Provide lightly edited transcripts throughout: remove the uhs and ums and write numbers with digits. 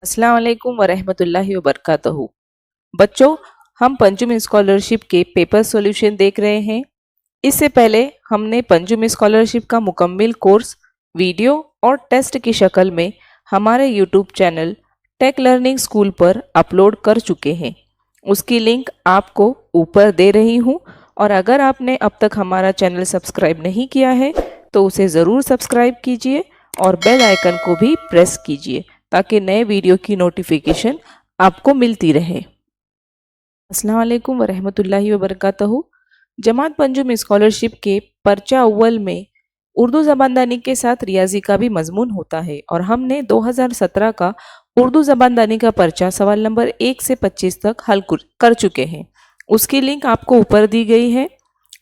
अस्सलाम वालेकुम वरहमतुल्लाहि वबरकातुहू। बच्चों, हम पंचमी स्कॉलरशिप के पेपर सॉल्यूशन देख रहे हैं। इससे पहले हमने पंचमी स्कॉलरशिप का मुकम्मल कोर्स वीडियो और टेस्ट की शक्ल में हमारे YouTube channel tech learning school पर अपलोड कर चुके हैं। उसकी लिंक आपको ऊपर दे रही हूँ, और अगर आपने अब तक हमारा चैनल सब्सक्राइब नहीं किया है तो उसे ज़रूर सब्सक्राइब कीजिए और बेल आइकन को भी प्रेस कीजिए ताकि नए वीडियो की नोटिफिकेशन आपको मिलती रहे। अस्सलाम वालेकुम वरहमतुल्लाहि वबरकातुहू। जमात पंजुम स्कॉलरशिप के पर्चा अव्वल में उर्दू ज़बानदानी के साथ रियाजी का भी मजमून होता है, और हमने 2017 का उर्दू ज़बानदानी का पर्चा सवाल नंबर 1 से 25 तक हल कर चुके हैं। उसकी लिंक आपको ऊपर दी गई है।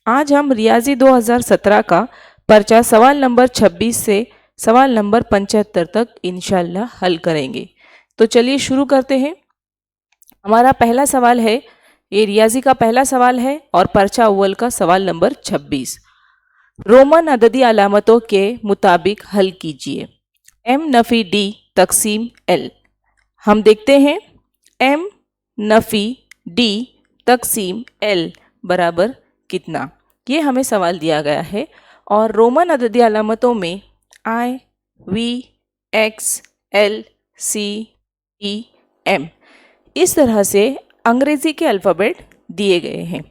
आज हम रियाजी 2017 का पर्चा सवाल नंबर 26 से सवाल नंबर 75 तक इंशाल्लाह हल करेंगे। तो चलिए शुरू करते हैं। हमारा पहला सवाल है, ये रियाजी का पहला सवाल है और पर्चा अव्वल का सवाल नंबर 26। रोमन अददी अलामतों के मुताबिक हल कीजिए। एम नफ़ी डी तकसीम एल। हम देखते हैं एम नफ़ी डी तकसीम एल बराबर कितना, ये हमें सवाल दिया गया है। और रोमन अददी अलामतों में I, V, X, L, C, E, M, इस तरह से अंग्रेजी के अल्फ़ाबेट दिए गए हैं।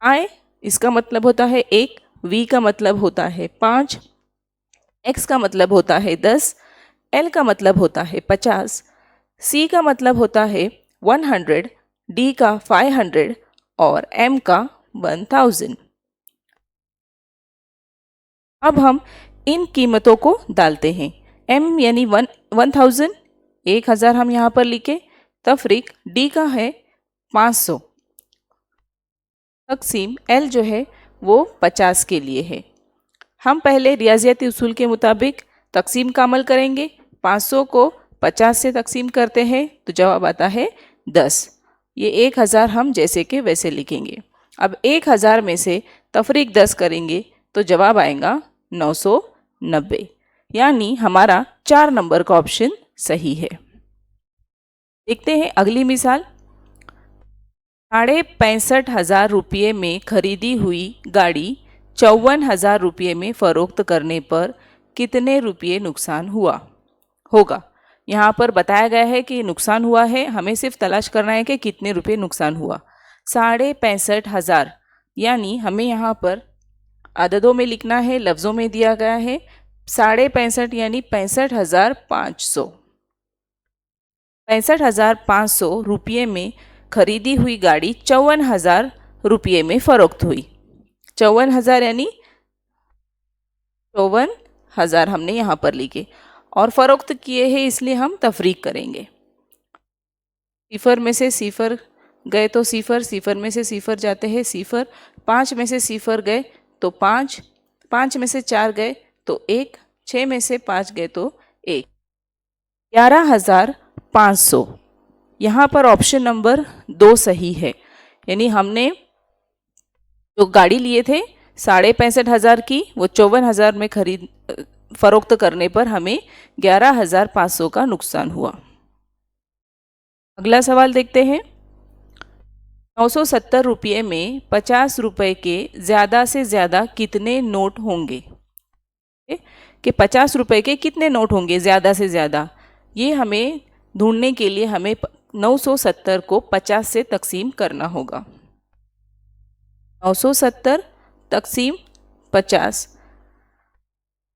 आई इसका मतलब होता है 1, वी का मतलब होता है 5, एक्स का मतलब होता है 10, एल का मतलब होता है 50, सी का मतलब होता है 100, डी का 500 और एम का 1000। अब हम इन कीमतों को डालते हैं। एम यानी 1000, 1000 हम यहाँ पर लिखे। तफरीक डी का है 500, तकसीम एल जो है वो 50 के लिए है। हम पहले रियाजियाती उसूल के मुताबिक तकसीम का अमल करेंगे। 500 को 50 से तकसीम करते हैं तो जवाब आता है 10। ये 1000 हम जैसे के वैसे लिखेंगे। अब 1000 में से तफरीक 10 करेंगे तो जवाब आएगा 990, यानी हमारा 4 नंबर का ऑप्शन सही है। देखते हैं अगली मिसाल। 65,500 रुपये में खरीदी हुई गाड़ी 54,000 रुपये में फ़रोख्त करने पर कितने रुपये नुकसान हुआ होगा। यहाँ पर बताया गया है कि नुकसान हुआ है, हमें सिर्फ तलाश करना है कि कितने रुपये नुकसान हुआ। 65,500 यानी हमें यहाँ पर अददों में लिखना है, लफ्ज़ों में दिया गया है 65,500 यानी 65,500। 65,500 रुपये में खरीदी हुई गाड़ी 54,000 रुपये में फ़रोख्त हुई। 54,000 यानी 54,000 हमने यहाँ पर लिखे, और फ़रोख्त किए हैं इसलिए हम तफरीक करेंगे। सिफर में से सिफर गए तो सिफर, सिफर में से सिफर जाते हैं सिफर, 5 में से सिफर गए तो 5, 5 में से 4 गए तो 1, 6 में से 5 गए तो 1। 11,500, यहाँ पर ऑप्शन नंबर 2 सही है। यानी हमने जो गाड़ी लिए थे 65,500 की, वो 54,000 में फ़रोख्त करने पर हमें 11,500 का नुकसान हुआ। अगला सवाल देखते हैं। 970 रुपये में 50 रुपये के ज़्यादा से ज़्यादा कितने नोट होंगे, कि 50 रुपये के कितने नोट होंगे ज़्यादा से ज़्यादा। ये हमें ढूंढने के लिए हमें 970 को 50 से तकसीम करना होगा। 970 तकसीम 50,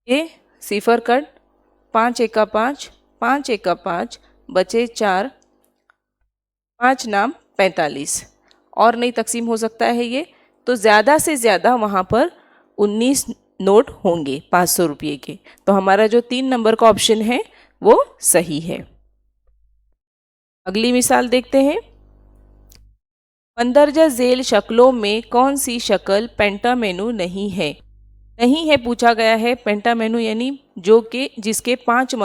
ये सिफर कट, 5 एका 5, 5 एका 5, बचे 4, 5 नाम 45, और नहीं तकसीम हो सकता है ये, तो ज़्यादा से ज़्यादा वहाँ पर 19 नोट होंगे 500 रुपये के। तो हमारा जो 3 नंबर का ऑप्शन है वो सही है। अगली मिसाल देखते हैं। मंदरजा झेल शक्लों में कौन सी शक्ल पेंटामेनू नहीं है। नहीं है पूछा गया है। पेंटामेनू यानी जो कि जिसके 5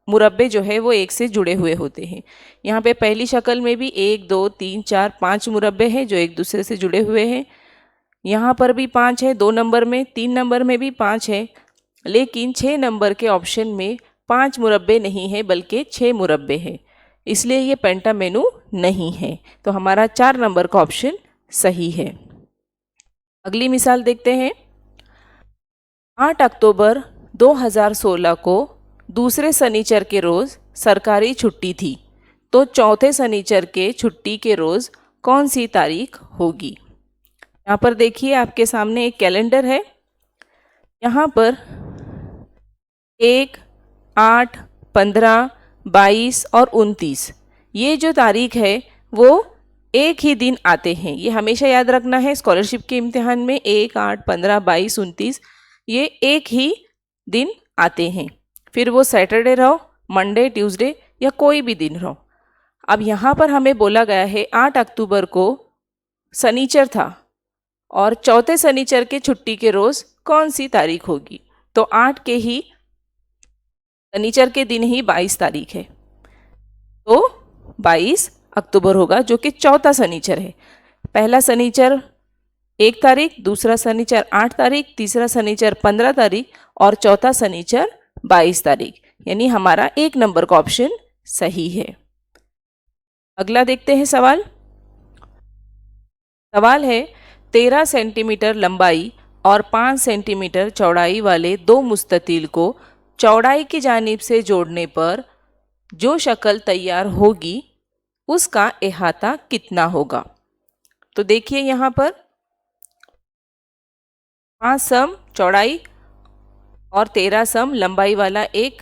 मुरब्बे जो है वो एक से जुड़े हुए होते हैं। यहाँ पे पहली शक्ल में भी 1, 2, 3, 4, 5 मुरब्बे हैं जो एक दूसरे से जुड़े हुए हैं। यहाँ पर भी 5 है 2 नंबर में, 3 नंबर में भी 5 है, लेकिन 6 नंबर के ऑप्शन में 5 मुरब्बे नहीं है बल्कि 6 मुरब्बे है, इसलिए ये पेंटामेनू नहीं है। तो हमारा 4 नंबर का ऑप्शन सही है। अगली मिसाल देखते हैं। 8 अक्टूबर 2016 को दूसरे शनिचर के रोज़ सरकारी छुट्टी थी, तो चौथे शनिचर के छुट्टी के रोज़ कौन सी तारीख होगी? यहाँ पर देखिए आपके सामने एक कैलेंडर है। यहाँ पर 1, 8, 15, 22 और 29 ये जो तारीख है वो एक ही दिन आते हैं। ये हमेशा याद रखना है स्कॉलरशिप के इम्तिहान में 1, 8, 15, 22, 29 ये एक ही दिन आते हैं। फिर वो सैटरडे रहो, मंडे, ट्यूसडे या कोई भी दिन रहो। अब यहाँ पर हमें बोला गया है 8 अक्टूबर को शनिचर था और चौथे शनिचर के छुट्टी के रोज़ कौन सी तारीख होगी? तो 8 के ही शनिचर के दिन ही 22 तारीख है, तो 22 अक्टूबर होगा जो कि चौथा शनिचर है। पहला शनिचर 1 तारीख, दूसरा शनिचर 8 तारीख, तीसरा शनिचर 15 तारीख और चौथा शनिचर 22 तारीख, यानी हमारा 1 नंबर का ऑप्शन सही है। अगला देखते हैं सवाल। सवाल है 13 सेंटीमीटर लंबाई और 5 सेंटीमीटर चौड़ाई वाले दो मुस्ततील को चौड़ाई की जानिब से जोड़ने पर जो शक्ल तैयार होगी उसका अहाता कितना होगा? तो देखिए यहाँ पर 5 सम चौड़ाई और 13 सम लंबाई वाला एक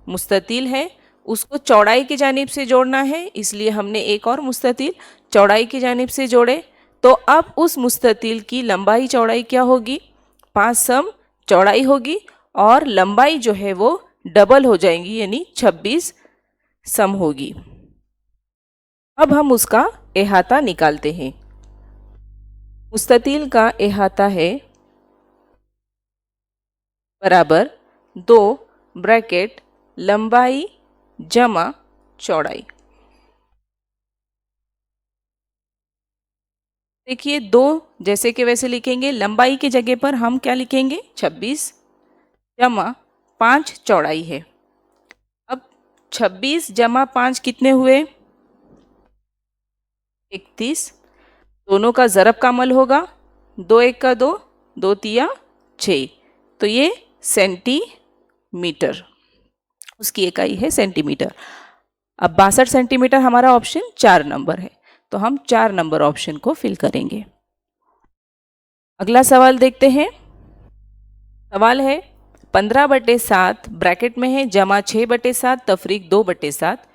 मुस्ततील है, उसको चौड़ाई की जानिब से जोड़ना है, इसलिए हमने एक और मुस्ततील चौड़ाई की जानिब से जोड़े। तो अब उस मुस्ततील की लंबाई चौड़ाई क्या होगी? 5 सम चौड़ाई होगी और लंबाई जो है वो डबल हो जाएंगी, यानी 26 सम होगी। अब हम उसका अहाता निकालते हैं। मुस्ततील का अहाता है बराबर 2 ब्रैकेट लंबाई जमा चौड़ाई। देखिए 2 जैसे कि वैसे लिखेंगे, लंबाई की जगह पर हम क्या लिखेंगे? 26 जमा 5 चौड़ाई है। अब 26 जमा 5 कितने हुए? 31। दोनों का ज़रब का अमल होगा, 2 1 का 2, 2 तिया 6, तो ये सेंटीमीटर, उसकी इकाई है सेंटीमीटर। अब 62 सेंटीमीटर हमारा ऑप्शन 4 नंबर है, तो हम 4 नंबर ऑप्शन को फिल करेंगे। अगला सवाल देखते हैं। सवाल है 15/7 ब्रैकेट में है जमा 6/7 तफरीक 2/7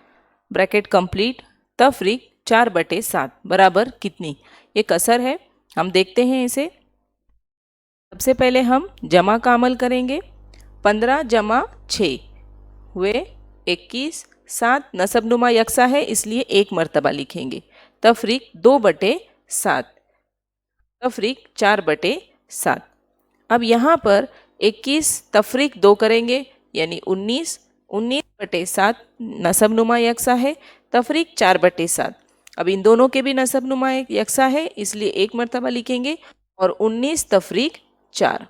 ब्रैकेट कंप्लीट तफरीक 4/7 बराबर कितनी? ये कसर है, हम देखते हैं इसे। सबसे पहले हम जमा का अमल करेंगे। 15 जमा 6 हुए 21, 7 नसबनुमा यकसा है इसलिए एक मर्तबा लिखेंगे। तफरीक 2/7 तफरीक 4/7। अब यहाँ पर 21 तफरीक 2 करेंगे यानी 19, 19/7 नसबनुमा यकसा है तफरीक 4/7। अब इन दोनों के भी नसबनुमा यकसा है इसलिए एक मर्तबा लिखेंगे और 19 तफरीक 4।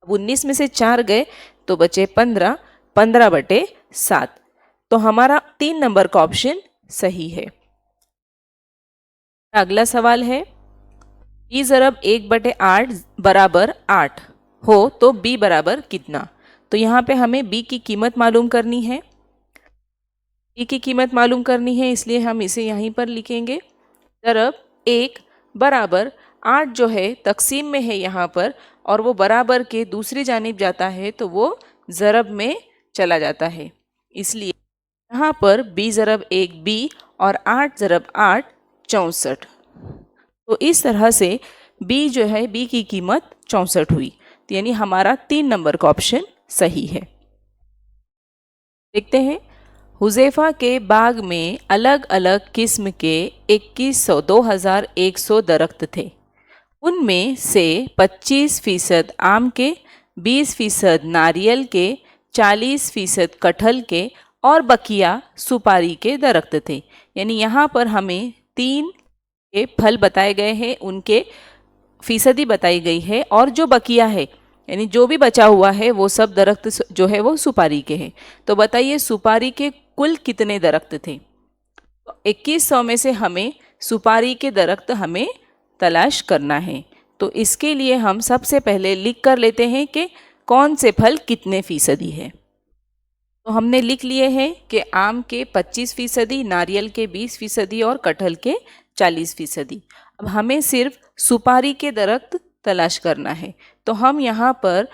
अब 19 में से 4 गए तो बचे 15, 15/7, तो हमारा 3 नंबर का ऑप्शन सही है। अगला सवाल है b ज़रब 1/8 बराबर 8 हो तो b बराबर कितना? तो यहाँ पे हमें b की कीमत मालूम करनी है। b की कीमत मालूम करनी है इसलिए हम इसे यहीं पर लिखेंगे। ज़रब 1 बराबर 8 जो है तकसीम में है यहाँ पर और वो बराबर के दूसरी जानिब जाता है तो वो ज़रब में चला जाता है, इसलिए यहाँ पर b ज़रब 1 b और 8 ज़रब 8 64। तो इस तरह से b जो है b की कीमत 64 हुई, तो यानी हमारा 3 नंबर का ऑप्शन सही है। देखते हैं। हुज़ैफा के बाग में अलग अलग किस्म के 2100 2100 दरख्त थे, उनमें से 25% आम के, 20% नारियल के, 40% कटहल के और बकिया सुपारी के दरख्त थे। यानी यहाँ पर हमें 3 के फल बताए गए हैं, उनके फीसदी बताई गई है और जो बकिया है यानी जो भी बचा हुआ है वो सब दरख्त जो है वो सुपारी के हैं। तो बताइए सुपारी के कुल कितने दरख्त थे? 2100 में से हमें सुपारी के दरख्त हमें तलाश करना है। तो इसके लिए हम सबसे पहले लिख कर लेते हैं कि कौन से फल कितने फीसदी है। तो हमने लिख लिए हैं कि आम के 25%, नारियल के 20% और कटहल के 40%। अब हमें सिर्फ सुपारी के दरख्त तलाश करना है। तो हम यहाँ पर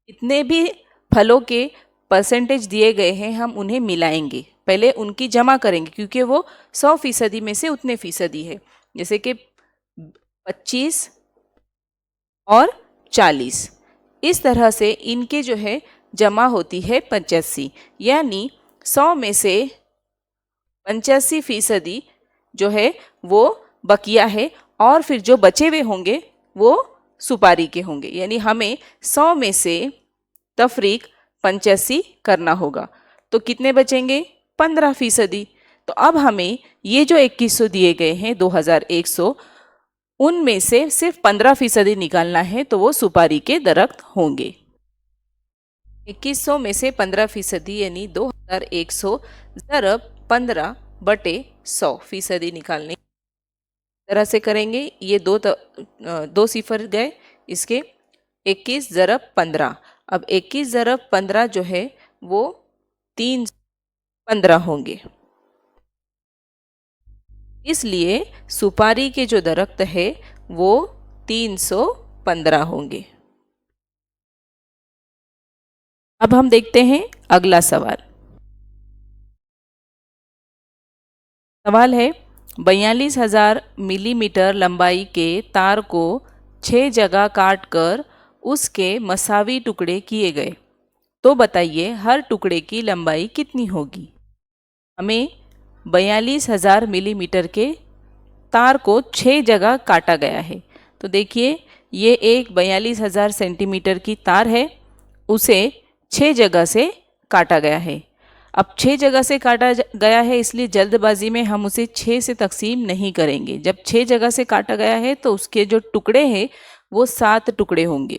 जितने भी फलों के परसेंटेज दिए गए हैं हम उन्हें मिलाएंगे, पहले उनकी जमा करेंगे क्योंकि वो 100% में से उतने फीसदी है। जैसे कि 25 और 40, इस तरह से इनके जो है जमा होती है 85, यानी 100 में से 85% जो है वो बकिया है और फिर जो बचे हुए होंगे वो सुपारी के होंगे। यानी हमें 100 में से तफरीक 85 करना होगा। तो कितने बचेंगे? 15%। तो अब हमें ये जो 2100 दिए गए हैं 2100, उनमें से सिर्फ 15% निकालना है, तो वो सुपारी के दरख्त होंगे। 2100 में से 15% यानी 2100 ज़रब 15/100% निकालने तरह से करेंगे। ये दो सिफर गए इसके, 21 ज़रब 15। अब 21 ज़रब 15 जो है वो 315 होंगे। इसलिए सुपारी के जो दरख्त है वो 315 होंगे। अब हम देखते हैं अगला सवाल। सवाल है 42,000 मिलीमीटर लंबाई के तार को 6 जगह काटकर उसके मसावी टुकड़े किए गए, तो बताइए हर टुकड़े की लंबाई कितनी होगी। हमें 42,000 मिलीमीटर के तार को 6 जगह काटा गया है। तो देखिए ये एक 42,000 सेंटीमीटर की तार है, उसे 6 जगह से काटा गया है। अब 6 जगह से काटा गया है इसलिए जल्दबाजी में हम उसे 6 से तकसीम नहीं करेंगे। जब 6 जगह से काटा गया है तो उसके जो टुकड़े हैं वो 7 टुकड़े होंगे,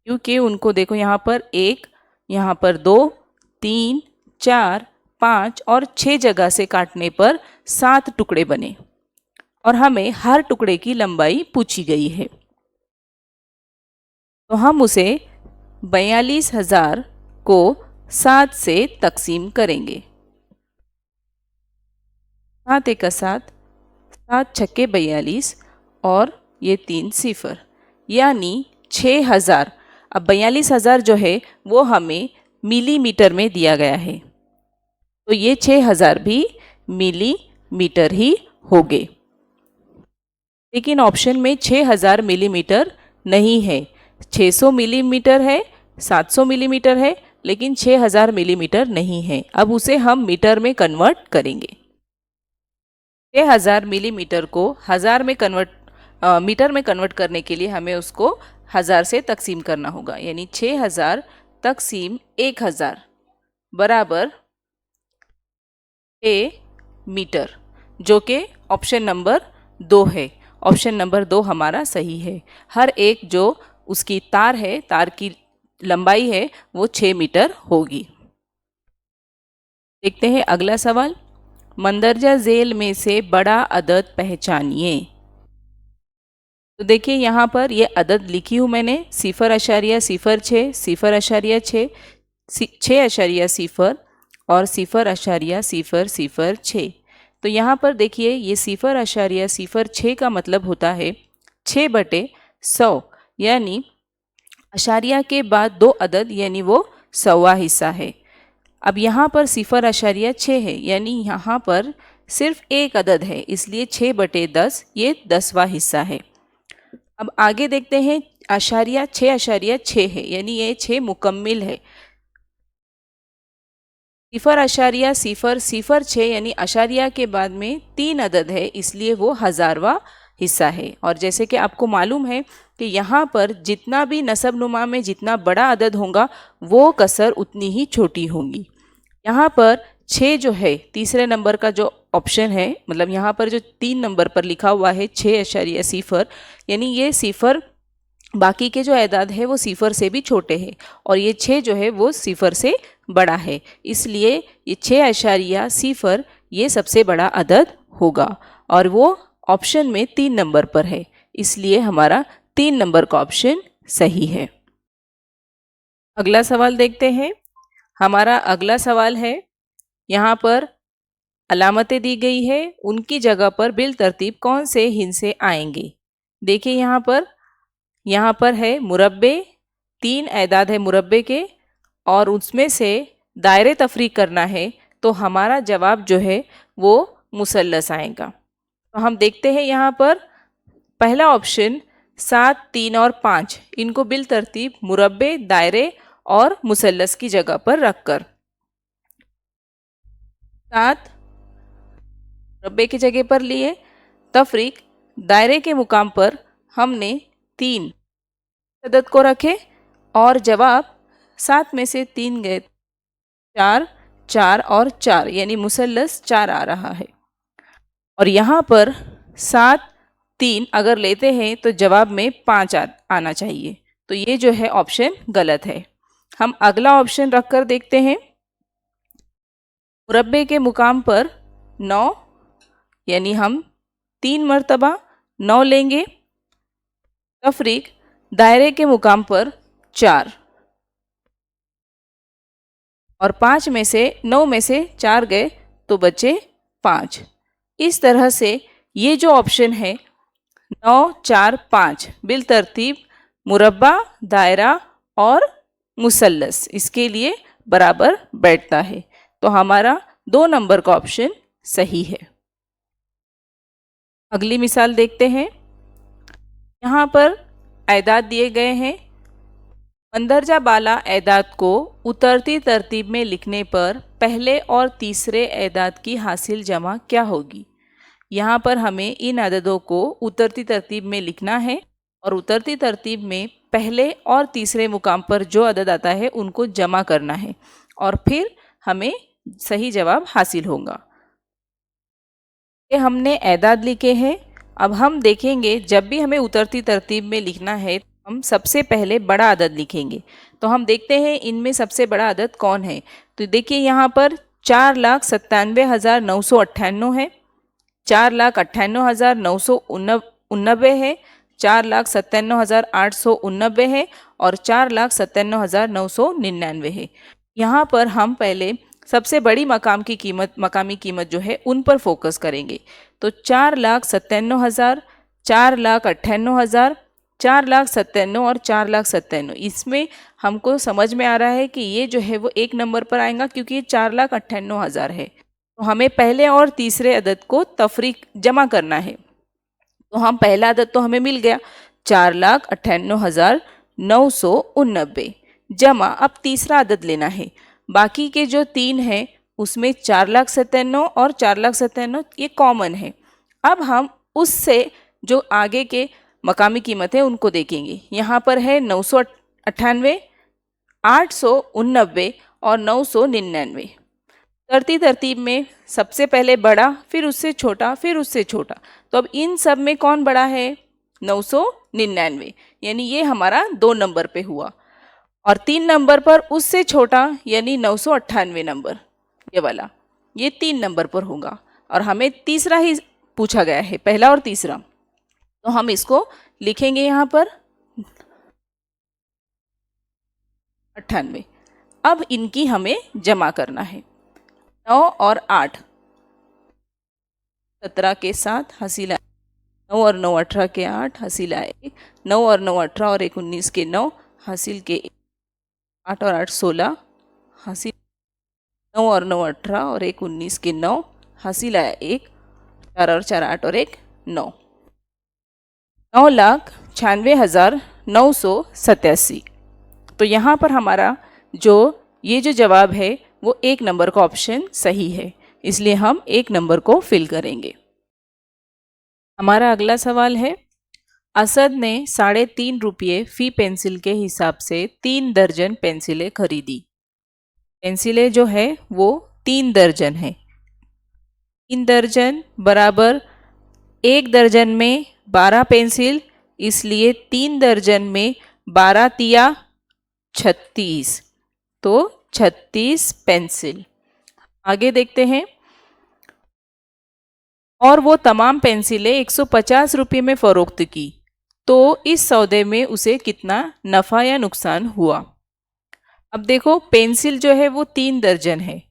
क्योंकि उनको देखो यहाँ पर 1, यहाँ पर 2, 3, 4, 5 और 6 जगह से काटने पर 7 टुकड़े बने और हमें हर टुकड़े की लंबाई पूछी गई है। तो हम उसे 42,000 को 7 से तकसीम करेंगे। 7 एक 7, 7 छक्के 42 और ये 3 सिफर, यानी 6,000। अब 42,000 जो है वो हमें मिलीमीटर में दिया गया है, तो ये 6,000 भी मिलीमीटर ही होंगे। लेकिन ऑप्शन में 6,000 मिलीमीटर नहीं है, 600 मिलीमीटर है, 700 मिलीमीटर है, लेकिन 6,000 मिलीमीटर नहीं है। अब उसे हम मीटर में कन्वर्ट करेंगे। 6,000 मिलीमीटर को मीटर में कन्वर्ट करने के लिए हमें उसको 1000 से तकसीम करना होगा, यानी 6,000 तकसीम 1000 बराबर 6 मीटर, जो कि ऑप्शन नंबर 2 है। ऑप्शन नंबर 2 हमारा सही है। हर एक जो उसकी तार है, तार की लंबाई है वो 6 मीटर होगी। देखते हैं अगला सवाल। मंदरजा झेल में से बड़ा अदद पहचानिए। तो देखिए यहाँ पर ये अदद लिखी हूँ मैंने, 0.06, 0.6, 6.0 और 0.006। तो यहाँ पर देखिए ये 0.06 का मतलब होता है 6/100, यानी अशारिया के बाद 2 अदद यानी वो 100वां हिस्सा है। अब यहाँ पर 0.6 है, यानी यहाँ पर सिर्फ एक अदद है, इसलिए 6/10 ये 10वां हिस्सा है। अब आगे देखते हैं, अशारिया 6.6 है, यानी ये 6 मुकम्मिल है। 0.006 यानी अशारिया के बाद में 3 अदद है, इसलिए वो 1000वां हिस्सा है। और जैसे कि आपको मालूम है कि यहाँ पर जितना भी नसब नुमा में जितना बड़ा अदद होगा वो कसर उतनी ही छोटी होंगी। यहाँ पर 6 जो है तीसरे नंबर का जो ऑप्शन है, मतलब यहाँ पर जो 3 नंबर पर लिखा हुआ है 6.0, यानी ये सिफर बाकी के जो एदाद है वो सिफर से भी छोटे हैं और ये 6 जो है वो सिफर से बड़ा है, इसलिए ये 6.0 ये सबसे बड़ा अदद होगा और वो ऑप्शन में 3 नंबर पर है, इसलिए हमारा 3 नंबर का ऑप्शन सही है। अगला सवाल देखते हैं। हमारा अगला सवाल है, यहाँ पर अलामतें दी गई है, उनकी जगह पर बिल तरतीब कौन से हिस्से आएंगे। देखिए यहाँ पर है मुरब्बे, 3 एदाद है मुरब्बे के और उसमें से दायरे तफरीक करना है, तो हमारा जवाब जो है वो मुसल्लस आएगा। तो हम देखते हैं यहाँ पर पहला ऑप्शन 7, 3 और 5 इनको बिल तरतीब मुरब्बे, दायरे और मुसल्लस की जगह पर रखकर 7 मुरब्बे की जगह पर लिए, तफरीक दायरे के मुकाम पर हमने 3 अदद को रखे और जवाब 7 में से 3 गए 4, 4 और 4 यानी मुसल्लस 4 आ रहा है। और यहाँ पर 7, 3 अगर लेते हैं तो जवाब में 5 आना चाहिए, तो ये जो है ऑप्शन गलत है। हम अगला ऑप्शन रखकर देखते हैं। मुरब्बे के मुकाम पर 9 यानी हम 3 मरतबा 9 लेंगे, तफरीक दायरे के मुकाम पर 4 और 5 में से 9 में से 4 गए तो बचे 5। इस तरह से ये जो ऑप्शन है 9, 4, 5 बिल तरतीब मुरब्बा, दायरा और मुसल्लस इसके लिए बराबर बैठता है, तो हमारा 2 नंबर का ऑप्शन सही है। अगली मिसाल देखते हैं। यहाँ पर एदाद दिए गए हैं। मंदरजा बाला एदाद को उतरती तरतीब में लिखने पर पहले और तीसरे एदाद की हासिल जमा क्या होगी। यहाँ पर हमें इन अददों को उतरती तरतीब में लिखना है और उतरती तरतीब में पहले और तीसरे मुकाम पर जो अदद आता है उनको जमा करना है और फिर हमें सही जवाब हासिल होगा। ये हमने एदाद लिखे हैं। अब हम देखेंगे जब भी हमें उतरती तरतीब में लिखना है हम सबसे पहले बड़ा अदद लिखेंगे। तो हम देखते हैं इनमें सबसे बड़ा अदद कौन है। तो देखिए यहाँ पर 4,97,998 है, 4,98,989 है, 4,97,889 है और 4,97,999 है। यहाँ पर हम पहले सबसे बड़ी मकामी कीमत जो है उन पर फोकस करेंगे। तो 4,97,000, 4,98,000, 4,97,000 और 4,97,000 इसमें हमको समझ में आ रहा है कि ये जो है वो 1 नंबर पर आएगा क्योंकि ये 4,98,000 है। तो हमें पहले और तीसरे अदद को तफरीक जमा करना है। तो हम पहला अदद तो हमें मिल गया 4,98,989 जमा अब तीसरा अदद लेना है। बाकी के जो 3 हैं उसमें 4,97,000 और 4,97,000 ये कॉमन है। अब हम उससे जो आगे के मकामी कीमत है उनको देखेंगे। यहाँ पर है 998, 889 और 999। तरतीब में सबसे पहले बड़ा, फिर उससे छोटा, फिर उससे छोटा। तो अब इन सब में कौन बड़ा है 999 यानी ये हमारा 2 नंबर पे हुआ और 3 नंबर पर उससे छोटा यानी 998 नंबर ये वाला ये 3 नंबर पर होगा और हमें तीसरा ही पूछा गया है, पहला और तीसरा। तो हम इसको लिखेंगे यहाँ पर 98। अब इनकी हमें जमा करना है। 9 और 8 17 के 7 हासिल आए, 9 और 9 18 के 8 हासिल आए 1, 9 और 9 18 और 1 19 के 9 हासिल के 8 और 8 16 हासिल, 9 और 9 18 और 1 19 के 9 हासिल आया 1, 4 और 4 8 और 1 9, 9,96,987। तो यहाँ पर हमारा ये जो जवाब है वो 1 नंबर का ऑप्शन सही है, इसलिए हम 1 नंबर को फिल करेंगे। हमारा अगला सवाल है, असद ने 3.5 रुपये फी पेंसिल के हिसाब से 3 दर्जन पेंसिलें खरीदी। पेंसिलें जो है वो 3 दर्जन है। 3 दर्जन बराबर 1 दर्जन में 12 पेंसिल इसलिए 3 दर्जन में 12 तिया 36, तो 36 पेंसिल। आगे देखते हैं। और वो तमाम पेंसिलें 150 रुपये में फरोख्त की, तो इस सौदे में उसे कितना नफ़ा या नुकसान हुआ। अब देखो पेंसिल जो है वो 3 दर्जन है।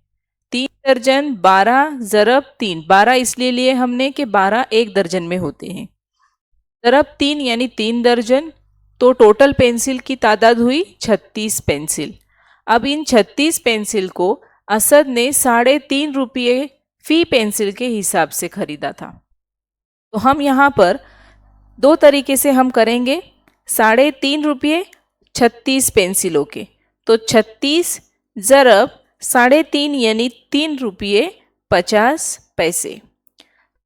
3 दर्जन 12 ज़रब 3, 12 इसलिए लिए हमने कि 12 एक दर्जन में होते हैं, ज़रब 3 यानी 3 दर्जन, तो टोटल पेंसिल की तादाद हुई 36 पेंसिल। अब इन 36 पेंसिल को असद ने 3.5 रुपये फी पेंसिल के हिसाब से खरीदा था। तो हम यहाँ पर दो तरीके से हम करेंगे। 3.5 रुपये 36 पेंसिलों के, तो 36 ज़रब 3.5 यानी 3 रुपये 50 पैसे।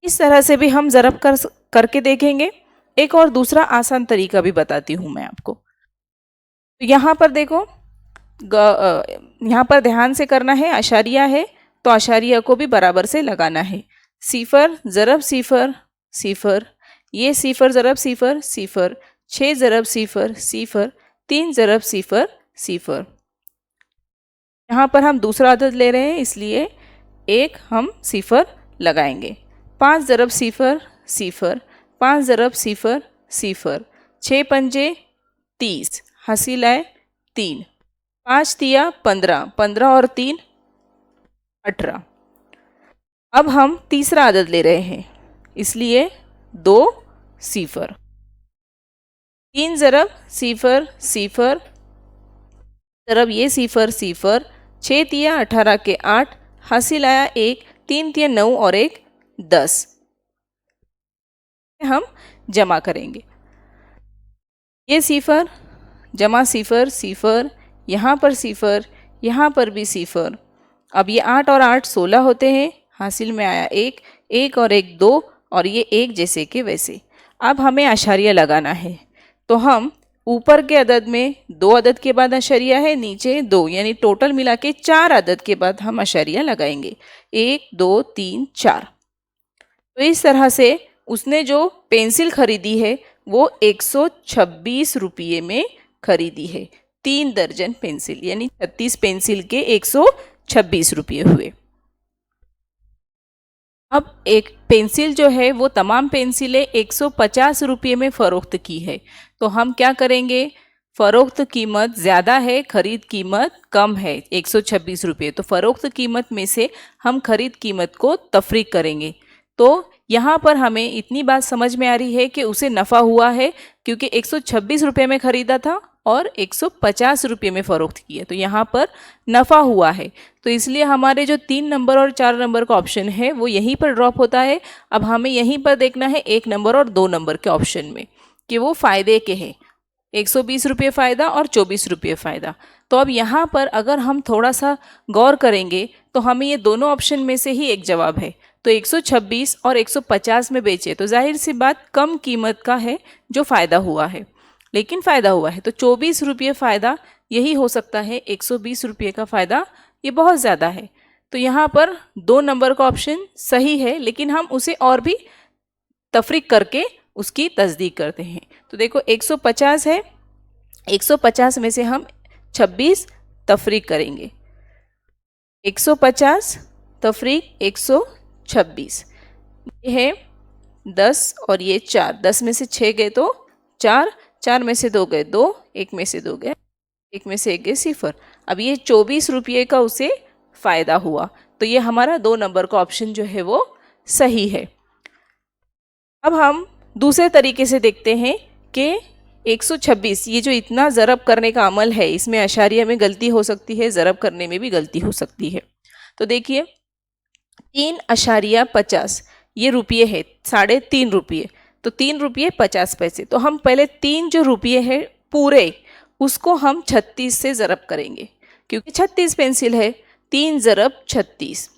इस तरह से भी हम ज़रब करके देखेंगे। एक और दूसरा आसान तरीका भी बताती हूँ मैं आपको। तो यहाँ पर देखो, यहाँ पर ध्यान से करना है, अशारिया है तो अशारिया को भी बराबर से लगाना है। सिफर ज़रब सिफर सिफर, ये सिफर ज़रब सिफर सिफर, 6 ज़रब सिफर सिफर, 3 ज़रब सिफर सिफर। यहाँ पर हम दूसरा अदद ले रहे हैं इसलिए एक हम सिफर लगाएंगे। 5 ज़रब सिफर सिफर, 5 ज़रब सिफर सिफर, 6 पंजे 30, हासिल आए 3, 5 तिया 15, 15 और 3 18। अब हम तीसरा अदद ले रहे हैं इसलिए 2 सिफर, 3 ज़रब सिफर सिफर, ज़रब ये सिफर सिफर, 6 तिया 18 के 8, हासिल आया 1, 3 तिया 9 और 1 10। हम जमा करेंगे। ये सिफर जमा सिफर सिफर, यहाँ पर सिफर, यहाँ पर भी सिफर। अब ये 8 और 8 16 होते हैं, हासिल में आया 1, 1 और 1 2, और ये 1 जैसे के वैसे। अब हमें अशारिया लगाना है, तो हम ऊपर के अदद में 2 अदद के बाद अशरिया है, नीचे 2 यानी टोटल मिला के 4 अदद के बाद हम अशरिया लगाएंगे। 1 2 3 4। तो इस तरह से उसने जो पेंसिल खरीदी है वो 126 रुपये में खरीदी है। 3 दर्जन पेंसिल यानी 36 पेंसिल के 126 रुपये हुए। अब एक पेंसिल जो है वो तमाम पेंसिलें 150 रुपये में फ़रोख्त की है, तो हम क्या करेंगे। फ़रोख्त कीमत ज़्यादा है, ख़रीद कीमत कम है 126 रुपये, तो फ़रोख्त कीमत में से हम ख़रीद कीमत को तफरीक करेंगे। तो यहाँ पर हमें इतनी बात समझ में आ रही है कि उसे नफ़ा हुआ है क्योंकि 126 रुपये में ख़रीदा था और 150 रुपये में फ़रोख्त किया, तो यहाँ पर नफ़ा हुआ है। तो इसलिए हमारे जो 3 नंबर और 4 नंबर का ऑप्शन है वो यहीं पर ड्रॉप होता है। अब हमें यहीं पर देखना है 1 नंबर और 2 नंबर के ऑप्शन में कि वो फ़ायदे के हैं। 120 रुपये फ़ायदा और 24 रुपये फ़ायदा। तो अब यहाँ पर अगर हम थोड़ा सा गौर करेंगे तो हमें ये दोनों ऑप्शन में से ही एक जवाब है। तो 126 और 150 में बेचे तो जाहिर सी बात कम कीमत का है जो फ़ायदा हुआ है, लेकिन फ़ायदा हुआ है तो 24 रुपये फ़ायदा यही हो सकता है। 120 रुपये का फ़ायदा ये बहुत ज़्यादा है। तो यहाँ पर 2 नंबर का ऑप्शन सही है, लेकिन हम उसे और भी तफरीक करके उसकी तस्दीक करते हैं। तो देखो 150 है, 150 में से हम 26 तफरीक करेंगे। 150 तफरीक 126, ये है 10 और ये 4, 10 में से 6 गए तो 4, 4 में से 2 गए 2, 1 में से 2 गए, 1 में से 1 गए सिफर। अब ये 24 रुपये का उसे फ़ायदा हुआ, तो ये हमारा 2 नंबर का ऑप्शन जो है वो सही है। अब हम दूसरे तरीके से देखते हैं कि 126 ये जो इतना ज़रब करने का अमल है इसमें अशारिया में गलती हो सकती है, ज़रब करने में भी गलती हो सकती है। तो देखिए 3.50 ये रुपये है, 3.5 रुपये, तो 3 रुपये 50 पैसे। तो हम पहले 3 जो रुपये है पूरे उसको हम 36 से ज़रब करेंगे क्योंकि 36 पेंसिल है। 3 ज़रब 36,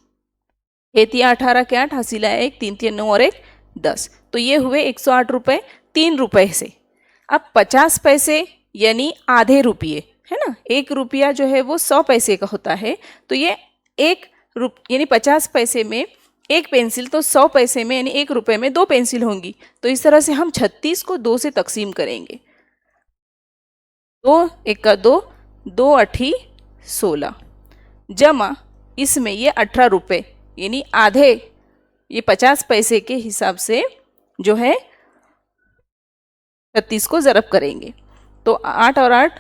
18 के 8, हासिल आया 1, 3 3 9 और 1 10, तो ये हुए 108 रुपये 3 रुपये से। अब 50 पैसे यानी आधे रुपये है ना, 1 रुपया जो है वो 100 पैसे का होता है, तो ये 1 यानी 50 पैसे में एक पेंसिल तो 100 पैसे में यानी 1 रुपए में 2 पेंसिल होंगी। तो इस तरह से हम 36 को 2 से तकसीम करेंगे। 2 एका 2, 2 अठी 16 जमा इसमें ये 18 रुपये यानी आधे, ये 50 पैसे के हिसाब से जो है 36 को ज़रब करेंगे। तो 8 और 8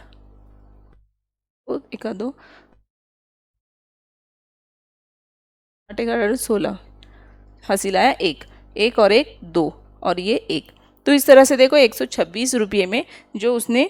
एका 2, 8 एका 8 16, हासिल आया 1, 1 और 1 2 और ये 1। तो इस तरह से देखो 126 रुपये में जो उसने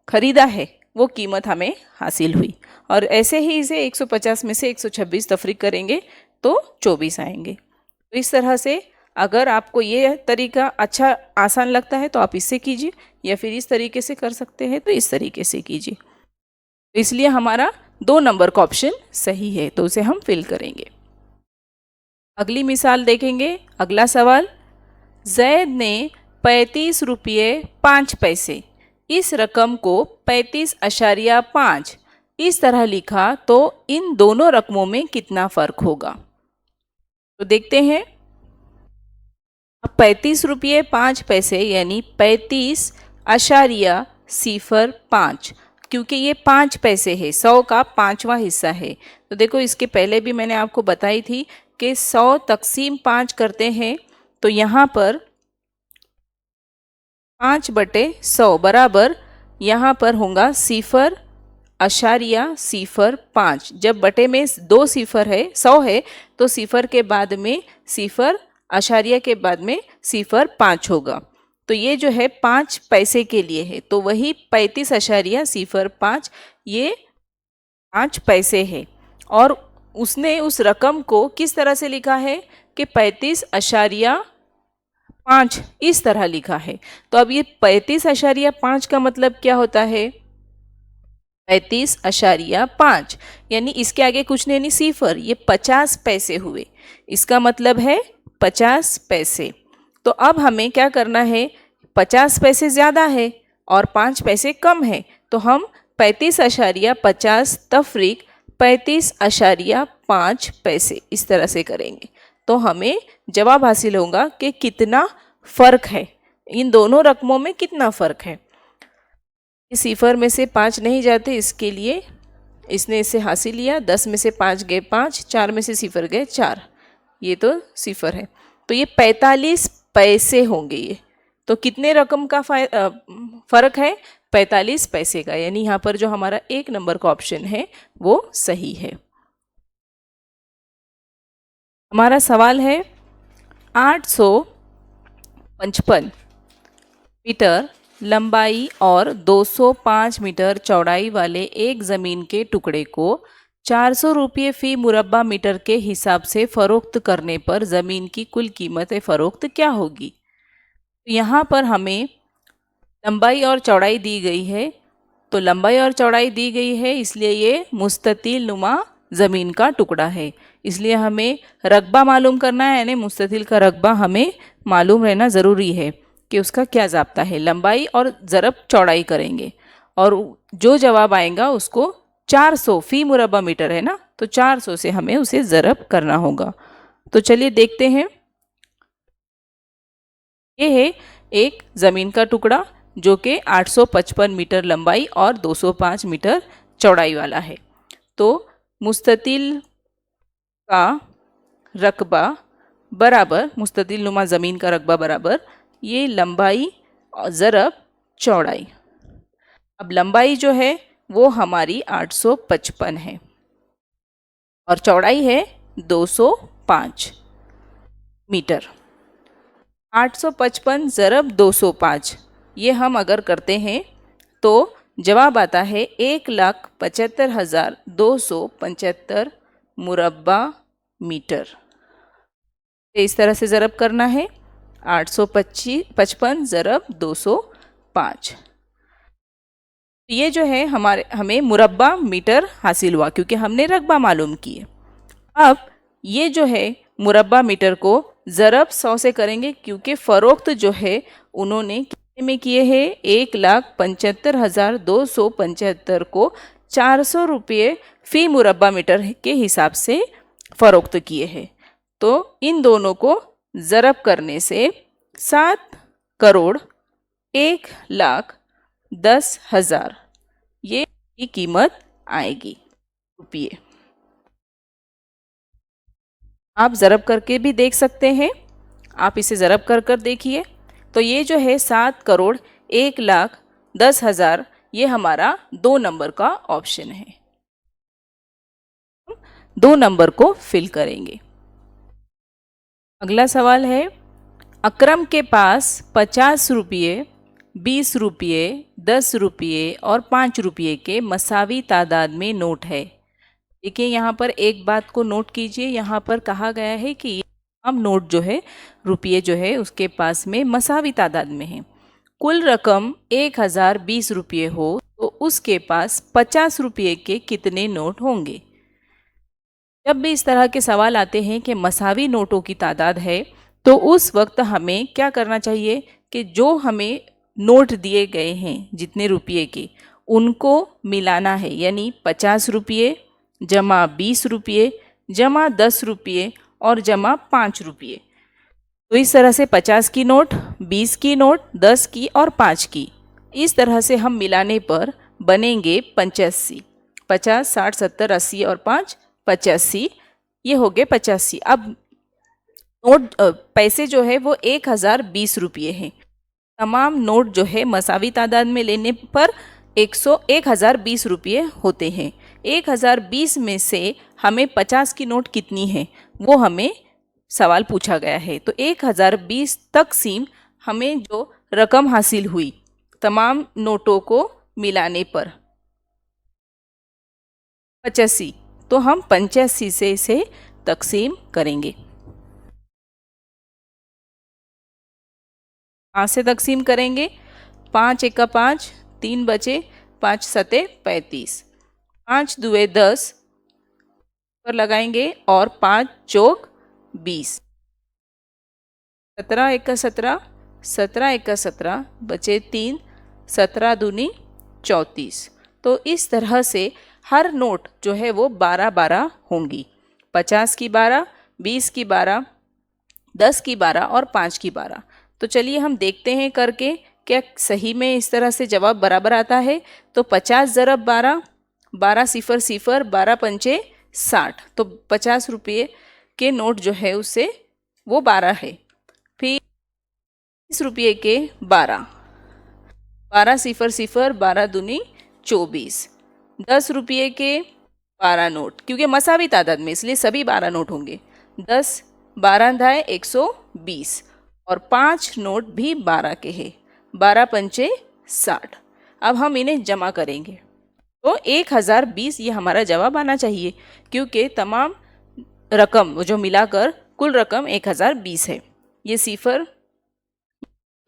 खरीदा है वो कीमत हमें हासिल हुई। और ऐसे ही इसे 150 में से 126 तफरीक करेंगे तो 24 आएंगे। तो इस तरह से अगर आपको ये तरीका अच्छा आसान लगता है तो आप इससे कीजिए, या फिर इस तरीके से कर सकते हैं तो इस तरीके से कीजिए। तो इसलिए हमारा 2 नंबर का ऑप्शन सही है, तो उसे हम फिल करेंगे। अगली मिसाल देखेंगे। अगला सवाल, जैद ने 35 रुपये 5 पैसे इस रकम को 35.5 इस तरह लिखा तो इन दोनों रकमों में कितना फ़र्क होगा। तो देखते हैं। अब 35 रुपये 5 पैसे यानी 35.05, क्योंकि ये 5 पैसे है, 100 का 5वां हिस्सा है। तो देखो इसके पहले भी मैंने आपको बताई थी कि 100 तकसीम 5 करते हैं तो यहाँ पर 5/100 बराबर यहाँ पर होगा 0.05। जब बटे में 2 सिफर है, 100 है, तो सिफर के बाद में सिफर, अशारिया के बाद में सिफर 5 होगा। तो ये जो है 5 पैसे के लिए है, तो वही 35.05 ये 5 पैसे है। और उसने उस रकम को किस तरह से लिखा है कि 35.5 इस तरह लिखा है। तो अब ये 35.5 का मतलब क्या होता है? 35.5 यानी इसके आगे कुछ नहीं, सिफर, ये 50 पैसे हुए, इसका मतलब है 50 पैसे। तो अब हमें क्या करना है, 50 पैसे ज़्यादा है और 5 पैसे कम है, तो हम 35.50 तफरीक 35.5 पैसे इस तरह से करेंगे। तो हमें जवाब हासिल होगा कि कितना फ़र्क है, इन दोनों रकमों में कितना फ़र्क है। सिफर में से 5 नहीं जाते, इसके लिए इसने इसे हासिल लिया। 10 में से 5 गए 5, 4 में से सिफर गए 4, ये तो सिफर है। तो ये 45 पैसे होंगे ये। तो कितने रकम का फ़र्क है? 45 पैसे का, यानी यहाँ पर जो हमारा 1 नंबर का ऑप्शन है वो सही है। हमारा सवाल है 855 मीटर लंबाई और 205 मीटर चौड़ाई वाले एक ज़मीन के टुकड़े को 400 रुपये फ़ी मुरब्बा मीटर के हिसाब से फ़रोख्त करने पर ज़मीन की कुल कीमत फ़रोख्त क्या होगी। तो यहाँ पर हमें लंबाई और चौड़ाई दी गई है। तो लंबाई और चौड़ाई दी गई है, इसलिए ये मुस्ततिल नुमा ज़मीन का टुकड़ा है, इसलिए हमें रकबा मालूम करना है, यानी मुस्ततिल का रकबा हमें मालूम रहना ज़रूरी है कि उसका क्या ज़ाब्ता है। लंबाई और ज़रब चौड़ाई करेंगे और जो जवाब आएगा उसको 400 फ़ी मुरब्बा मीटर है ना, तो 400 से हमें उसे ज़रब करना होगा। तो चलिए देखते हैं। ये है एक ज़मीन का टुकड़ा जो कि 855 मीटर लंबाई और 205 मीटर चौड़ाई वाला है। तो मुस्ततिल का रकबा बराबर, मुस्ततिल नुमा ज़मीन का रकबा बराबर ये लंबाई और ज़रब चौड़ाई। अब लंबाई जो है वो हमारी 855 है और चौड़ाई है 205 मीटर। 855 ज़रब 205 ये हम अगर करते हैं तो जवाब आता है 1,75,275 मुरब्बा मीटर। इस तरह से ज़रब करना है 855 ज़रब 205। ये जो है हमें मुरब्बा मीटर हासिल हुआ क्योंकि हमने रकबा मालूम किए। अब ये जो है मुरब्बा मीटर को ज़रब 100 से करेंगे क्योंकि फ़रोख्त जो है उन्होंने कितने में किए हैं, 1,75,275 को 400 रुपये फ़ी मुरब्बा मीटर के हिसाब से फ़रोख्त किए हैं। तो इन दोनों को ज़रब करने से 7,01,10,000 ये की कीमत आएगी रुपये। आप ज़रब करके भी देख सकते हैं, आप इसे ज़रब कर देखिए। तो ये जो है 7,01,10,000 ये हमारा 2 नंबर का ऑप्शन है। 2 नंबर को फिल करेंगे। अगला सवाल है, अकरम के पास 50 रुपये, 20 रुपये, 10 रुपये और 5 रुपये के मसावी तादाद में नोट है। देखिए यहाँ पर एक बात को नोट कीजिए, यहाँ पर कहा गया है कि हम नोट जो है रुपये जो है उसके पास में मसावी तादाद में है। कुल रकम 1,020 रुपये हो तो उसके पास 50 रुपये के कितने नोट होंगे। जब भी इस तरह के सवाल आते हैं कि मसावी नोटों की तादाद है तो उस वक्त हमें क्या करना चाहिए कि जो हमें नोट दिए गए हैं जितने रुपये के उनको मिलाना है, यानी 50 रुपये जमा 20 रुपये जमा 10 रुपये और जमा 5 रुपये। तो इस तरह से 50 की नोट, 20 की नोट, 10 की और 5 की, इस तरह से हम मिलाने पर बनेंगे 85। 50, 60, 70, 80 और 5 85, ये हो गए 85। अब नोट पैसे जो है वो 1,020 रुपये हैं। तमाम नोट जो है मसावी तादाद में लेने पर 1,020 रुपये होते हैं। 1,020 में से हमें 50 की नोट कितनी है वो हमें सवाल पूछा गया है। तो 1,020 तकसीम हमें जो रकम हासिल हुई तमाम नोटों को मिलाने पर 85, तो हम 85 से इसे तकसीम करेंगे। 5 से तकसीम करेंगे, 5 एका 5, 3 बचे, 5 सते 35, 5 दुए 10 पर लगाएंगे और 5 चौक 20, 17 एका 17, 17 एका 17 बचे 3, 17 दूनी 34। तो इस तरह से हर नोट जो है वो 12-12 होंगी। 50 की 12, 20 की 12, 10 की 12 और 5 की 12। तो चलिए हम देखते हैं करके क्या सही में इस तरह से जवाब बराबर आता है। तो 50 ज़रब 12, 12 सिफर सिफर, 12 पंचे 60, तो 50 रुपये के नोट जो है उससे वो 12 है। फिर 20 रुपये के 12, 12 सिफर सिफर, 12 दूनी 24, 10 रुपये के 12 नोट, क्योंकि मसावी तादाद में इसलिए सभी 12 नोट होंगे। 10, 12 धाए 120 और 5 नोट भी 12 के हैं, 12 पंचे 60। अब हम इन्हें जमा करेंगे तो 1,020 ये हमारा जवाब आना चाहिए, क्योंकि तमाम रकम जो मिलाकर कुल रकम 1,020 है। ये सिफर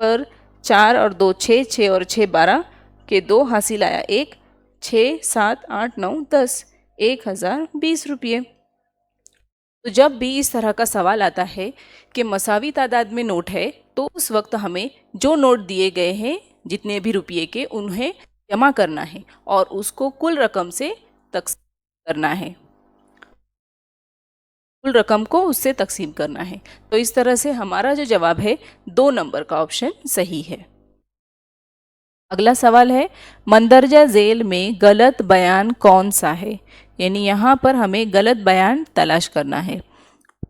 पर 4 और 2 6, 6 और 6 12 के 2 हासिल आया 1, 6, 7, 8, 9, 10, 1,020 रुपये। तो जब भी इस तरह का सवाल आता है कि मसावी तादाद में नोट है तो उस वक्त हमें जो नोट दिए गए हैं जितने भी रुपये के उन्हें जमा करना है और उसको कुल रकम से तकसीम करना है, कुल रकम को उससे तकसीम करना है। तो इस तरह से हमारा जो जवाब है 2 नंबर का ऑप्शन सही है। अगला सवाल है, मंदरजा झेल में गलत बयान कौन सा है, यानी यहाँ पर हमें गलत बयान तलाश करना है।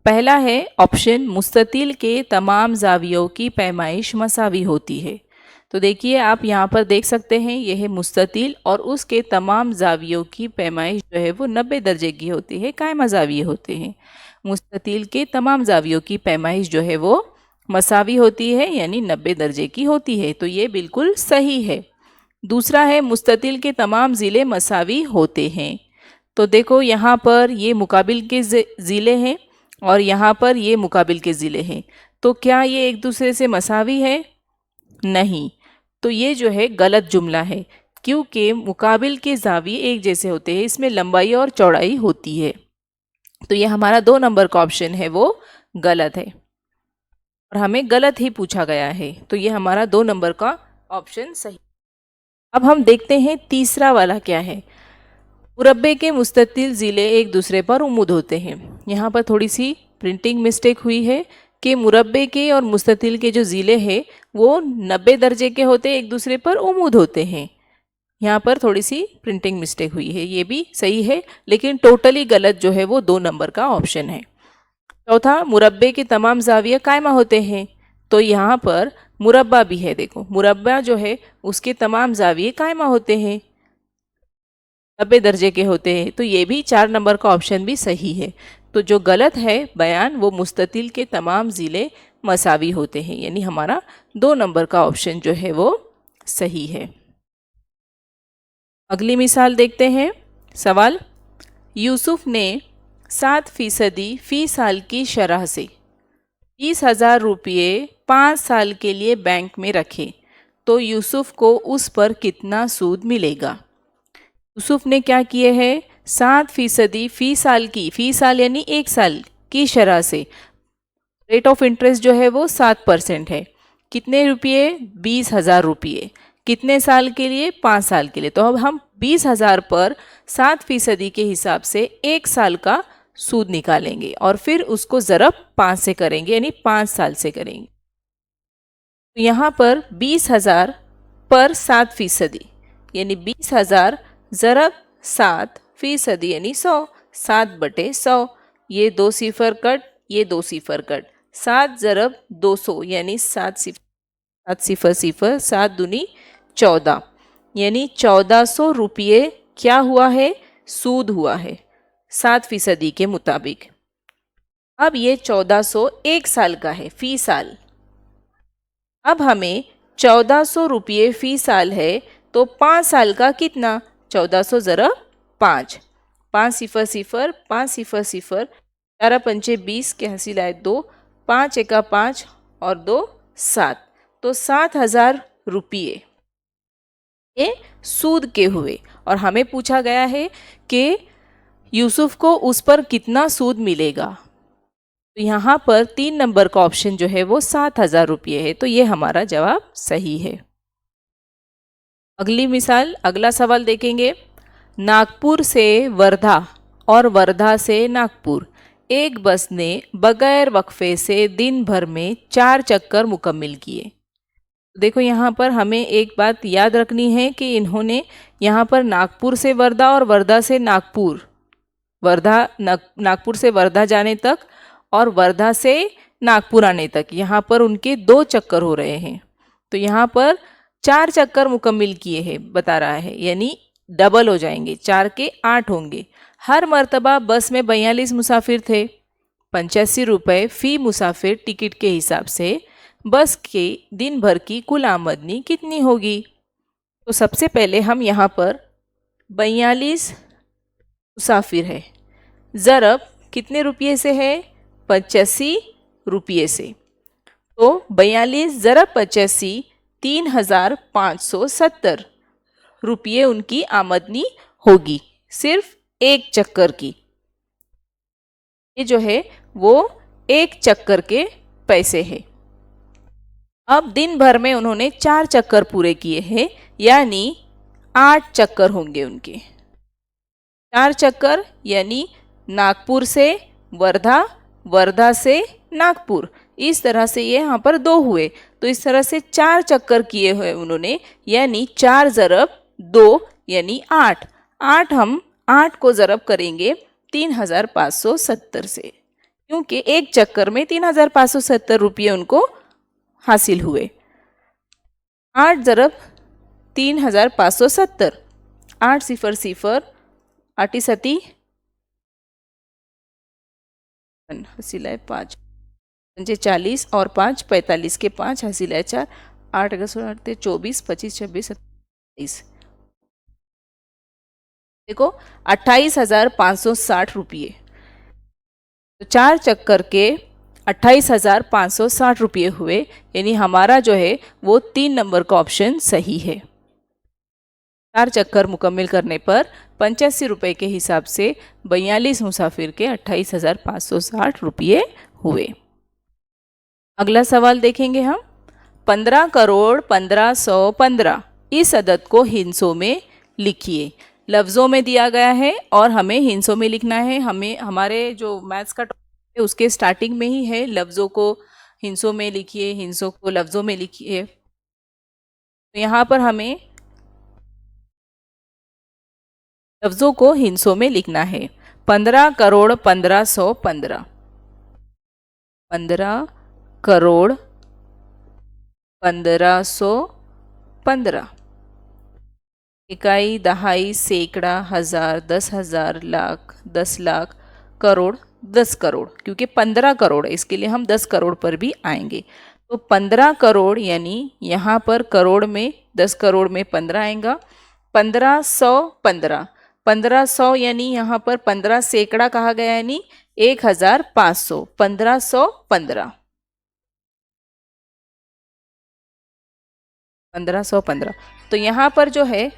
पहला है ऑप्शन, मुस्ततिल के तमाम जावियों की पैमाइश मसावी होती है। तो देखिए आप यहाँ पर देख सकते हैं यह है मुस्ततिल और उसके तमाम जावियों की पैमाइश जो है वो 90 दर्जे की होती है, कायमा जाविये होते हैं। मुस्ततिल के तमाम जावियों की पैमाइश जो है वो मसावी होती है, यानी 90 दर्जे की होती है। तो ये बिल्कुल सही है। दूसरा है, मुस्ततिल के तमाम ज़िले मसावी होते हैं। तो देखो यहाँ पर ये मुकाबिल के ज़िले हैं और यहाँ पर ये मुकाबिल के ज़िले हैं, तो क्या ये एक दूसरे से मसावी है? नहीं। तो ये जो है गलत जुमला है, क्योंकि मुकाबिल के ज़ाविये एक जैसे होते हैं, इसमें लंबाई और चौड़ाई होती है। तो ये हमारा 2 नंबर का ऑप्शन है वो गलत है और हमें गलत ही पूछा गया है। तो ये हमारा 2 नंबर का ऑप्शन सही। अब हम देखते हैं तीसरा वाला क्या है। मुरब्बे के मुस्ततिल ज़िले एक दूसरे पर उम्मुद होते हैं। यहाँ पर थोड़ी सी प्रिंटिंग मिस्टेक हुई है कि मुरब्बे के और मुस्ततिल के जो ज़िले हैं वो 90 दर्जे के होते, एक दूसरे पर उमूद होते हैं। यहाँ पर थोड़ी सी प्रिंटिंग मिस्टेक हुई है, ये भी सही है, लेकिन टोटली गलत जो है वो 2 नंबर का ऑप्शन है। चौथा, मुरब्बे के तमाम जाविया कायमा होते हैं, तो यहाँ पर मुरब्बा भी है। देखो मुरब्बा जो है उसके तमाम जाविये कायमा होते हैं, 90 दर्जे के होते हैं, तो ये भी 4 नंबर का ऑप्शन भी सही है। तो जो गलत है बयान वो मुस्ततिल के तमाम ज़िले मसावी होते हैं, यानी हमारा 2 नंबर का ऑप्शन जो है वो सही है। अगली मिसाल देखते हैं। सवाल, यूसुफ ने 7% फ़ी साल की शरह से 20,000 रुपये 5 साल के लिए बैंक में रखे, तो यूसुफ को उस पर कितना सूद मिलेगा? यूसुफ ने क्या किए हैं, 7% फ़ी साल की, फ़ी साल यानी 1 साल की शरह से, रेट ऑफ इंटरेस्ट जो है वो 7% है। कितने रुपये? 20,000 रुपये। कितने साल के लिए? 5 साल के लिए। तो अब हम 20,000 पर 7% के हिसाब से 1 साल का सूद निकालेंगे और फिर उसको ज़रब 5 से करेंगे, यानी 5 साल से करेंगे। तो यहाँ पर 20,000 पर 7% यानी 20,000 ज़रब 7% यानी 100, 7/100। ये 2 सिफर कट, ये 2 सिफर कट, 7 ज़रब 200 यानी 7 सिफर सिफर, 7 दूनी 14, यानी 1400 रुपये क्या हुआ है? सूद हुआ है 7% के मुताबिक। अब ये 1400 1 साल का है, फ़ी साल। अब हमें 1400 रुपये फ़ी साल है, तो 5 साल का कितना? 1400 ज़रब 5, 5 सिफर सिफर, 5 सिफर सिफर, 4 पंचे 20 के हासिल आए 2, 5 एका 5 और 2 7, तो 7,000 रुपये ये सूद के हुए। और हमें पूछा गया है कि यूसुफ को उस पर कितना सूद मिलेगा। तो यहाँ पर 3 नंबर का ऑप्शन जो है वो 7,000 रुपये है, तो ये हमारा जवाब सही है। अगली मिसाल, अगला सवाल देखेंगे। नागपुर से वर्धा और वर्धा से नागपुर एक बस ने बगैर वक्फे से दिन भर में 4 चक्कर मुकम्मल किए। देखो यहाँ पर हमें एक बात याद रखनी है कि इन्होंने यहाँ पर नागपुर से वर्धा और वर्धा से नागपुर, नागपुर से वर्धा जाने तक और वर्धा से नागपुर आने तक, यहाँ पर उनके 2 चक्कर हो रहे हैं। तो यहाँ पर 4 चक्कर मुकम्मल किए हैं बता रहा है, यानी डबल हो जाएंगे, 4 के 8 होंगे। हर मर्तबा बस में 42 मुसाफिर थे, 85 रुपये फ़ी मुसाफिर टिकट के हिसाब से बस के दिन भर की कुल आमदनी कितनी होगी? तो सबसे पहले हम यहाँ पर 42 मुसाफिर है, ज़रब कितने रुपये से है? 85 रुपये से। तो 42 ज़रब 85, 3,570 रुपये उनकी आमदनी होगी, सिर्फ 1 चक्कर की। ये जो है वो 1 चक्कर के पैसे हैं। अब दिन भर में उन्होंने 4 चक्कर पूरे किए हैं, यानी 8 चक्कर होंगे उनके। 4 चक्कर यानी नागपुर से वर्धा, वर्धा से नागपुर, इस तरह से ये यहाँ पर 2 हुए, तो इस तरह से 4 चक्कर किए हुए उन्होंने, यानी 4 ज़रब 2 यानी 8। 8 हम 8 को ज़रब करेंगे 3,570 से, क्योंकि 1 चक्कर में 3,570 रुपये उनको हासिल हुए। 8 ज़रब 3,570, 8 सिफर सिफर, 8 सती हासिल है 5, 5 40 और 5 45 के 5 हासिल है 4, 8 16 24 25 26 27, देखो 28,560 रुपये। तो 4 चक्कर के 28,560 रुपये हुए, यानी हमारा जो है वो 3 नंबर का ऑप्शन सही है। 4 चक्कर मुकम्मल करने पर 85 रुपये के हिसाब से 42 मुसाफिर के 28,560 रुपये हुए। अगला सवाल देखेंगे हम। 15,15,15 इस अदद को हिंसों में लिखिए। लफ्ज़ों में दिया गया है और हमें हिंसों में लिखना है। हमें हमारे जो मैथ्स का उसके स्टार्टिंग में ही है, लफ्ज़ों को हिंसों में लिखिए, हिंसों को लफ्ज़ों में लिखिए। तो यहाँ पर हमें लफ्ज़ों को हिंसों में लिखना है। 15,15,15,15, 15,15,15,15, इकाई, दहाई, सैकड़ा, हजार, 10,000, लाख, 10,00,000, करोड़, 10 करोड़, क्योंकि 15 करोड़ है इसके लिए हम 10 करोड़ पर भी आएंगे। तो 15 करोड़ यानी यहाँ पर करोड़ में 10 करोड़ में 15 आएगा। 15,100,15, 1500 यानी यहाँ पर 15 सैकड़ा कहा गया यानी 1,500, 1515, 1515। तो यहाँ पर जो है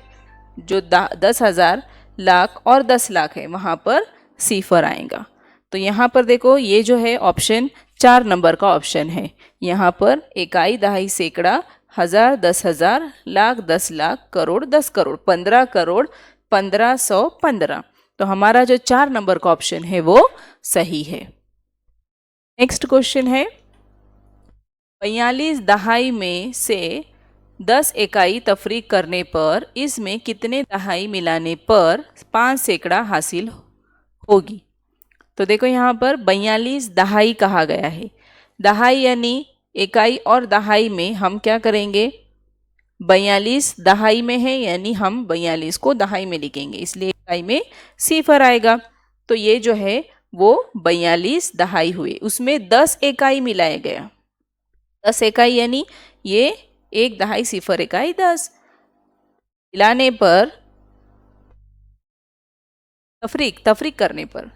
जो 10,000, लाख और 10,00,000 है वहाँ पर सिफर आएगा। तो यहाँ पर देखो ये जो है ऑप्शन 4 नंबर का ऑप्शन है। यहाँ पर इकाई, दहाई, सैकड़ा, हजार, 10,000, लाख, 10,00,000, करोड़, 10 करोड़, 15 करोड़, 1515। तो हमारा जो 4 नंबर का ऑप्शन है वो सही है। नेक्स्ट क्वेश्चन है 42 दहाई में से 10 इकाई तफरीक करने पर इसमें कितने दहाई मिलाने पर 5 सैकड़ा हासिल होगी। तो देखो यहाँ पर 42 दहाई कहा गया है। दहाई यानी इकाई और दहाई में हम क्या करेंगे, 42 दहाई में है यानी हम 42 को दहाई में लिखेंगे, इसलिए इकाई में सिफर आएगा। तो ये जो है वो 42 दहाई हुए, उसमें 10 इकाई मिलाया गया। 10 इकाई यानी ये 1 दहाई सिफर इकाई 10 मिलाने पर तफरीक करने पर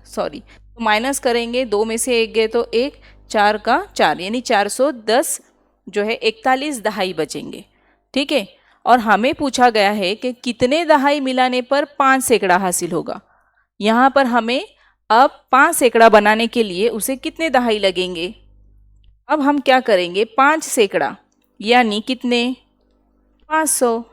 तो माइनस करेंगे, 2 में से 1 गए तो 1, 4 का 4 यानी 410 जो है 41 दहाई बचेंगे। ठीक है, और हमें पूछा गया है कि कितने दहाई मिलाने पर 5 सैकड़ा हासिल होगा। यहाँ पर हमें अब 5 सैकड़ा बनाने के लिए उसे कितने दहाई लगेंगे। अब हम क्या करेंगे, 5 सैकड़ा यानी कितने, 500,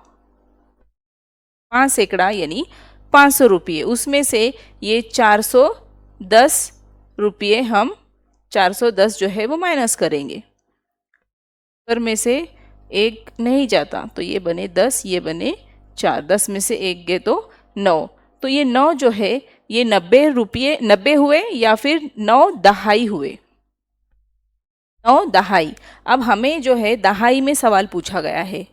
5 सैकड़ा यानी 500 रुपये, उसमें से ये 410 रुपये हम 410 जो है वो माइनस करेंगे। पर में से 1 नहीं जाता तो ये बने 10, ये बने 4, 10 में से 1 गए तो 9, तो ये 9 जो है ये 90 रुपये 90 हुए या फिर 9 दहाई हुए, 9 दहाई। अब हमें जो है दहाई में सवाल पूछा गया है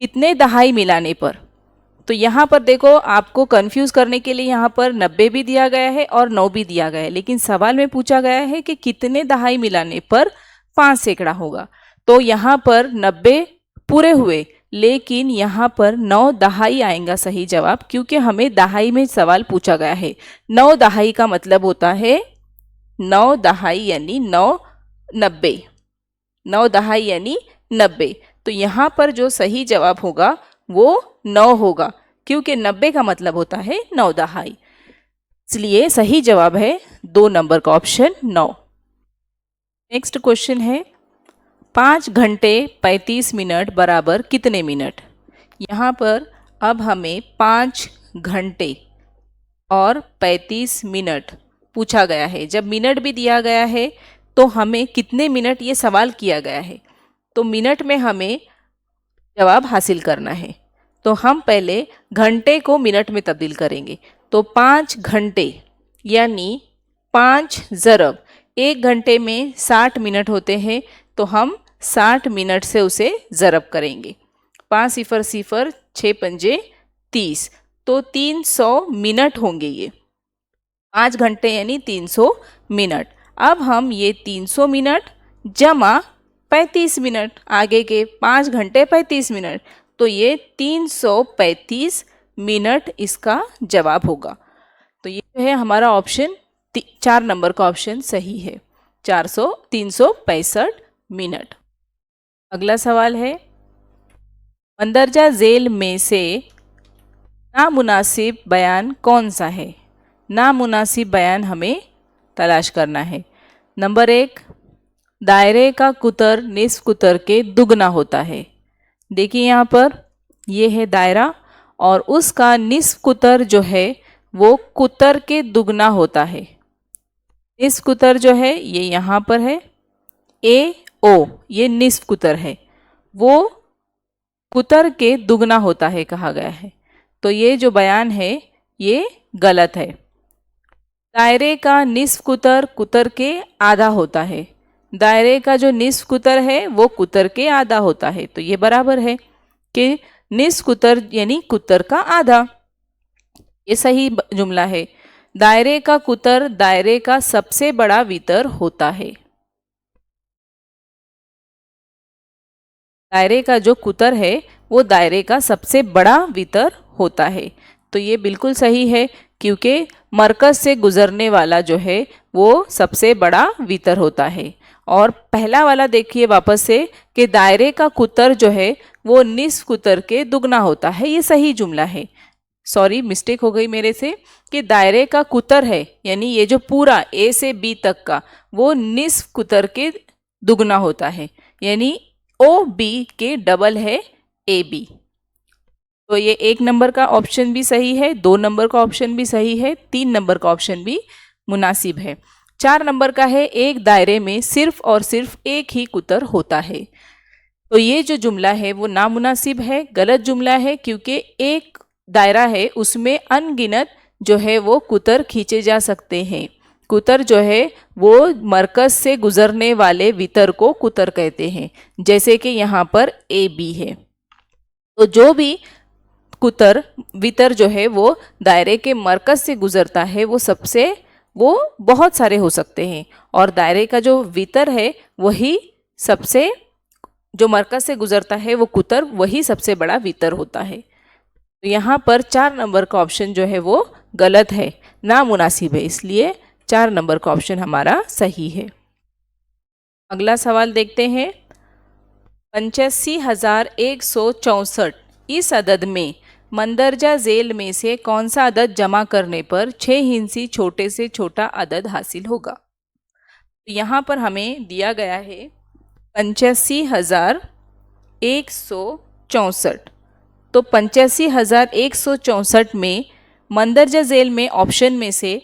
कितने दहाई मिलाने पर। तो यहाँ पर देखो आपको कंफ्यूज करने के लिए यहाँ पर 90 भी दिया गया है और 9 भी दिया गया है, लेकिन सवाल में पूछा गया है कि कितने दहाई मिलाने पर 5 सैकड़ा होगा। तो यहाँ पर 90 पूरे हुए, लेकिन यहाँ पर 9 दहाई आएगा सही जवाब, क्योंकि हमें दहाई में सवाल पूछा गया है। 9 दहाई का मतलब होता है 9 दहाई यानी 9 90, 9 दहाई यानी 90। तो यहाँ पर जो सही जवाब होगा वो 9 होगा, क्योंकि 90 का मतलब होता है 9 दहाई, इसलिए सही जवाब है 2 नंबर का ऑप्शन 9। नेक्स्ट क्वेश्चन है 5 घंटे 35 मिनट बराबर कितने मिनट। यहाँ पर अब हमें 5 घंटे और 35 मिनट पूछा गया है। जब मिनट भी दिया गया है तो हमें कितने मिनट ये सवाल किया गया है, तो मिनट में हमें जवाब हासिल करना है। तो हम पहले घंटे को मिनट में तब्दील करेंगे। तो 5 घंटे यानी 5 ज़रब 1 घंटे में 60 मिनट होते हैं, तो हम 60 मिनट से उसे ज़रब करेंगे। 5 सिफर सिफर 6 पंजे 30, तो 300 मिनट होंगे ये। 5 घंटे यानी 300 मिनट। अब हम ये 300 मिनट जमा 35 मिनट, आगे के 5 घंटे 35 मिनट, तो ये 335 मिनट इसका जवाब होगा। तो ये है हमारा ऑप्शन 4 नंबर का ऑप्शन सही है, 365 मिनट। अगला सवाल है मंदरजा झेल में से नामुनासिब बयान कौन सा है। नामुनासिब बयान हमें तलाश करना है। नंबर 1, दायरे का कुतर निस्फ कुतर के दुगना होता है। देखिए यहाँ पर ये है दायरा और उसका निस्फ कुतर जो है वो कुतर के दुगना होता है। निस्फ कुतर जो है ये यहाँ पर है, ए ओ ये निस्फ कुतर है, वो कुतर के दुगना होता है कहा गया है। तो ये जो बयान है ये गलत है। दायरे का निस्फ कुतर कुतर के आधा होता है। दायरे का जो निस्फ कुतर है वो कुतर के आधा होता है, तो ये बराबर है कि निस्फ कुतर यानी कुतर का आधा। ये सही जुमला है। दायरे का कुतर दायरे का सबसे बड़ा वितर होता है। दायरे का जो कुतर है वो दायरे का सबसे बड़ा वितर होता है, तो ये बिल्कुल सही है क्योंकि मरकज से गुजरने वाला जो है वो सबसे बड़ा वितर होता है। और पहला वाला देखिए वापस से कि दायरे का कुतर जो है वो निस्फ कुतर के दुगना होता है, ये सही जुमला है। सॉरी मिस्टेक हो गई मेरे से कि दायरे का कुतर है यानी ये जो पूरा ए से बी तक का वो निस्फ कुतर के दुगना होता है, यानी ओ बी के डबल है ए बी। तो ये 1 नंबर का ऑप्शन भी सही है, 2 नंबर का ऑप्शन भी सही है, 3 नंबर का ऑप्शन भी मुनासिब है। 4 नंबर का है एक दायरे में सिर्फ और सिर्फ एक ही कुतर होता है। तो ये जो जुमला है वो नामुनासिब है, गलत जुमला है, क्योंकि एक दायरा है उसमें अनगिनत जो है वो कुतर खींचे जा सकते हैं। कुतर जो है वो मरकज से गुजरने वाले वितर को कुतर कहते हैं, जैसे कि यहाँ पर ए बी है। तो जो भी कुतर वितर जो है वो दायरे के मरकज से गुजरता है वो बहुत सारे हो सकते हैं, और दायरे का जो वितर है वही सबसे जो मरकज से गुजरता है वो कुतर वही सबसे बड़ा वितर होता है। तो यहाँ पर 4 नंबर का ऑप्शन जो है वो गलत है, नामुनासिब है, इसलिए 4 नंबर का ऑप्शन हमारा सही है। अगला सवाल देखते हैं। 85,164 इस अदद में मंदरजा झेल में से कौन सा अदद जमा करने पर 6 हिंसी छोटे से छोटा अदद हासिल होगा। तो यहाँ पर हमें दिया गया है 85,164। तो 85,164 में मंदरजा झेल में ऑप्शन में से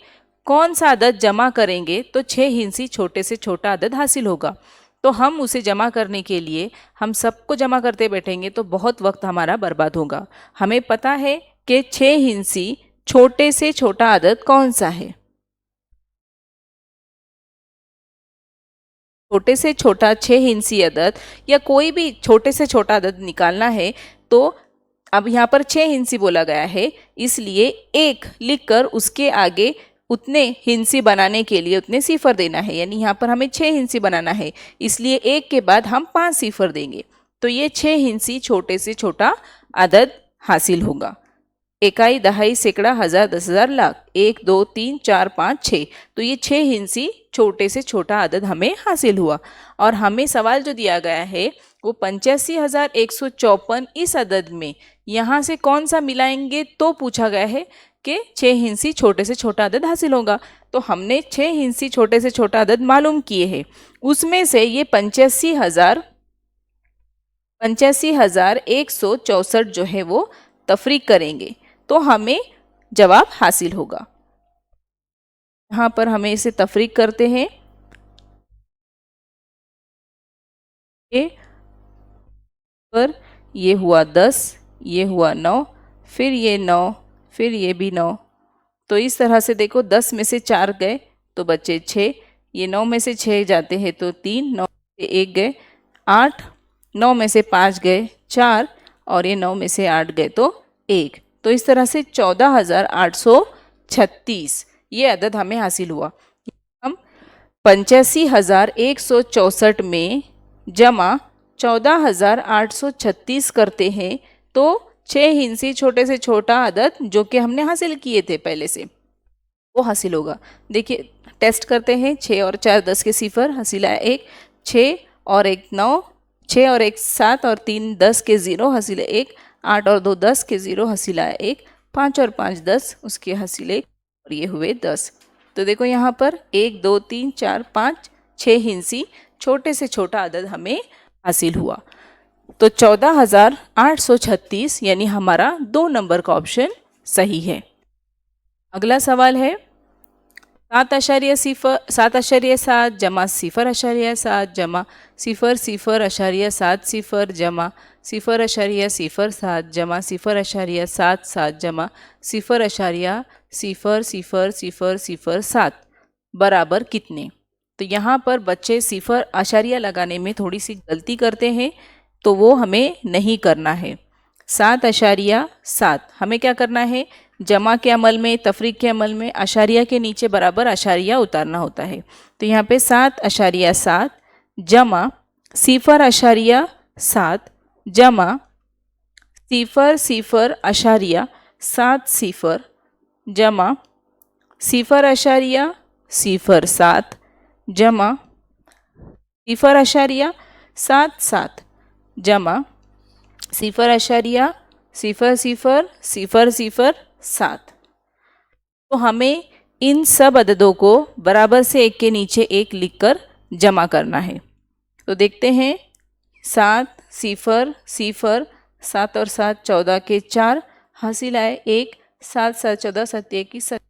कौन सा अदद जमा करेंगे तो 6 हिंसी छोटे से छोटा अदद हासिल होगा। तो हम उसे जमा करने के लिए हम सबको जमा करते बैठेंगे तो बहुत वक्त हमारा बर्बाद होगा। हमें पता है कि 6 हिंसी छोटे से छोटा अदद कौन सा है। छोटे से छोटा 6 हिंसी अदद या कोई भी छोटे से छोटा अदद निकालना है तो अब यहाँ पर 6 हिंसी बोला गया है, इसलिए 1 लिखकर उसके आगे उतने हिंसी बनाने के लिए उतने सिफर देना है, यानी यहाँ पर हमें 6 हिंसी बनाना है, इसलिए 1 के बाद हम 5 सिफर देंगे तो ये 6 हिंसी छोटे से छोटा अदद हासिल होगा। इकाई, दहाई, सैकड़ा, हजार, 10,000, लाख, 1 2 3 4 5 6। तो ये 6 हिंसी छोटे से छोटा अदद हमें हासिल हुआ। और हमें सवाल जो दिया गया है वो 85,154 इस अदद में यहाँ से कौन सा मिलाएंगे तो पूछा गया है कि 6 हिंसी छोटे से छोटा अदद हासिल होगा। तो हमने 6 हिंसी छोटे से छोटा अदद मालूम किए हैं, उसमें से ये 85,164 जो है वो तफरीक करेंगे तो हमें जवाब हासिल होगा। यहाँ पर हमें इसे तफरीक करते हैं। पर ये हुआ 10, ये हुआ 9, फिर ये 9, फिर ये भी 9। तो इस तरह से देखो 10 में से 4 गए तो बचे 6, ये 9 में से 6 जाते हैं तो 3, 9 से 1 गए 8, 9 में से 5 गए 4 और ये 9 में से 8 गए तो 1। तो इस तरह से 14,836 ये अदद हमें हासिल हुआ। हम 85,164 में जमा 14,836 करते हैं तो 6 हिंसी छोटे से छोटा अदद जो कि हमने हासिल किए थे पहले से वो हासिल होगा। देखिए टेस्ट करते हैं। 6 और 4 10 के सिफर, हासिल आया 1, 6 और 1 9, 6 और 1 7 और 3 10 के 0, हासिल 1, 8 और 2 10 के 0, हासिल आया 1, 5 और 5 10 उसके हासिल 1 और ये हुए 10। तो देखो यहाँ पर 1 2 3 4 5 6 हिंसी छोटे से छोटा अदद हमें हासिल हुआ। तो 14,836 यानी हमारा 2 नंबर का ऑप्शन सही है। अगला सवाल है 7,7 जमा 0,7 जमा 0,070 जमा 0,07 जमा 0,77 जमा 0,000007 बराबर कितने। तो यहाँ पर बच्चे सिफर आशारिया लगाने में थोड़ी सी गलती करते हैं, तो वो हमें नहीं करना है। 7,7 हमें क्या करना है, जमा के अमल में, तफरीक के अमल में आशारिया के नीचे बराबर आशारिया उतारना होता है। तो यहाँ पे 7,7 जमा 0,7 जमा 0,070 जमा 0,07 जमा 0,77 जमा 0,000007। तो हमें इन सब अददों को बराबर से एक के नीचे एक लिखकर जमा करना है। तो देखते हैं, 7 0 0 7 और 7 14 के 4 हासिल आए 1, 7 7 14 7 1 की 7,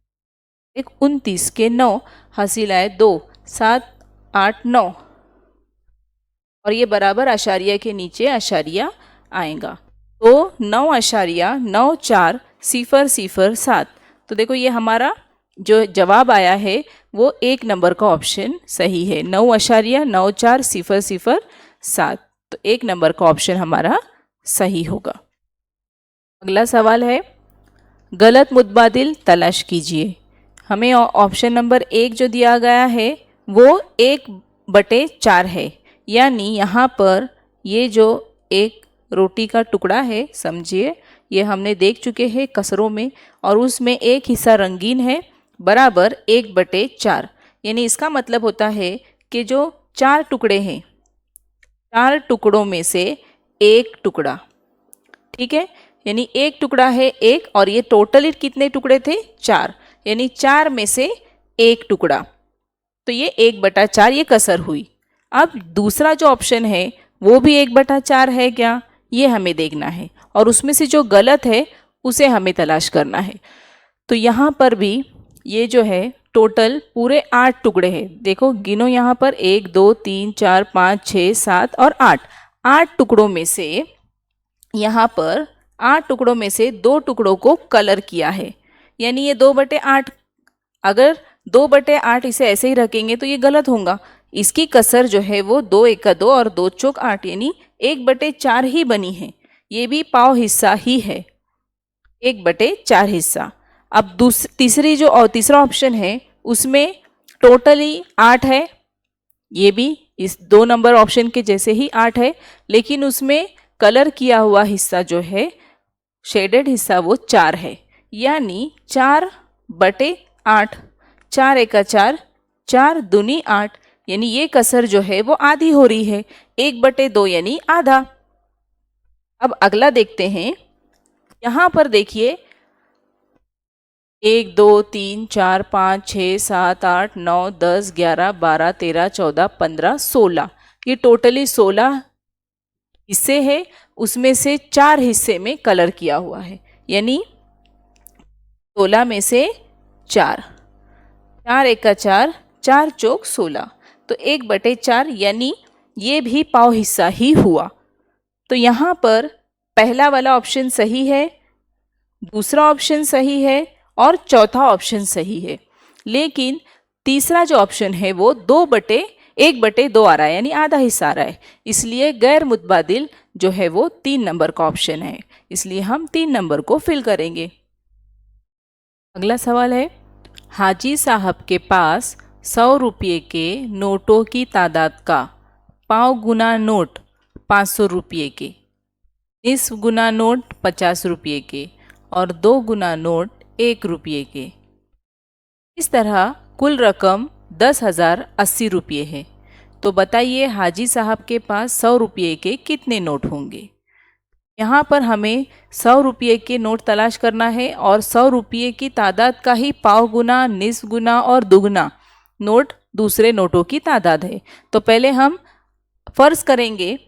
29 के 9 हासिल आए 2, 7 8 9 और ये बराबर आशारिया के नीचे आशारिया आएगा। तो 9,94,007। तो देखो ये हमारा जो जवाब आया है वो एक नंबर का ऑप्शन सही है, 9,94,007। तो एक नंबर का ऑप्शन हमारा सही होगा। अगला सवाल है, गलत मुतबादिल तलाश कीजिए। हमें ऑप्शन नंबर 1 जो दिया गया है वो 1/4 है, यानी यहाँ पर ये जो एक रोटी का टुकड़ा है, समझिए ये हमने देख चुके हैं कसरों में, और उसमें एक हिस्सा रंगीन है बराबर 1/4, यानी इसका मतलब होता है कि जो 4 टुकड़े हैं, 4 टुकड़ों में से एक टुकड़ा, ठीक है, यानी एक टुकड़ा है 1 और ये टोटली कितने टुकड़े थे 4, यानी 4 में से एक टुकड़ा, तो ये 1/4 ये कसर हुई। अब दूसरा जो ऑप्शन है वो भी 1/4 है क्या, ये हमें देखना है, और उसमें से जो गलत है उसे हमें तलाश करना है। तो यहाँ पर भी ये जो है टोटल पूरे 8 टुकड़े हैं। देखो गिनो यहाँ पर 1 2 3 4 5 6 7 और 8 टुकड़ों में से यहाँ पर 8 टुकड़ों में से 2 टुकड़ों को कलर किया है, यानी ये 2/8। अगर 2/8 इसे ऐसे ही रखेंगे तो ये गलत होगा। इसकी कसर जो है वो 2 1 2 और 2 चौक 8, यानी 1/4 ही बनी है। ये भी पाव हिस्सा ही है, 1/4 हिस्सा। अब तीसरा ऑप्शन है उसमें टोटली 8 है, ये भी इस 2 नंबर ऑप्शन के जैसे ही 8 है, लेकिन उसमें कलर किया हुआ हिस्सा जो है, शेडेड हिस्सा, वो 4 है, यानी 4/8, 4 1 4, 4 दूनी 8, यानी ये कसर जो है वो आधी हो रही है, 1/2 यानी आधा। अब अगला देखते हैं, यहाँ पर देखिए 1 2 3 4 5 6 7 8 9 10 11 12 13 14 15 16, ये टोटली 16 हिस्से हैं, उसमें से 4 हिस्से में कलर किया हुआ है, यानी 16 में से 4, 4 1 4, 4 चौक 16, तो 1/4, यानी ये भी पाव हिस्सा ही हुआ। तो यहाँ पर पहला वाला ऑप्शन सही है, दूसरा ऑप्शन सही है और चौथा ऑप्शन सही है, लेकिन तीसरा जो ऑप्शन है वो 1/2 आ रहा है, यानी आधा हिस्सा आ रहा है, इसलिए गैर मुतबादिल जो है वो 3 नंबर का ऑप्शन है, इसलिए हम 3 नंबर को फिल करेंगे। अगला सवाल है, हाजी साहब के पास 100 रुपये के नोटों की तादाद का पाव गुना नोट 500 रुपये के, 20 गुना नोट 50 रुपये के और 2 गुना नोट 1 रुपये के। इस तरह कुल रकम 10,080 रुपये है। तो बताइए हाजी साहब के पास 100 रुपये के कितने नोट होंगे। यहाँ पर हमें 100 रुपये के नोट तलाश करना है और 100 रुपये की तादाद का ही पाव गुना, निस्फ गुना और दुगना नोट दूसरे नोटों की तादाद है। तो पहले हम फ़र्ज़ करेंगे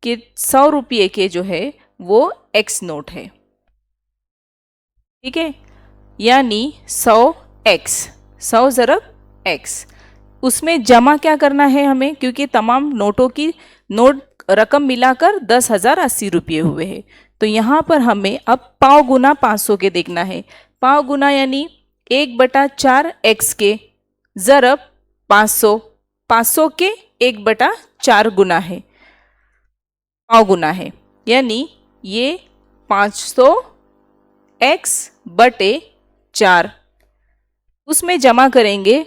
कि 100 रुपये के जो है वो एक्स नोट है, ठीक है। यानी 100x, 100 ज़रब x। उसमें जमा क्या करना है हमें, क्योंकि तमाम नोटों की नोट रकम मिलाकर 10,080 रुपये हुए हैं। तो यहाँ पर हमें अब पाव गुना 500 के देखना है। पाव गुना यानी 1/4 x के ज़रब 500, 500 के 1/4 गुना है, पाव गुना है, यानी ये 500x/4। उसमें जमा करेंगे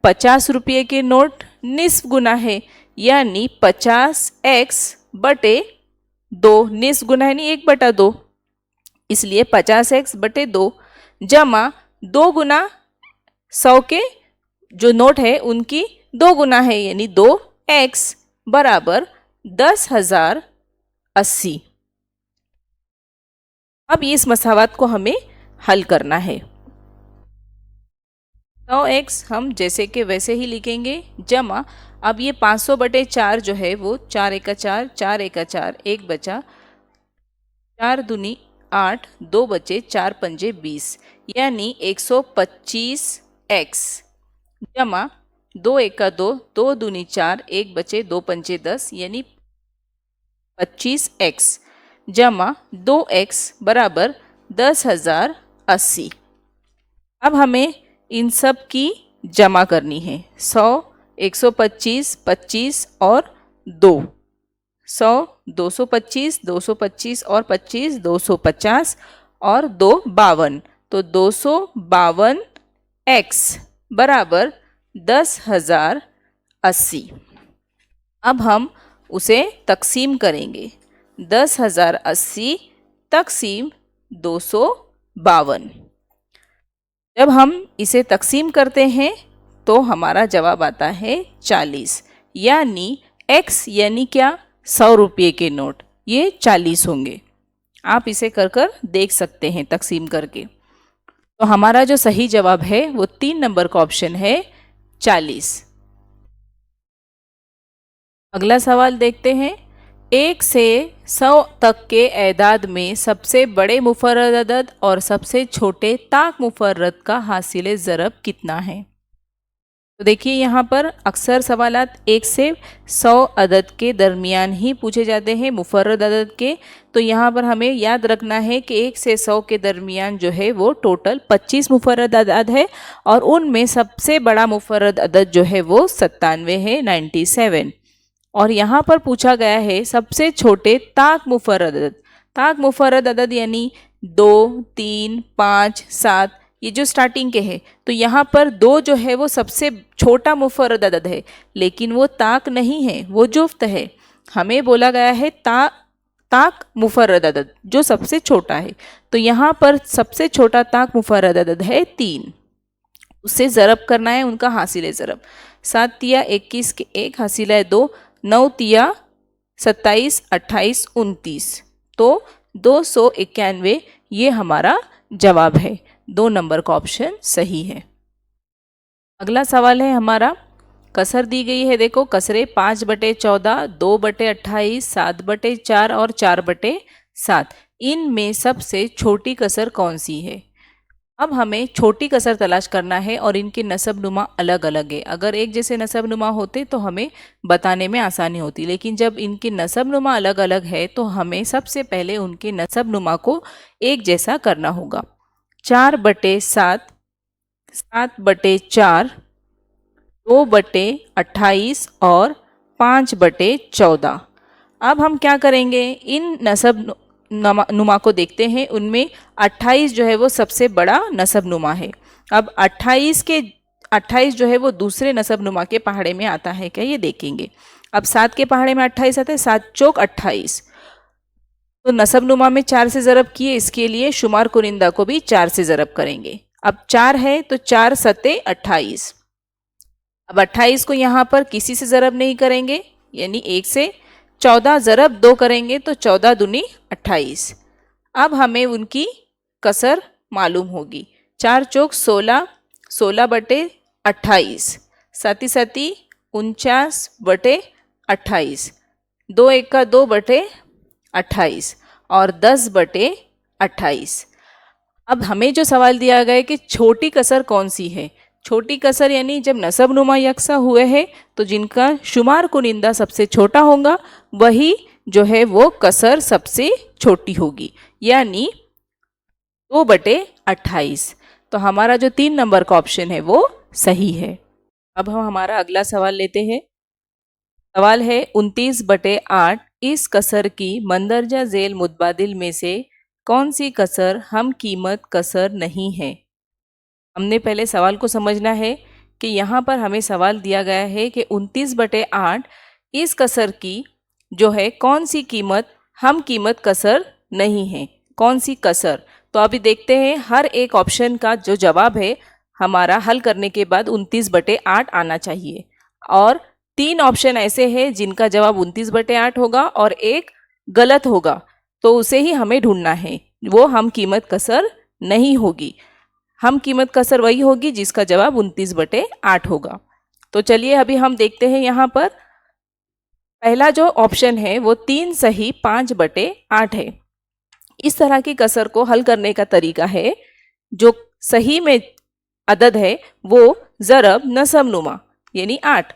50 रुपये के नोट, निस्फ गुना है, यानी 50x/2, निस्फ गुना है यानी 1/2, इसलिए 50x/2 जमा 2 गुना 100 के जो नोट है उनकी 2 गुना है, यानी 2x बराबर 10,080। अब इस मसावत को हमें हल करना है। 100x हम जैसे के वैसे ही लिखेंगे, जमा अब ये 500/4 जो है वो 4 एका 4, 4 एका 4, 1 बचा, 4 दूनी 8, 2 बचे, 4 पंजे 20, यानी 125x जमा 2 एका 2, 2 दूनी 4, 1 बचे, 2 पंजे 10, यानी 25x जमा 2x बराबर 10,080। अब हमें इन सब की जमा करनी है। 100, 125, 25 और 2, 100, 225, 225 और 25, 250 और 2 52, तो 252x बराबर 10,080। अब हम उसे तकसीम करेंगे। 10,080 तकसीम 252। जब हम इसे तकसीम करते हैं तो हमारा जवाब आता है 40, यानी x यानी क्या, 100 रुपये के नोट, ये 40 होंगे। आप इसे कर कर देख सकते हैं तकसीम करके। तो हमारा जो सही जवाब है वो 3 नंबर का ऑप्शन है 40। अगला सवाल देखते हैं। 1 से 100 तक के एदाद में सबसे बड़े मुफर्रद अदद और सबसे छोटे ताक मुफर्रद का हासिल ज़रब कितना है। तो देखिए यहाँ पर अक्सर सवालात 1 से 100 अदद के दरमियान ही पूछे जाते हैं, मुफर्रद अदद के। तो यहाँ पर हमें याद रखना है कि 1 से 100 के दरमियान जो है वो टोटल 25 मुफर्रद अदद है, और उनमें सबसे बड़ा मुफर्रद अदद जो है वो 97 है, 97। और यहाँ पर पूछा गया है सबसे छोटे ताक मुफर्रद अदद। ताक मुफर्रद अदद यानी 2, 3, 5, 7, ये जो स्टार्टिंग के हैं। तो यहाँ पर 2 जो है वो सबसे छोटा मुफर्रद अदद है, लेकिन वो ताक नहीं है, वो जुफ्त है। हमें बोला गया है ताक मुफर्रद अदद जो सबसे छोटा है। तो यहाँ पर सबसे छोटा ताक मुफर्रद अदद है 3, उससे ज़रब करना है उनका हासिल ज़रब। 7 तिया 21 के 1 हासिल है 2, 9 तिया 27, 28, 29, तो 291 ये हमारा जवाब है। 2 नंबर का ऑप्शन सही है। अगला सवाल है हमारा, कसर दी गई है। देखो कसरे 5/14, 2/28, 7/4 और 4/7। इनमें सबसे छोटी कसर कौन सी है। अब हमें छोटी कसर तलाश करना है और इनके नसब नुमा अलग अलग है। अगर एक जैसे नसब नुमा होते तो हमें बताने में आसानी होती, लेकिन जब इनके नसब नुमा अलग अलग है तो हमें सबसे पहले उनके नसब नुमा को एक जैसा करना होगा। 4/7, 7/4, 2/28 और 5/14। अब हम क्या करेंगे, इन नसब नुमा को देखते हैं। उनमें 28 जो है वो सबसे बड़ा नसब नुमा है। अब 28 जो है वो दूसरे नसब नुमा के पहाड़े में आता है क्या, ये देखेंगे। अब 7 के पहाड़े में 28 आता है, 7 चौक 28। तो नसब नुमा में 4 से ज़रब किए, इसके लिए शुमार कुनिंदा को भी 4 से ज़रब करेंगे। अब 4 है तो 4 सते 28। अब 28 को यहाँ पर किसी से ज़रब नहीं करेंगे, यानी 1 से 14 ज़रब 2 करेंगे तो 14 दूनी 28। अब हमें उनकी कसर मालूम होगी। 4 चौक 16, 16/28, 7 7 49/28, 2 एका 2/28 और 10/28। अब हमें जो सवाल दिया गया है कि छोटी कसर कौन सी है। छोटी कसर यानी जब नसब नुमा यकसा हुए हैं तो जिनका शुमार कुनिंदा सबसे छोटा होगा वही जो है वो कसर सबसे छोटी होगी, यानी 2/28। तो हमारा जो 3 नंबर का ऑप्शन है वो सही है। अब हम हमारा अगला सवाल लेते हैं। सवाल है 29/8 इस कसर की मंदरजा झेल मुतबादिल में से कौन सी कसर हम कीमत कसर नहीं है। हमने पहले सवाल को समझना है कि यहाँ पर हमें सवाल दिया गया है कि 29/8 इस कसर की जो है कौन सी कीमत हम कीमत कसर नहीं है, कौन सी कसर। तो अभी देखते हैं हर एक ऑप्शन का जो जवाब है हमारा हल करने के बाद 29/8 आना चाहिए, और 3 ऑप्शन ऐसे हैं जिनका जवाब 29/8 होगा और एक गलत होगा, तो उसे ही हमें ढूंढना है। वो हम कीमत कसर नहीं होगी, हम कीमत कसर वही होगी जिसका जवाब 29/8 होगा। तो चलिए अभी हम देखते हैं यहाँ पर पहला जो ऑप्शन है वो 3 सही 5/8 है। इस तरह की कसर को हल करने का तरीका है, जो सही में अदद है वो ज़रब नसब नुमा यानी 8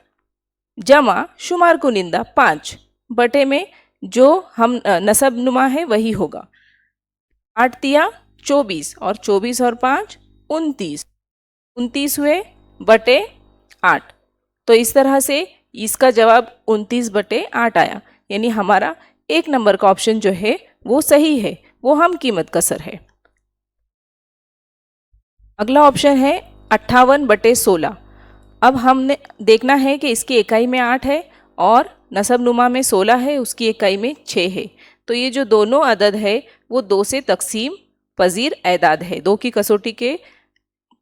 जमा शुमार कुनिंदा 5 बटे में जो हम नसब नुमा है वही होगा। 8 तिया 24 और 24 और 5 29, 29 हुए बटे 8। तो इस तरह से इसका जवाब 29/8 आया, यानी हमारा 1 नंबर का ऑप्शन जो है वो सही है, वो हम कीमत कसर है। अगला ऑप्शन है 58/16। अब हमने देखना है कि इसकी इकाई में 8 है और नसब नुमा में 16 है, उसकी इकाई में 6 है। तो ये जो दोनों अदद है वो 2 से तकसीम पजीर एदाद है। 2 की कसौटी के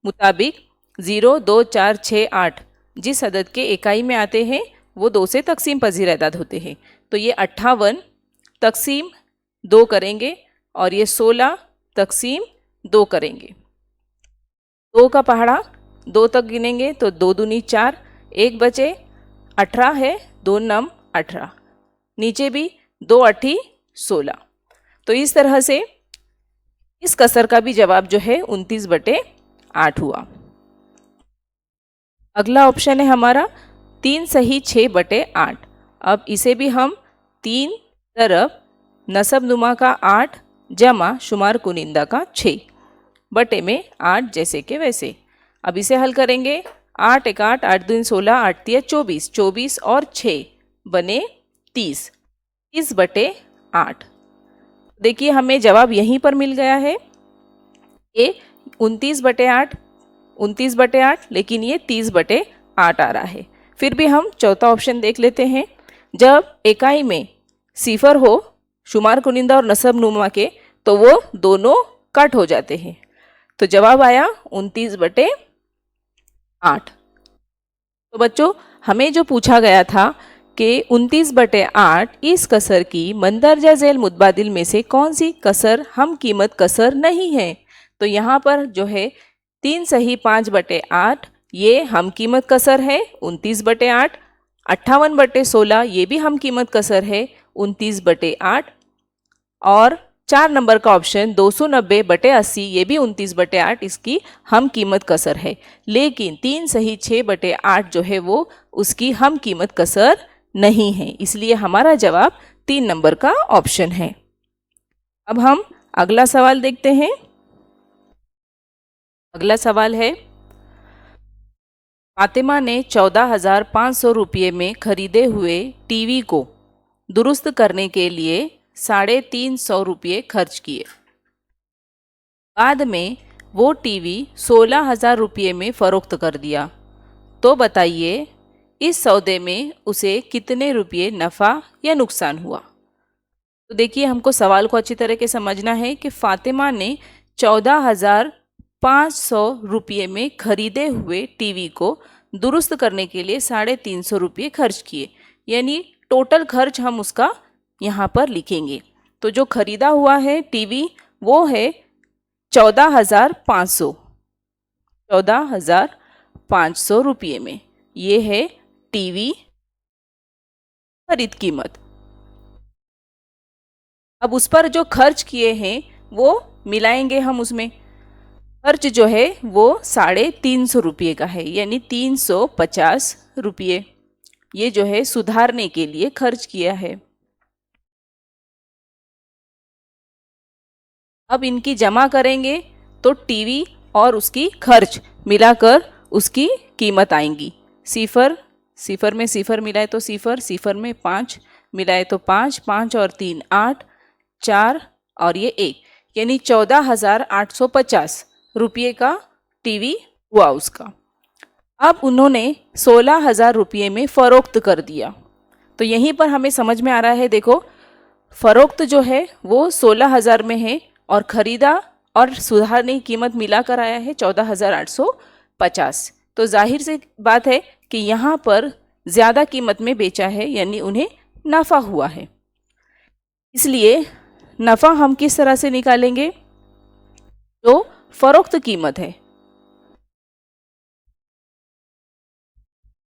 मुताबिक 0, 2, 4, 6, 8 जिस अदद के इकाई में आते हैं वो 2 से तकसीम पजीर एदाद होते हैं। तो ये 58 तकसीम 2 करेंगे और ये 16 तकसीम 2 करेंगे। 2 का पहाड़ा 2 तक गिनेंगे तो 2 दूनी 4, 1 बचे 18 है, 2 नम 18, नीचे भी 2 अठी 16। तो इस तरह से इस कसर का भी जवाब जो है 29/8 हुआ। अगला ऑप्शन है हमारा 3 सही 6/8। अब इसे भी हम 3 तरफ नसब नुमा का 8 जमा शुमार कुनिंदा का 6 बटे में 8 जैसे के वैसे। अब इसे हल करेंगे। 8 एक 8, 8 दूनी 16, 8 तिया 24, 24 और 6 बने 30, 30/8। देखिए हमें जवाब यहीं पर मिल गया है, ये 29/8, 29/8, लेकिन ये 30/8 आ रहा है। फिर भी हम चौथा ऑप्शन देख लेते हैं। जब इकाई में सिफर हो शुमार कुनिंदा और नसब नुमा के तो वो दोनों कट हो जाते हैं। तो जवाब आया 29/8। तो बच्चों हमें जो पूछा गया था कि 29/8 इस कसर की मंदरजा झेल मुतबादिल में से कौन सी कसर हम कीमत कसर नहीं है। तो यहाँ पर जो है 3 सही 5/8 ये हम कीमत कसर है 29/8, 58/16 ये भी हम कीमत कसर है 29/8, और 4 नंबर का ऑप्शन 290/80 ये भी 29/8 इसकी हम कीमत कसर है। लेकिन 3 सही 6/8 जो है वो उसकी हम कीमत कसर नहीं है, इसलिए हमारा जवाब 3 नंबर का ऑप्शन है। अब हम अगला सवाल देखते हैं। अगला सवाल है, फातिमा ने 14,500 रुपये में खरीदे हुए टीवी को दुरुस्त करने के लिए 350 रुपये खर्च किए। बाद में वो टीवी 16,000 रुपये में फ़रोख्त कर दिया। तो बताइए इस सौदे में उसे कितने रुपये नफ़ा या नुकसान हुआ। तो देखिए हमको सवाल को अच्छी तरह से समझना है कि फ़ातिमा ने 14,500 रुपये में खरीदे हुए टीवी को दुरुस्त करने के लिए 350 रुपये खर्च किए, यानी टोटल खर्च हम उसका यहाँ पर लिखेंगे। तो जो खरीदा हुआ है टीवी वो है 14,500, 14,500 रुपये में, ये है टीवी खरीद कीमत। अब उस पर जो खर्च किए हैं वो मिलाएंगे हम उसमें। खर्च जो है वो 350 रुपये का है, यानी 350 रुपये ये जो है सुधारने के लिए खर्च किया है। अब इनकी जमा करेंगे तो टीवी और उसकी खर्च मिलाकर उसकी कीमत आएंगी। सिफर सिफर में सिफर मिलाए तो सिफर, सिफर में 5 मिलाए तो 5, 5 और 3 8, 4 और ये 1, यानी 14,850 रुपये का टीवी हुआ उसका। अब उन्होंने 16,000 रुपये में फ़रोख्त कर दिया। तो यहीं पर हमें समझ में आ रहा है, देखो फ़रोख्त जो है वो 16,000 में है और ख़रीदा और सुधारने की कीमत मिलाकर आया है 14,850। तो जाहिर सी बात है कि यहाँ पर ज़्यादा कीमत में बेचा है, यानी उन्हें नफ़ा हुआ है। इसलिए नफ़ा हम किस तरह से निकालेंगे? जो फ़रोख्त कीमत है,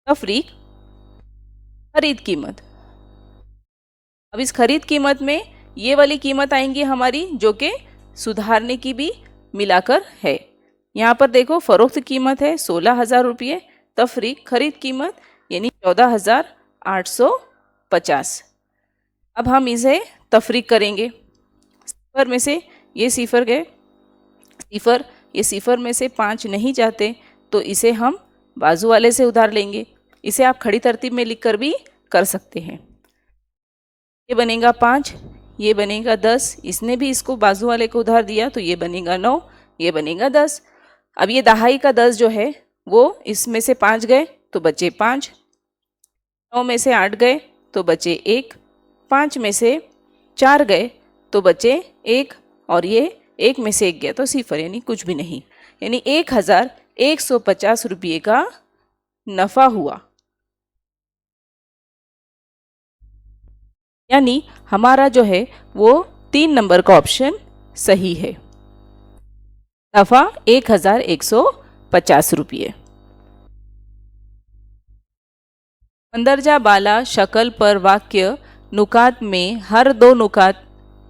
तफरीक खरीद कीमत। अब इस खरीद कीमत में ये वाली कीमत आएंगी हमारी जो कि सुधारने की भी मिलाकर है। यहाँ पर देखो फ़रोख्त कीमत है 16,000 रुपये, तफरीक खरीद कीमत यानी 14,850। अब हम इसे तफरीक करेंगे। सिफर में से ये सिफर गए, सिफर ये सिफर में से 5 नहीं जाते तो इसे हम बाजू वाले से उधार लेंगे। इसे आप खड़ी तरतीब में लिखकर भी कर सकते हैं। ये बनेगा 5, ये बनेगा 10, इसने भी इसको बाजू वाले को उधार दिया तो ये बनेगा 9, ये बनेगा 10। अब ये दहाई का 10 जो है वो इसमें से 5 गए तो बचे 5, 9 में से 8 गए तो बचे 1, 5 में से 4 गए तो बचे 1 और ये 1 में से 1 गया तो सिफर, यानी कुछ भी नहीं, यानी 1,150 रुपये का नफ़ा हुआ। यानी हमारा जो है वो 3 नंबर का ऑप्शन सही है। नफ़ा 1,150 रुपये। मंदरजा बाला शक्ल पर वाक्य नुकात में हर 2 नुकात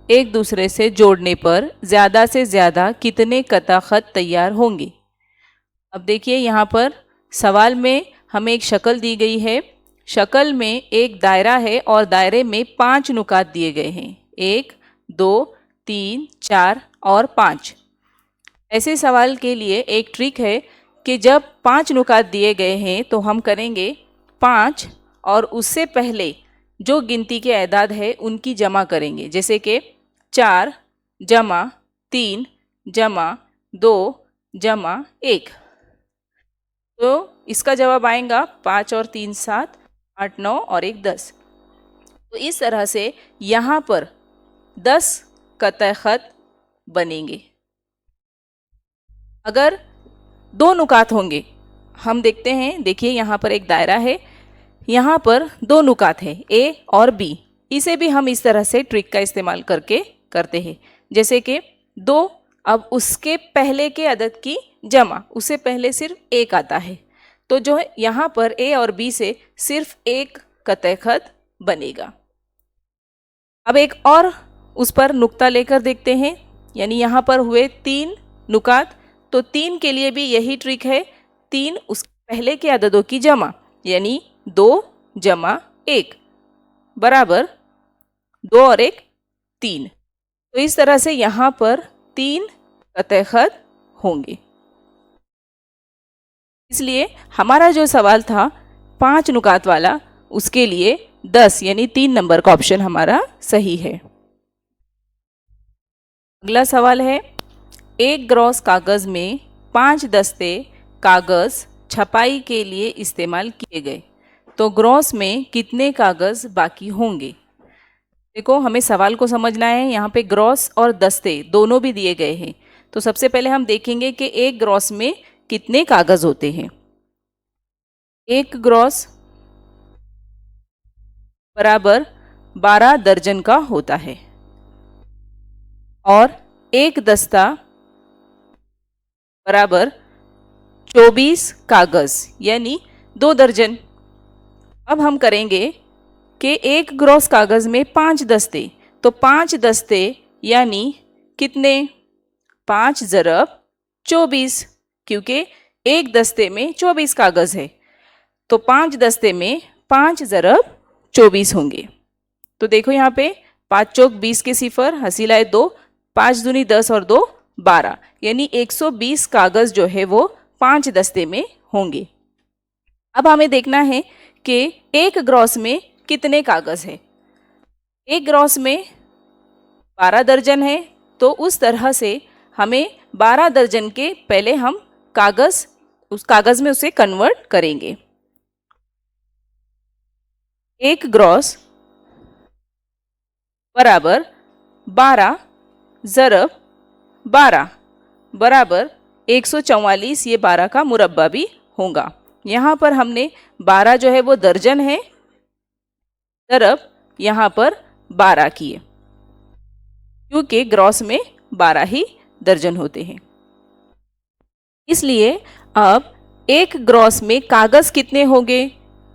एक दूसरे से जोड़ने पर ज़्यादा से ज़्यादा कितने कता ख़त तैयार होंगे? अब देखिए यहाँ पर सवाल में हमें एक शक्ल दी गई है। शक्ल में एक दायरा है और दायरे में 5 नुकात दिए गए हैं, 1, 2, 3, 4 और 5। ऐसे सवाल के लिए एक ट्रिक है कि जब 5 नुकात दिए गए हैं तो हम करेंगे 5 और उससे पहले जो गिनती के एदाद है उनकी जमा करेंगे, जैसे कि 4 जमा 3 जमा 2 जमा 1। तो इसका जवाब आएगा 5 और 3 7, 8 9 और 1 10। तो इस तरह से यहाँ पर 10 कतई ख़त बनेंगे। अगर 2 नुकात होंगे, हम देखते हैं, देखिए यहाँ पर एक दायरा है, यहाँ पर 2 नुकात है ए और बी। इसे भी हम इस तरह से ट्रिक का इस्तेमाल करके करते हैं, जैसे कि 2, अब उसके पहले के अदद की जमा, उससे पहले सिर्फ 1 आता है तो जो है यहाँ पर ए और बी से सिर्फ 1 कतई ख़त बनेगा। अब एक और उस पर नुक्ता लेकर देखते हैं, यानी यहाँ पर हुए 3 नुकात, तो 3 के लिए भी यही ट्रिक है, 3 उस पहले के अददों की जमा, यानी 2 जमा 1 बराबर 2 और 1 3। तो इस तरह से यहाँ पर 3 कतई ख़त होंगे। इसलिए हमारा जो सवाल था 5 नुकात वाला, उसके लिए 10 यानी 3 नंबर का ऑप्शन हमारा सही है। अगला सवाल है, एक ग्रॉस कागज़ में 5 दस्ते कागज़ छपाई के लिए इस्तेमाल किए गए, तो ग्रॉस में कितने कागज़ बाकी होंगे? देखो हमें सवाल को समझना है। यहाँ पे ग्रॉस और दस्ते दोनों भी दिए गए हैं, तो सबसे पहले हम देखेंगे कि एक ग्रॉस में कितने कागज़ होते हैं। एक ग्रॉस बराबर 12 दर्जन का होता है और एक दस्ता बराबर 24 कागज़ यानी 2 दर्जन। अब हम करेंगे कि एक ग्रॉस कागज़ में 5 दस्ते, तो 5 दस्ते यानी कितने? 5 ज़रब 24, क्योंकि एक दस्ते में 24 कागज है, तो 5 दस्ते में 5 ज़रब 24 होंगे। तो देखो यहाँ पे 5 चौक 20 के सिफर, हंसी लाए 2, 5 दूनी 10 और 2 12, यानी 120 कागज जो है वो 5 दस्ते में होंगे। अब हमें देखना है कि एक ग्रॉस में कितने कागज है। एक ग्रॉस में 12 दर्जन है, तो उस तरह से हमें 12 दर्जन के पहले हम कागज उस कागज में उसे कन्वर्ट करेंगे। एक ग्रॉस बराबर 12 ज़रब 12 बराबर 144, ये 12 का मुरब्बा भी होगा। यहाँ पर हमने 12 जो है वो दर्जन है, ज़रब यहाँ पर 12 किए, क्योंकि ग्रॉस में 12 ही दर्जन होते हैं। इसलिए अब एक ग्रॉस में कागज कितने होंगे?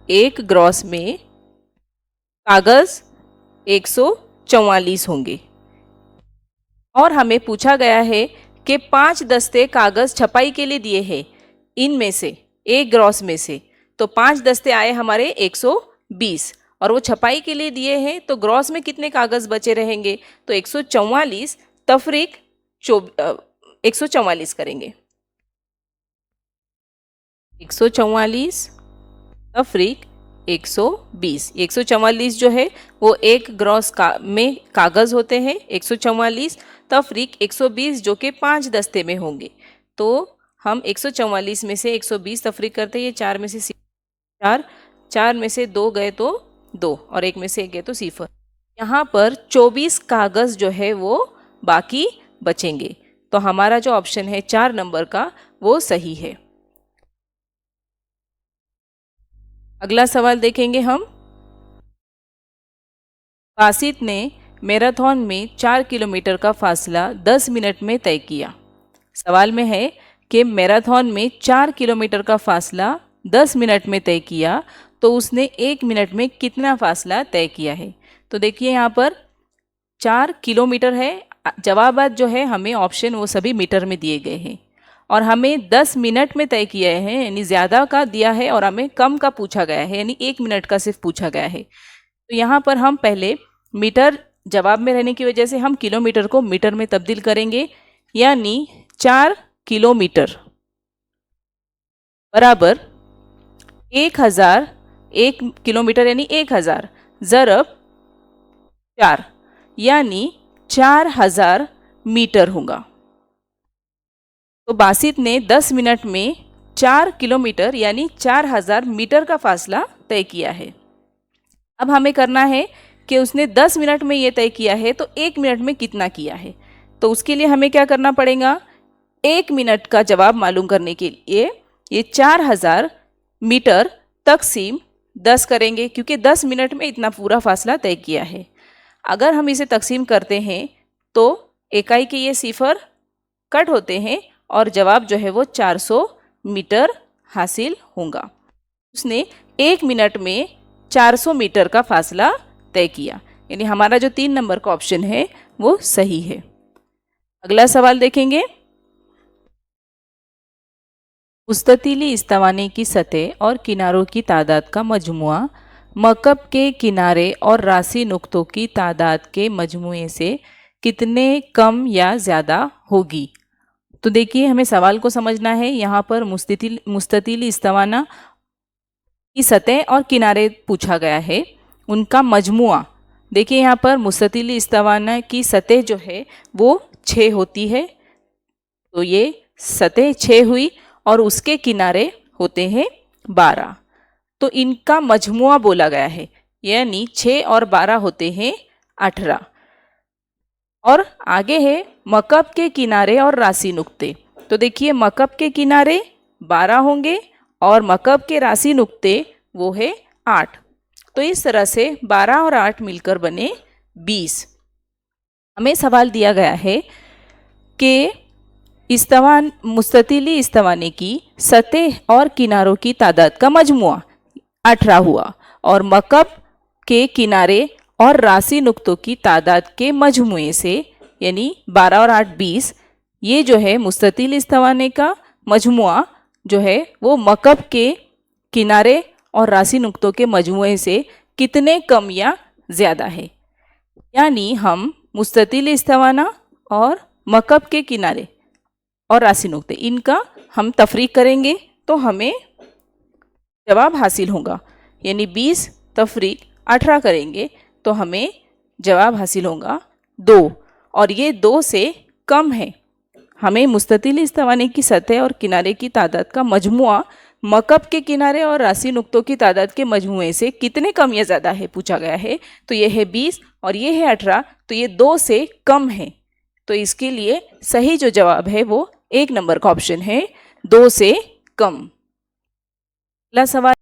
एक ग्रॉस में कागज 144 होंगे, और हमें पूछा गया है कि 5 दस्ते कागज छपाई के लिए दिए हैं, इनमें से एक ग्रॉस में से, तो 5 दस्ते आए हमारे 120, और वो छपाई के लिए दिए हैं, तो ग्रॉस में कितने कागज बचे रहेंगे? तो 144 तफरीक 144 करेंगे। 144 तफरीक 120, 144 जो है वो एक ग्रॉस में कागज होते हैं, 144 तफरीक 120 जो कि 5 दस्ते में होंगे। तो हम 144 में से 120 तफरीक करते हैं, ये 4 में से 4, 4 में से 2 गए तो 2, और 1 में से 1 गए तो 0। यहाँ पर 24 कागज जो है वो बाकी बचेंगे, तो हमारा जो ऑप्शन है 4 नंबर का वो सही है। अगला सवाल देखेंगे हम। बासित ने मैराथन में 4 किलोमीटर का फासला 10 मिनट में तय किया। सवाल में है कि मैराथन में 4 किलोमीटर का फासला 10 मिनट में तय किया, तो उसने 1 मिनट में कितना फासला तय किया है। तो देखिए यहाँ पर 4 किलोमीटर है, जवाबात जो है हमें ऑप्शन वो सभी मीटर में दिए गए हैं, और हमें 10 मिनट में तय किया है, यानी ज़्यादा का दिया है और हमें कम का पूछा गया है, यानी 1 मिनट का सिर्फ पूछा गया है। तो यहाँ पर हम पहले मीटर जवाब में रहने की वजह से हम किलोमीटर को मीटर में तब्दील करेंगे, यानी 4 किलोमीटर बराबर 1000, 1 किलोमीटर यानी 1000 ज़रब 4, यानी 4000 मीटर होगा। तो बासित ने 10 मिनट में 4 किलोमीटर यानी 4000 मीटर का फासला तय किया है। अब हमें करना है कि उसने 10 मिनट में ये तय किया है, तो 1 मिनट में कितना किया है। तो उसके लिए हमें क्या करना पड़ेगा? 1 मिनट का जवाब मालूम करने के लिए ये 4000 मीटर तकसीम 10 करेंगे, क्योंकि 10 मिनट में इतना पूरा फासला तय किया है। अगर हम इसे तकसीम करते हैं तो इकाई के ये सिफर कट होते हैं और जवाब जो है वो 400 मीटर हासिल होगा। उसने 1 मिनट में 400 मीटर का फासला तय किया, यानी हमारा जो 3 नंबर का ऑप्शन है वो सही है। अगला सवाल देखेंगे। मुस्ततीली इस्तावाने की सतह और किनारों की तादाद का मजमुआ मकब के किनारे और रासी नुक्तों की तादाद के मजमुए से कितने कम या ज़्यादा होगी। तो देखिए हमें सवाल को समझना है। यहाँ पर मुस्ततीली इस्तावाना की सतह और किनारे पूछा गया है, उनका मजमुआ। देखिए यहाँ पर मुस्ततीली इस्तावाना की सतह जो है वो 6 होती है, तो ये सतह 6 हुई और उसके किनारे होते हैं 12, तो इनका मजमुआ बोला गया है, यानी 6 और 12 होते हैं 18। और आगे है मकब के किनारे और रासी नुक्ते। तो देखिए मकब के किनारे 12 होंगे और मकब के रासी नुक्ते वो है 8। तो इस तरह से 12 और 8 मिलकर बने 20। हमें सवाल दिया गया है कि मुस्ततीली इस्तावाने की सतह और किनारों की तादाद का मजमुआ 18 हुआ, और मकब के किनारे और रासी नुक्तों की तादाद के मजमुए से, यानी 12 और 8 20, ये जो है मुस्ततिल इस्तवाने का मजमुआ जो है वो मकब के किनारे और रासी नुक्तों के मजमुए से कितने कम या ज़्यादा है। यानी हम मुस्ततिल इस्तवाना और मकब के किनारे और रासी नुक्ते इनका हम तफरीक करेंगे तो हमें जवाब हासिल होगा। यानी 20 तफरीक 18 करेंगे तो हमें जवाब हासिल होगा 2, और ये 2 से कम है। हमें मुस्ततिल इस्तवाने की सतह और किनारे की तादाद का मजमुआ मकब के किनारे और रासी नुक्तों की तादाद के मजमुए से कितने कम या ज़्यादा है पूछा गया है। तो ये है 20 और ये है 18, तो ये 2 से कम है। तो इसके लिए सही जो जवाब है वो 1 नंबर का ऑप्शन है, 2 से कम। अगला सवाल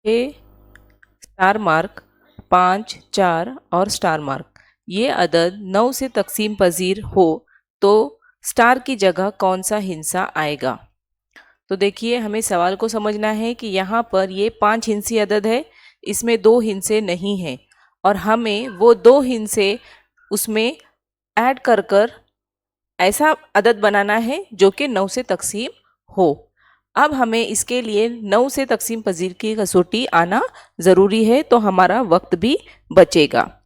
है स्टार मार्क 5, 4 और स्टार मार्क ये अदद 9 से तकसीम पजीर हो तो स्टार की जगह कौन सा हिंसा आएगा। तो देखिए हमें सवाल को समझना है कि यहाँ पर ये 5 हिंसी अदद है, इसमें 2 हिंसे नहीं हैं और हमें वो 2 हिंसे उसमें ऐड कर कर ऐसा अदद बनाना है जो कि 9 से तकसीम हो। अब हमें इसके लिए 9 से तकसीम पजीर की कसौटी आना ज़रूरी है, तो हमारा वक्त भी बचेगा।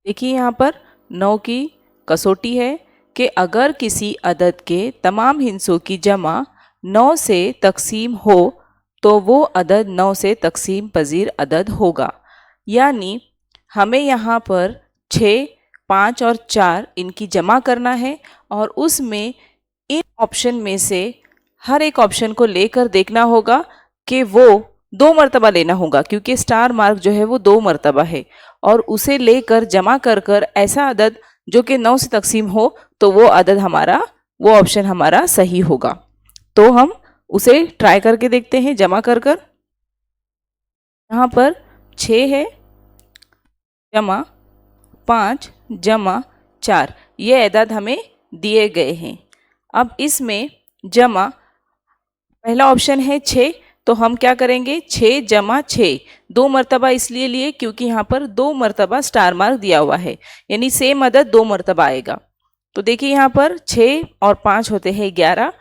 देखिए यहाँ पर 9 की कसौटी है कि अगर किसी अदद के तमाम हिंसों की जमा 9 से तकसीम हो तो वो अदद 9 से तकसीम पजीर अदद होगा। यानी हमें यहाँ पर 6, 5 और 4 इनकी जमा करना है और उसमें इन ऑप्शन में से हर एक ऑप्शन को लेकर देखना होगा कि वो 2 मरतबा लेना होगा, क्योंकि स्टार मार्क जो है वो 2 मरतबा है और उसे लेकर जमा कर कर ऐसा अदद जो कि 9 से तकसीम हो तो वो अदद हमारा, वो ऑप्शन हमारा सही होगा। तो हम उसे ट्राई करके देखते हैं जमा कर कर। यहाँ पर 6 है जमा 5 जमा 4 ये अदद हमें दिए गए हैं। अब इसमें जमा पहला ऑप्शन है 6, तो हम क्या करेंगे 6 जमा 6 2 मरतबा इसलिए लिए क्योंकि यहाँ पर 2 मरतबा स्टार मार्क दिया हुआ है, यानी सेम अदद 2 मरतबा आएगा। तो देखिए यहाँ पर 6 और 5 होते हैं 11,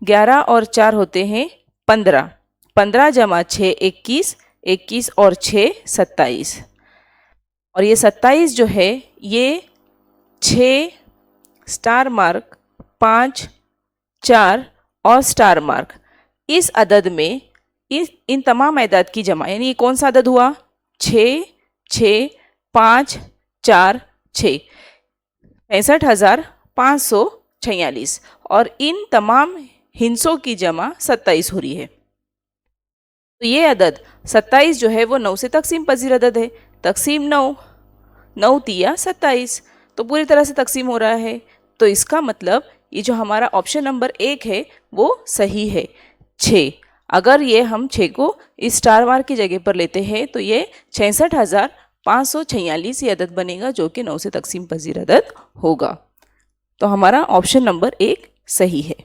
11 और 4 होते हैं 15, 15 जमा 6 21, 21 और 6 27, और ये 27 जो है ये 6 स्टार मार्क 5 4 और स्टार मार्क इस अदद में इन तमाम अदद की जमा, यानी ये कौन सा अदद हुआ 6 6 5 4 6 65,546 और इन तमाम हिंसों की जमा 27 हो रही है। तो ये अदद 27 जो है वो 9 से तकसीम पजीर अदद है। तकसीम 9, 9 तिया 27, तो पूरी तरह से तकसीम हो रहा है। तो इसका मतलब ये जो हमारा ऑप्शन नंबर 1 है वो सही है 6। अगर ये हम 6 को इस स्टार मार्क की जगह पर लेते हैं तो ये 66,546 ये अदद बनेगा जो कि 9 से तकसीम पजीर अदद होगा। तो हमारा ऑप्शन नंबर 1 सही है।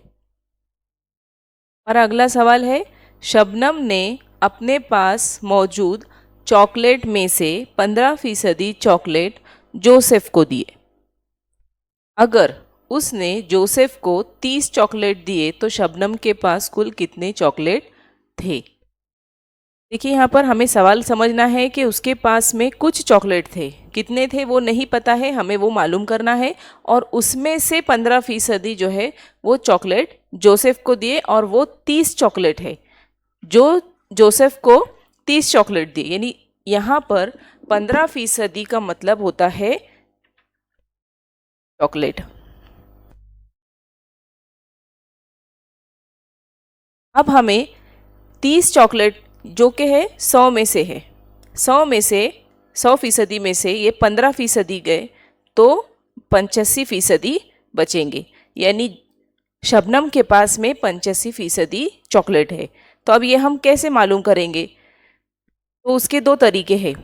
हमारा अगला सवाल है शबनम ने अपने पास मौजूद चॉकलेट में से 15% चॉकलेट जोसेफ को दिए। अगर उसने जोसेफ को 30 चॉकलेट दिए तो शबनम के पास कुल कितने चॉकलेट थे। देखिए यहाँ पर हमें सवाल समझना है कि उसके पास में कुछ चॉकलेट थे, कितने थे वो नहीं पता है, हमें वो मालूम करना है और उसमें से 15% जो है वो चॉकलेट जोसेफ को दिए और वो 30 चॉकलेट है जो जोसेफ को 30 चॉकलेट दिए। यानी यहाँ पर 15% का मतलब होता है चॉकलेट। अब हमें 30 चॉकलेट जो कि है 100 में से है, 100 में से 100% में से ये 15% गए तो 85% बचेंगे। यानी शबनम के पास में 85% चॉकलेट है। तो अब ये हम कैसे मालूम करेंगे, तो उसके 2 तरीके हैं।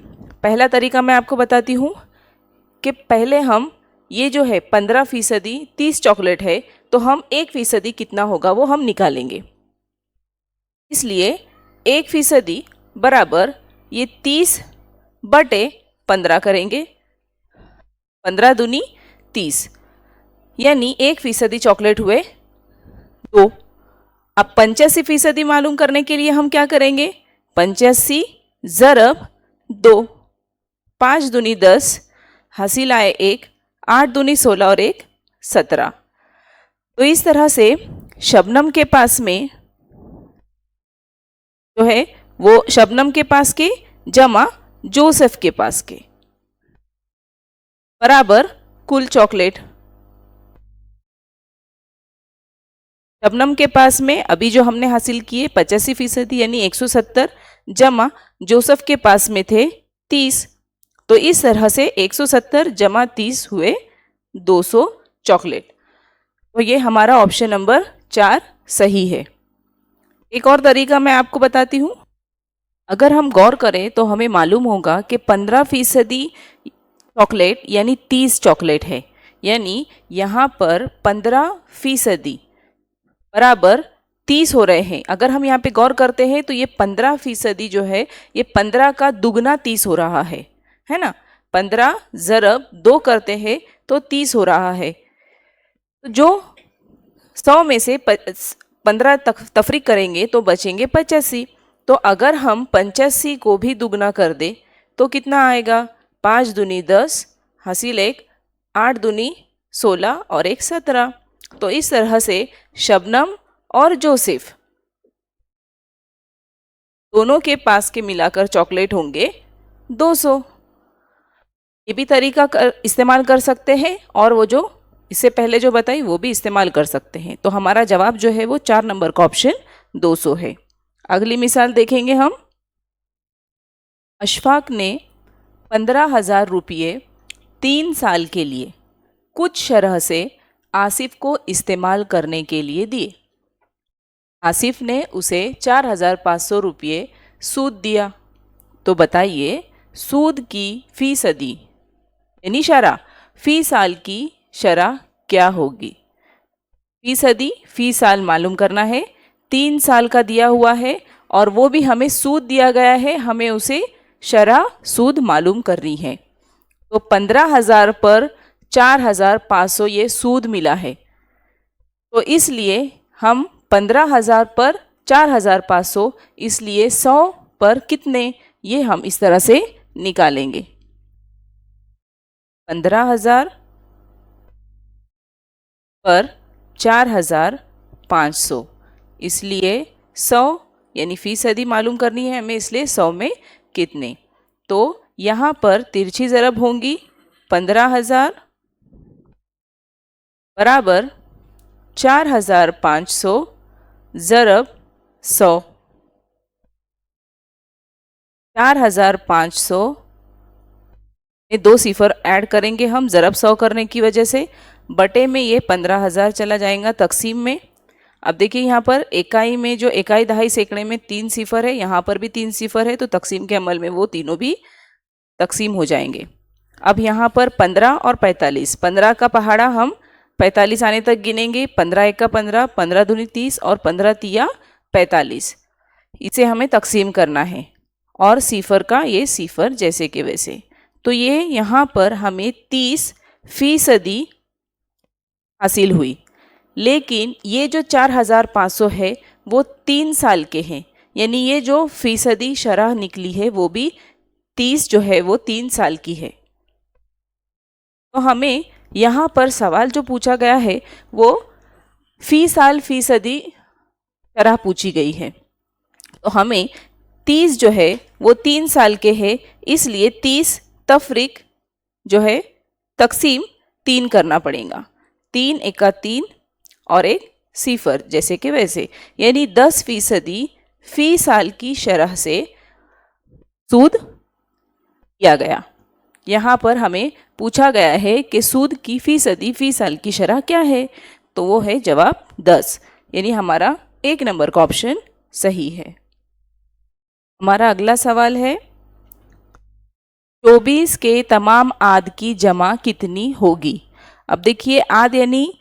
पहला तरीका मैं आपको बताती हूँ कि पहले हम ये जो है 15% 30 चॉकलेट है तो हम 1% कितना होगा वो हम निकालेंगे। इसलिए 1% बराबर ये 30/15 करेंगे, 15 दूनी 30। यानी 1% चॉकलेट हुए 2। अब 85% मालूम करने के लिए हम क्या करेंगे, 85 ज़रब 2, 5 दूनी 10, हासिल आए 1, 8 दूनी 16 और 1 17। तो इस तरह से शबनम के पास में जो है वो शबनम के पास के जमा जोसेफ के पास के बराबर कुल चॉकलेट। शबनम के पास में अभी जो हमने हासिल किए 85% यानी 170 जमा जोसेफ के पास में थे 30। तो इस तरह से 170 जमा 30 हुए 200 चॉकलेट। तो ये हमारा ऑप्शन नंबर 4 सही है। एक और तरीका मैं आपको बताती हूँ। अगर हम गौर करें तो हमें मालूम होगा कि 15% चॉकलेट यानी 30 चॉकलेट है, यानी यहाँ पर 15% बराबर 30 हो रहे हैं। अगर हम यहाँ पे गौर करते हैं तो ये 15% जो है ये 15 का दुगना 30 हो रहा है ना। 15 ज़रब 2 करते हैं तो 30 हो रहा है। तो जो 100 में से 15 तफरीक करेंगे तो बचेंगे 85। तो अगर हम 85 को भी दुगना कर दे तो कितना आएगा, 5 दूनी 10, हासिल 1, 8 दूनी 16 और 1 17। तो इस तरह से शबनम और जोसेफ दोनों के पास के मिलाकर चॉकलेट होंगे 200। ये भी तरीका इस्तेमाल कर सकते हैं और वो जो इससे पहले जो बताई वो भी इस्तेमाल कर सकते हैं। तो हमारा जवाब जो है वो 4 नंबर का ऑप्शन 200 है। अगली मिसाल देखेंगे हम। अशफाक ने 15,000 रुपये 3 साल के लिए कुछ शरह से आसिफ को इस्तेमाल करने के लिए दिए। आसिफ ने उसे 4,500 रुपये सूद दिया। तो बताइए सूद की फीसदी यानी शरह फी साल की शरह क्या होगी। फीसदी फी साल मालूम करना है, 3 साल का दिया हुआ है और वो भी हमें सूद दिया गया है, हमें उसे शरह सूद मालूम करनी है। तो 15,000 पर 4,500 ये सूद मिला है। तो इसलिए हम 15,000 पर 4,500 इसलिए 100 पर कितने, ये हम इस तरह से निकालेंगे। 15,000 पर 4,500 इसलिए 100 यानी फीसदी मालूम करनी है हमें, इसलिए 100 में कितने। तो यहाँ पर तिरछी ज़रब होंगी 15,000 बराबर 4,500 ज़रब 100। 4,500 में 2 सिफर ऐड करेंगे हम ज़रब 100 करने की वजह से, बटे में ये 15,000 चला जाएगा तकसीम में। अब देखिए यहाँ पर इकाई में जो इकाई दहाई सैकड़े में 3 सिफर है, यहाँ पर भी 3 सिफर है, तो तकसीम के अमल में वो तीनों भी तकसीम हो जाएंगे। अब यहाँ पर 15 और 45, 15 का पहाड़ा हम 45 आने तक गिनेंगे। 15 एक का 15, 15 दूनी 30 और 15 तिया 45। इसे हमें तकसीम करना है और सिफर का ये सिफर जैसे के वैसे। तो ये यहाँ पर हमें 30% हासिल हुई। लेकिन ये जो 4,500 है वो 3 साल के हैं, यानी ये जो फीसदी शरह निकली है वो भी 30 जो है वो 3 साल की है। तो हमें यहाँ पर सवाल जो पूछा गया है वो फी साल फीसदी शरह पूछी गई है। तो हमें 30 जो है वो 3 साल के है, इसलिए 30 तफरीक जो है तकसीम 3 करना पड़ेगा। 3 एका 3 और एक सिफर जैसे कि वैसे, यानी 10% फी साल की शरह से सूद किया गया। यहाँ पर हमें पूछा गया है कि सूद की फीसदी फी साल की शरह क्या है, तो वो है जवाब 10, यानी हमारा 1 नंबर का ऑप्शन सही है। हमारा अगला सवाल है 24 के तमाम आद की जमा कितनी होगी। अब देखिए आद यानी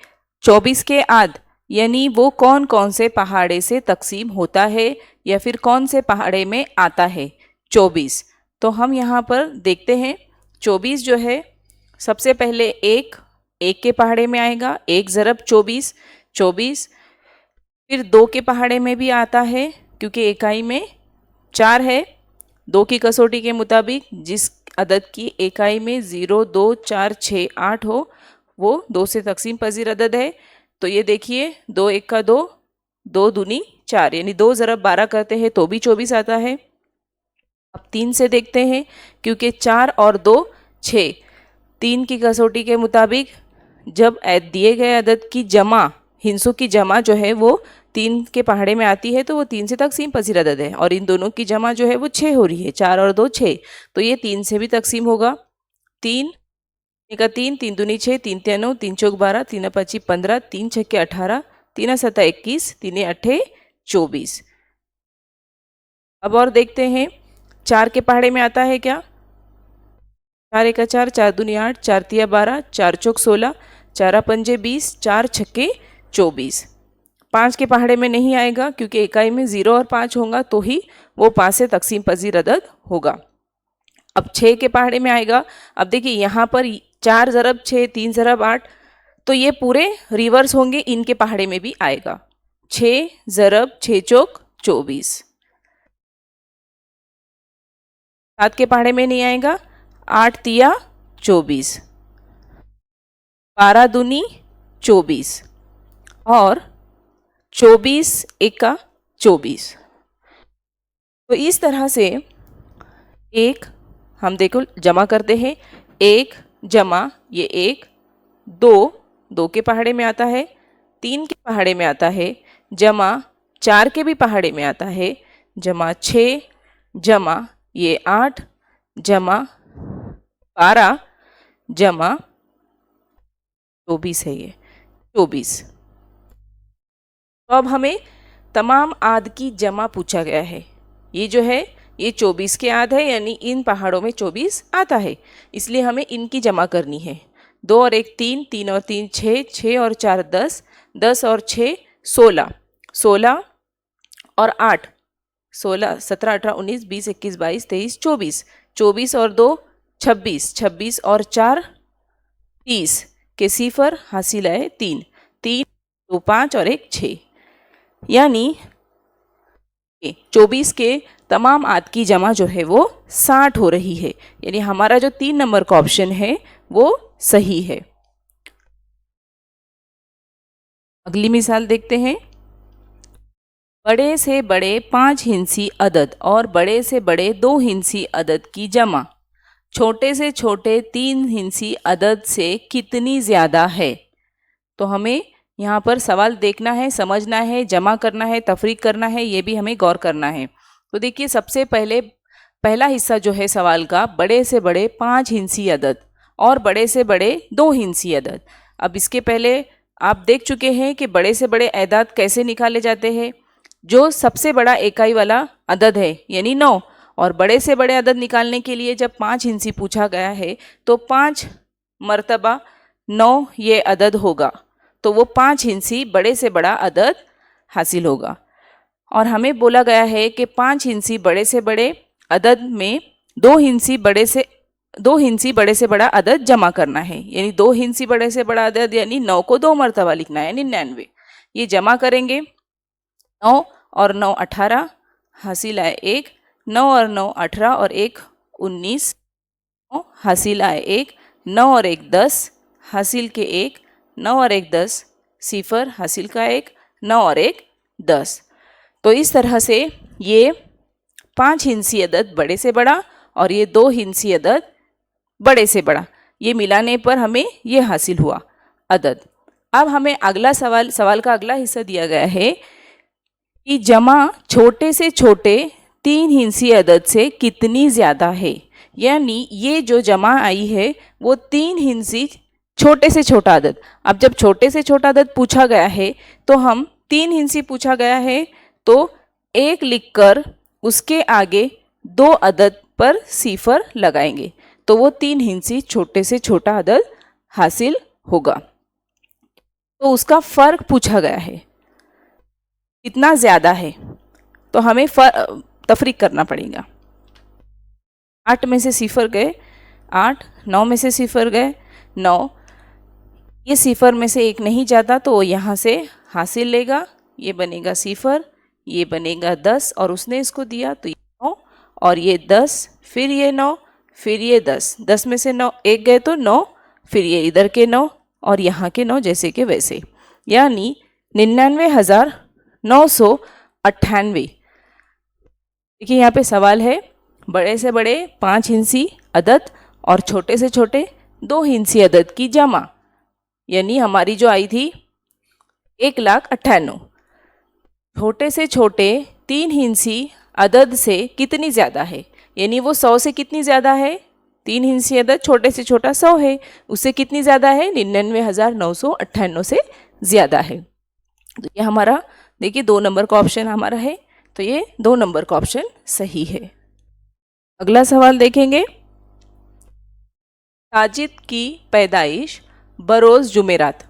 24 के आद यानी वो कौन कौन से पहाड़े से तकसीम होता है या फिर कौन से पहाड़े में आता है 24। तो हम यहाँ पर देखते हैं 24 जो है सबसे पहले 1 1 के पहाड़े में आएगा 1 ज़रब 24, 24। फिर 2 के पहाड़े में भी आता है क्योंकि इकाई में 4 है। 2 की कसौटी के मुताबिक जिस अदद की इकाई में 0, 2, 4, 6, 8 हो वो 2 से तकसीम पजीर अदद है। तो ये देखिए 2 1 का 2, 2 दूनी 4, यानी 2 ज़रब 12 करते हैं तो भी 24 आता है। अब 3 से देखते हैं क्योंकि 4 और 2 6। 3 की कसौटी के मुताबिक जब दिए गए अदद की जमा, हिंसों की जमा जो है वो 3 के पहाड़े में आती है तो वो 3 से तकसीम पजीर अदद है, और इन दोनों की जमा जो है वो 6 हो रही है, 4 और 2 6, तो ये 3 से भी तकसीम होगा। 3 का 3, 3 दूनी 6, 3 तिया 9, 3 चौक 12, 3 पची 15, 3 छक्के 18, 3 सत्ता 21, 3 अट्ठे 24। अब और देखते हैं 4 के पहाड़े में आता है क्या। 4 1 4, 4 दूनी 8, 4 तिया 12, 4 चौक 16, 4 पंजे 20, 4 छक्के 24। 5 के पहाड़े में नहीं आएगा क्योंकि इकाई में 0 और 5 होगा तो ही वो 5 से तकसीम पजीर अदद होगा। अब 6 के पहाड़े में आएगा। अब देखिए यहाँ पर 4 ज़रब 6, 3 ज़रब 8, तो ये पूरे रिवर्स होंगे, इनके पहाड़े में भी आएगा 6 ज़रब 6 चौक 24। 7 के पहाड़े में नहीं आएगा, 8 तिया 24, 12 दूनी 24 और 24 एका 24। तो इस तरह से एक हम देखो जमा करते हैं, 1 जमा ये 1, 2 2 के पहाड़े में आता है, 3 के पहाड़े में आता है, जमा 4 के भी पहाड़े में आता है, जमा 6 जमा ये 8 जमा 12 जमा 24 है, ये 24। तो अब हमें तमाम आद की जमा पूछा गया है। ये जो है ये 24 के आद है, यानी इन पहाड़ों में 24 आता है, इसलिए हमें इनकी जमा करनी है। 2 और 1 3, 3 और 3 6, 6 और 4 10, 10 और 6 16, 16 और 8 16, 17 18 19 20 21 22 23 24, 24 और 2 26, 26 और 4 30 के सिफर हासिल है 3, 3 2 5 और 1 6, यानी 24 के तमाम आद की जमा जो है वो 60 हो रही है, यानी हमारा जो 3 नंबर का ऑप्शन है वो सही है। अगली मिसाल देखते हैं। बड़े से बड़े 5 हिंसी अदद और बड़े से बड़े 2 हिंसी अदद की जमा छोटे से छोटे 3 हिंसी अदद से कितनी ज़्यादा है। तो हमें यहाँ पर सवाल देखना है, समझना है, जमा करना है, तफरीक करना है, ये भी हमें गौर करना है। तो देखिए सबसे पहले पहला हिस्सा जो है सवाल का, बड़े से बड़े 5 हिंसी अदद और बड़े से बड़े 2 हिंसी अदद। अब इसके पहले आप देख चुके हैं कि बड़े से बड़े एदाद कैसे निकाले जाते हैं। जो सबसे बड़ा इकाई वाला अदद है यानी 9, और बड़े से बड़े अदद निकालने के लिए जब 5 हिंसी पूछा गया है तो 5 मरतबा 9 ये अदद होगा, तो वो 5 हिंसी बड़े से बड़ा अदद हासिल होगा। और हमें बोला गया है कि 5 हिंसी बड़े से बड़े अदद में 2 हिंसी बड़े से बड़ा अदद जमा करना है, यानी 2 हिंसी बड़े से बड़ा अदद यानी 9 को 2 मरतबा लिखना है, यानी 99। ये जमा करेंगे, 9 और 9 18 हासिल आए 1, 9 और 9 18 और 1 19, हासिल आए 1, 9 और 1 10 हासिल के 1, 9 और 1 10 सिफर हासिल का 1, 9 और 1 10। तो इस तरह से ये 5 हिंसी अदद बड़े से बड़ा और ये 2 हिंसी अदद बड़े से बड़ा, ये मिलाने पर हमें ये हासिल हुआ अदद। अब हमें अगला सवाल का अगला हिस्सा दिया गया है कि जमा छोटे से छोटे 3 हिंसी अदद से कितनी ज़्यादा है, यानी ये जो जमा आई है वो 3 हिंसी छोटे से छोटा अदद। अब जब छोटे से छोटा अदद पूछा गया है तो हम 3 हिंसी पूछा गया है तो 1 लिखकर उसके आगे 2 अदद पर सिफर लगाएंगे, तो वो 3 हिंसी छोटे से छोटा अदद हासिल होगा। तो उसका फ़र्क पूछा गया है कितना ज़्यादा है, तो हमें तफरीक करना पड़ेगा। 8 में से सिफर गए 8, 9 में से सिफर गए 9, ये सिफर में से एक नहीं जाता तो वो यहाँ से हासिल लेगा, ये बनेगा सिफर, ये बनेगा 10 और उसने इसको दिया तो ये 9 और ये 10, फिर ये 9, फिर ये 10, 10 में से 9 एक गए तो 9, फिर ये इधर के 9 और यहाँ के 9 जैसे के वैसे, यानी 99,998। देखिए यहाँ पे सवाल है, बड़े से बड़े 5 हिंसी अदद और छोटे से छोटे 2 हिंसी अदद की जमा, यानी हमारी जो आई थी 1,98,000, छोटे से छोटे 3 हिंसी अदद से कितनी ज़्यादा है, यानी वो 100 से कितनी ज़्यादा है, 3 हिंसी अदद छोटे से छोटा 100 है, उससे कितनी ज़्यादा है, 99,998 से ज़्यादा है। तो ये हमारा देखिए 2 नंबर का ऑप्शन हमारा है, तो ये 2 नंबर का ऑप्शन सही है। अगला सवाल देखेंगे, साजिद की पैदाइश बरोज़ जुमेरात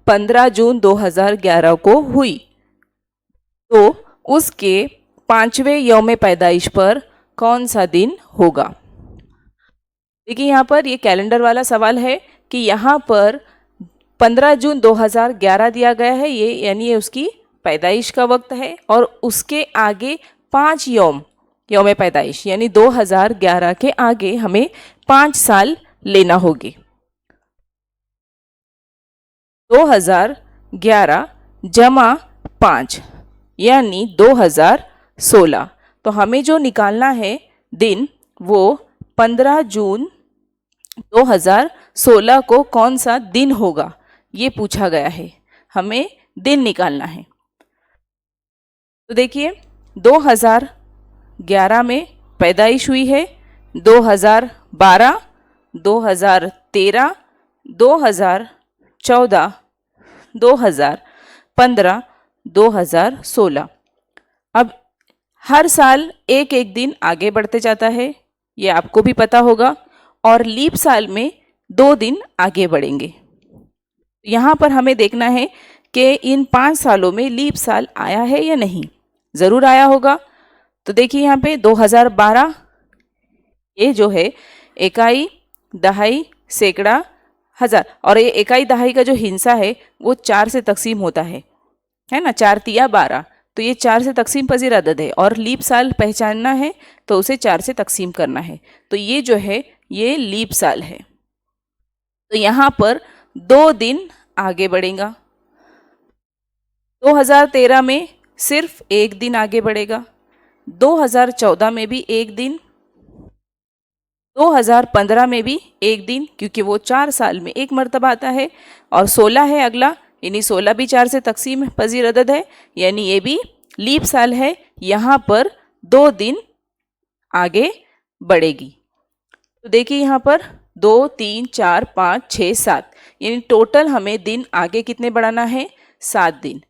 15 जून 2011 को हुई, तो उसके 5वें यौम पैदाइश पर कौन सा दिन होगा। देखिए यहाँ पर ये कैलेंडर वाला सवाल है कि यहाँ पर 15 जून 2011 दिया गया है, ये यानी ये उसकी पैदाइश का वक्त है और उसके आगे 5 यौम पैदाइश यानी 2011 के आगे हमें 5 साल लेना होगी। 2011 जमा 5 यानी 2016, तो हमें जो निकालना है दिन वो 15 जून 2016 को कौन सा दिन होगा ये पूछा गया है, हमें दिन निकालना है। तो देखिए 2011 में पैदाइश हुई है, 2012, 2013, 2014, 2015, 2016। अब हर साल एक एक दिन आगे बढ़ते जाता है, ये आपको भी पता होगा, और लीप साल में 2 दिन आगे बढ़ेंगे। यहाँ पर हमें देखना है कि इन 5 सालों में लीप साल आया है या नहीं, ज़रूर आया होगा। तो देखिए यहाँ पे 2012 ये जो है इकाई, दहाई, सैकड़ा, हज़ार, और ये इकाई दहाई का जो हिस्सा है वो 4 से तकसीम होता है ना, 4 तिया 12, तो ये 4 से तकसीम पजीर अदद है और लीप साल पहचानना है तो उसे 4 से तकसीम करना है, तो ये जो है ये लीप साल है। तो यहाँ पर 2 दिन आगे बढ़ेगा, 2013 में सिर्फ 1 दिन आगे बढ़ेगा, 2014 में भी 1 दिन, 2015 में भी 1 दिन, क्योंकि वो 4 साल में एक मरतबा आता है, और 16 है अगला, यानी 16 भी 4 से तकसीम पजीर अदद है, यानी ये भी लीप साल है, यहाँ पर 2 दिन आगे बढ़ेगी। तो देखिए यहाँ पर 2, 3, 4, 5, 6, 7, यानी टोटल हमें दिन आगे कितने बढ़ाना है, 7 दिन।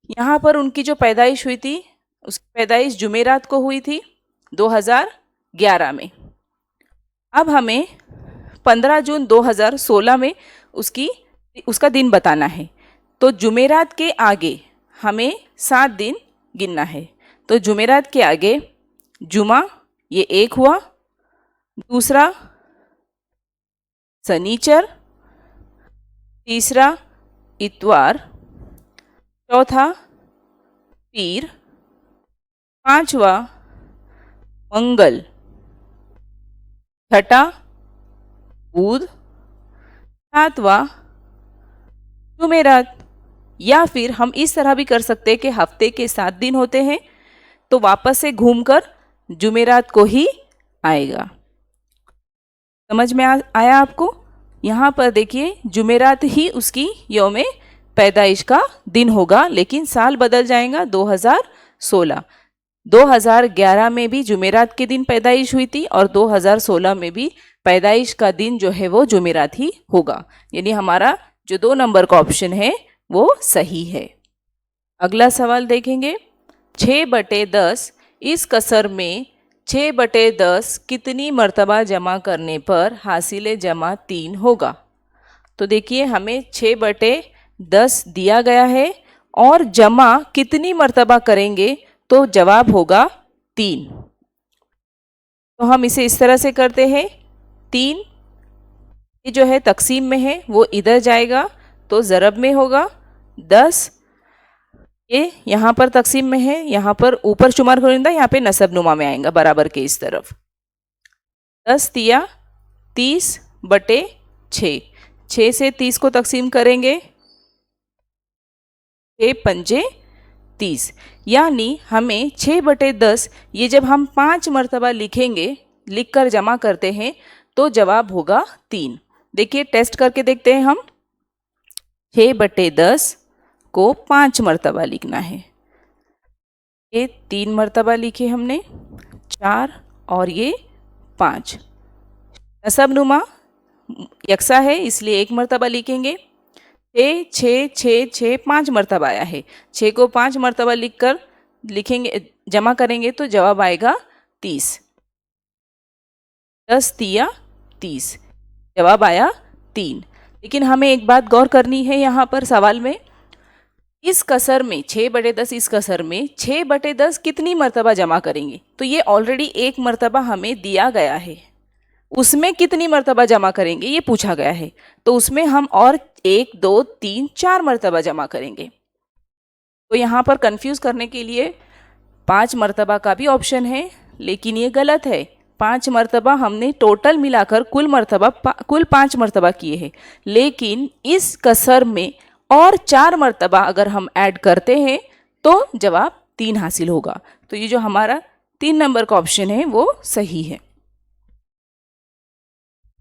यहाँ पर उनकी जो पैदाइश हुई थी, उसकी पैदाइश जुमेरात को हुई थी 2011 में। अब हमें 15 जून 2016 में उसका दिन बताना है, तो जुमेरात के आगे हमें 7 दिन गिनना है। तो जुमेरात के आगे जुमा, ये 1 हुआ, दूसरा सनीचर, तीसरा इतवार, चौथा पीर, पांचवा मंगल, छठा बुध, सातवां जुमेरात। या फिर हम इस तरह भी कर सकते हैं कि हफ्ते के 7 दिन होते हैं तो वापस से घूमकर जुमेरात को ही आएगा। समझ में आया आपको? यहाँ पर देखिए जुमेरात ही उसकी यौम पैदाइश का दिन होगा, लेकिन साल बदल जाएगा 2016। 2011 में भी जुमेरात के दिन पैदाइश हुई थी और 2016 में भी पैदाइश का दिन जो है वो जुमेरात ही होगा, यानी हमारा जो 2 नंबर का ऑप्शन है वो सही है। अगला सवाल देखेंगे, 6/10 इस कसर में 6/10 कितनी मर्तबा जमा करने पर हासिल जमा 3 होगा। तो देखिए हमें 6/10 दिया गया है और जमा कितनी मर्तबा करेंगे तो जवाब होगा 3। तो हम इसे इस तरह से करते हैं, 3 ये जो है तकसीम में है वो इधर जाएगा तो ज़रब में होगा 10। ये यहाँ पर तकसीम में है, यहाँ पर ऊपर शुमार करूँगा, यहाँ पे नसब नुमा में आएगा बराबर के इस तरफ। 10 तिया 30/6, 6 से 30 को तकसीम करेंगे, 6 पंजे 30, यानी हमें 6/10 ये जब हम 5 मरतबा लिखेंगे, लिख कर जमा करते हैं तो जवाब होगा 3। देखिए टेस्ट करके देखते हैं हम। 6/10 को 5 मरतबा लिखना है, ये 3 मरतबा लिखे हमने, 4 और ये 5। नसब नुमा यकसा है इसलिए 1 मरतबा लिखेंगे। 6 6 6 6 5 मरतबा आया है, 6 को 5 मरतबा लिखेंगे, जमा करेंगे तो जवाब आएगा 30। 10 तिया 30, जवाब आया 3। लेकिन हमें एक बात गौर करनी है यहाँ पर सवाल में, इस कसर में 6/10, इस कसर में 6/10 कितनी मरतबा जमा करेंगे, तो ये ऑलरेडी 1 मरतबा हमें दिया गया है, उसमें कितनी मरतबा जमा करेंगे ये पूछा गया है, तो उसमें हम और 1 2 3 4 मरतबा जमा करेंगे। तो यहाँ पर कंफ्यूज करने के लिए 5 मरतबा का भी ऑप्शन है, लेकिन ये गलत है। 5 मरतबा हमने टोटल मिलाकर कुल 5 मरतबा किए हैं, लेकिन इस कसर में और 4 मरतबा अगर हम ऐड करते हैं तो जवाब 3 हासिल होगा। तो ये जो हमारा 3 नंबर का ऑप्शन है वो सही है।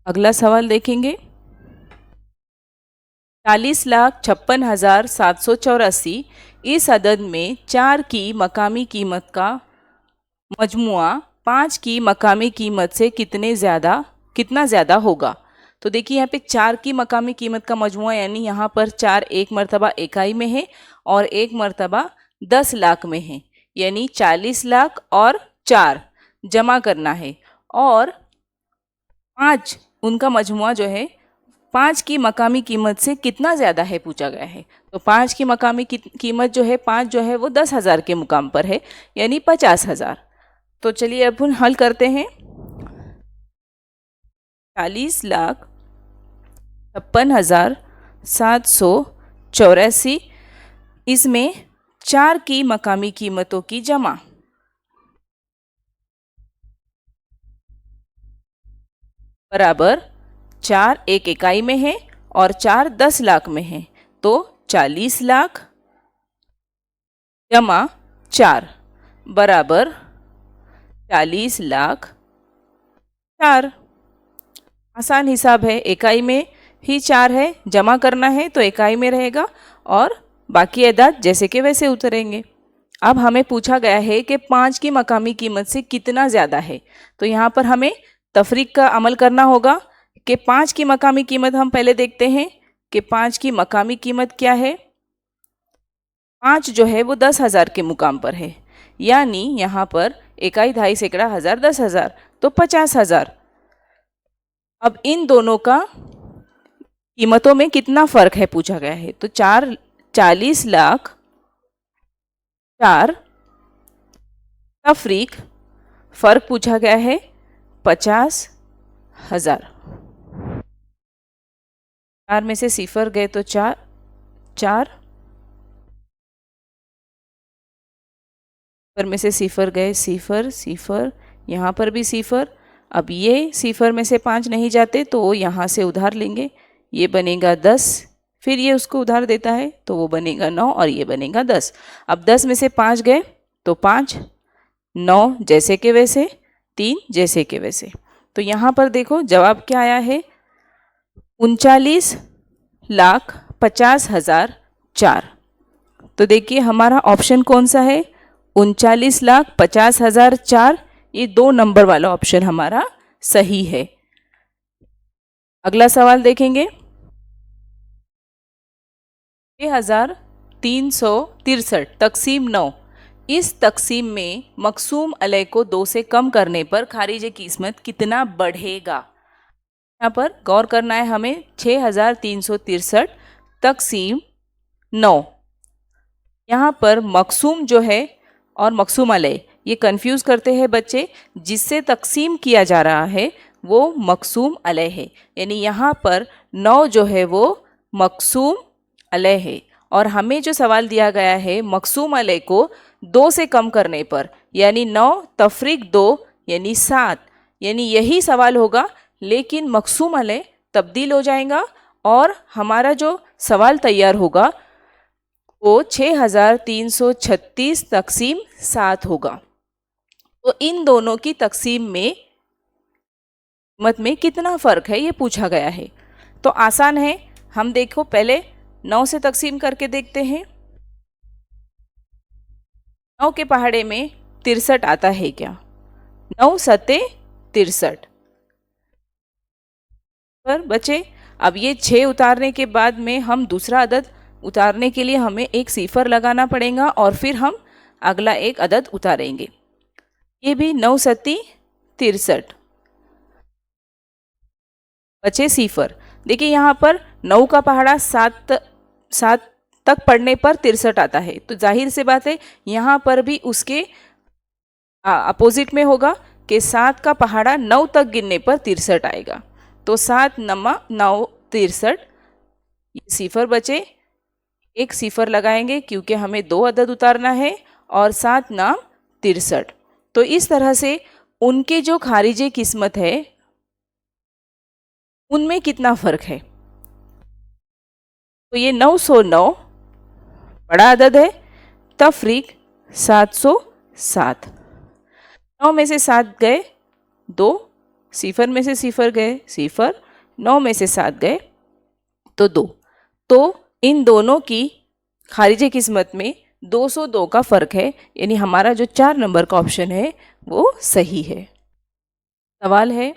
अगला सवाल देखेंगे। 40,56,784 इस अदद में 4 की मकामी कीमत का मजमुआ 5 की मकामी कीमत से कितना ज़्यादा होगा। तो देखिए यहाँ पे 4 की मकामी कीमत का मजमुआ, यानी यहाँ पर 4 एक मरतबा इकाई में है और 1 मरतबा 10 लाख में है, यानी 40 लाख और 4 जमा करना है, और 5 उनका मजमुआ जो है 5 की मकामी कीमत से कितना ज़्यादा है पूछा गया है। तो 5 की मकामी कीमत जो है 5 जो है वो 10,000 के मुकाम पर है, यानी 50,000। तो चलिए अब हम हल करते हैं। 40,56,784, इसमें 4 की मकामी कीमतों की जमा बराबर 4 एक इकाई में है और 4 10 लाख में है, तो 40 लाख जमा 4 बराबर 40 लाख 4। आसान हिसाब है, इकाई में ही 4 है, जमा करना है तो इकाई में रहेगा और बाकी अदाद जैसे के वैसे उतरेंगे। अब हमें पूछा गया है कि 5 की मकामी कीमत से कितना ज़्यादा है, तो यहाँ पर हमें तफरीक का अमल करना होगा कि 5 की मकामी कीमत हम पहले देखते हैं कि 5 की मकामी कीमत क्या है। 5 जो है वो 10,000 के मुकाम पर है, यानी यहाँ पर इकाई, ढाई, सैकड़ा, हज़ार, 10,000, तो 50,000। अब इन दोनों का कीमतों में कितना फ़र्क है पूछा गया है, तो 40 लाख 4 तफरीक फ़र्क पूछा गया है 50,000। 4 में से सिफर गए तो 4 में से सिफर गए, सिफर, यहाँ पर भी सिफर। अब ये सिफर में से 5 नहीं जाते तो यहाँ से उधार लेंगे, ये बनेगा 10, फिर ये उसको उधार देता है तो वो बनेगा 9 और ये बनेगा 10। अब 10 में से 5 गए तो 5, 9 जैसे के वैसे, 3 जैसे के वैसे। तो यहाँ पर देखो जवाब क्या आया है, 39,50,004। तो देखिए हमारा ऑप्शन कौन सा है, 39,50,004। ये 2 नंबर वाला ऑप्शन हमारा सही है। अगला सवाल देखेंगे। 6,363 तकसीम 9, इस तकसीम में मकसूम अलय को 2 से कम करने पर खारिज किस्मत कितना बढ़ेगा। यहाँ पर गौर करना है हमें। 6,363 तकसीम 9, यहाँ पर मकसूम जो है और मकसूम अलय ये कंफ्यूज करते हैं बच्चे। जिससे तकसीम किया जा रहा है वो मकसूम अलैह है, यानी यहाँ पर 9 जो है वो मकसूम अलैह है। और हमें जो सवाल दिया गया है मकसूम अलैह को 2 से कम करने पर, यानी 9 तफरीक 2 यानी 7, यानी यही सवाल होगा, लेकिन मकसूम अलैह तब्दील हो जाएगा और हमारा जो सवाल तैयार होगा वो 6336 तकसीम 7 होगा। तो इन दोनों की तकसीम में कीमत में कितना फ़र्क है ये पूछा गया है। तो आसान है, हम देखो पहले 9 से तकसीम करके देखते हैं। 9 के पहाड़े में 63 आता है क्या? 9 सते 63 पर बचे। अब ये 6 उतारने के बाद में हम दूसरा अदद उतारने के लिए हमें एक सिफर लगाना पड़ेगा और फिर हम अगला एक अदद उतारेंगे। ये भी 9 सती 63 बचे सिफर। देखिए यहाँ पर 9 का पहाड़ा 7 तक पढ़ने पर 63 आता है, तो जाहिर से बात है यहाँ पर भी उसके अपोजिट में होगा कि 7 का पहाड़ा 9 तक गिनने पर 63 आएगा। तो 7 नमा 9 63, सिफर बचे, एक सिफर लगाएंगे क्योंकि हमें 2 अदद उतारना है, और 7 नाम 63। तो इस तरह से उनके जो खारिजे किस्मत है उनमें कितना फ़र्क है। तो ये 909 बड़ा अदद है, तफरीक 707। 9 में से 7 गए 2, सिफर में से सिफर गए सिफर, 9 में से 7 गए तो 2। तो इन दोनों की खारिजे किस्मत में 202 का फ़र्क है, यानी हमारा जो 4 नंबर का ऑप्शन है वो सही है। सवाल है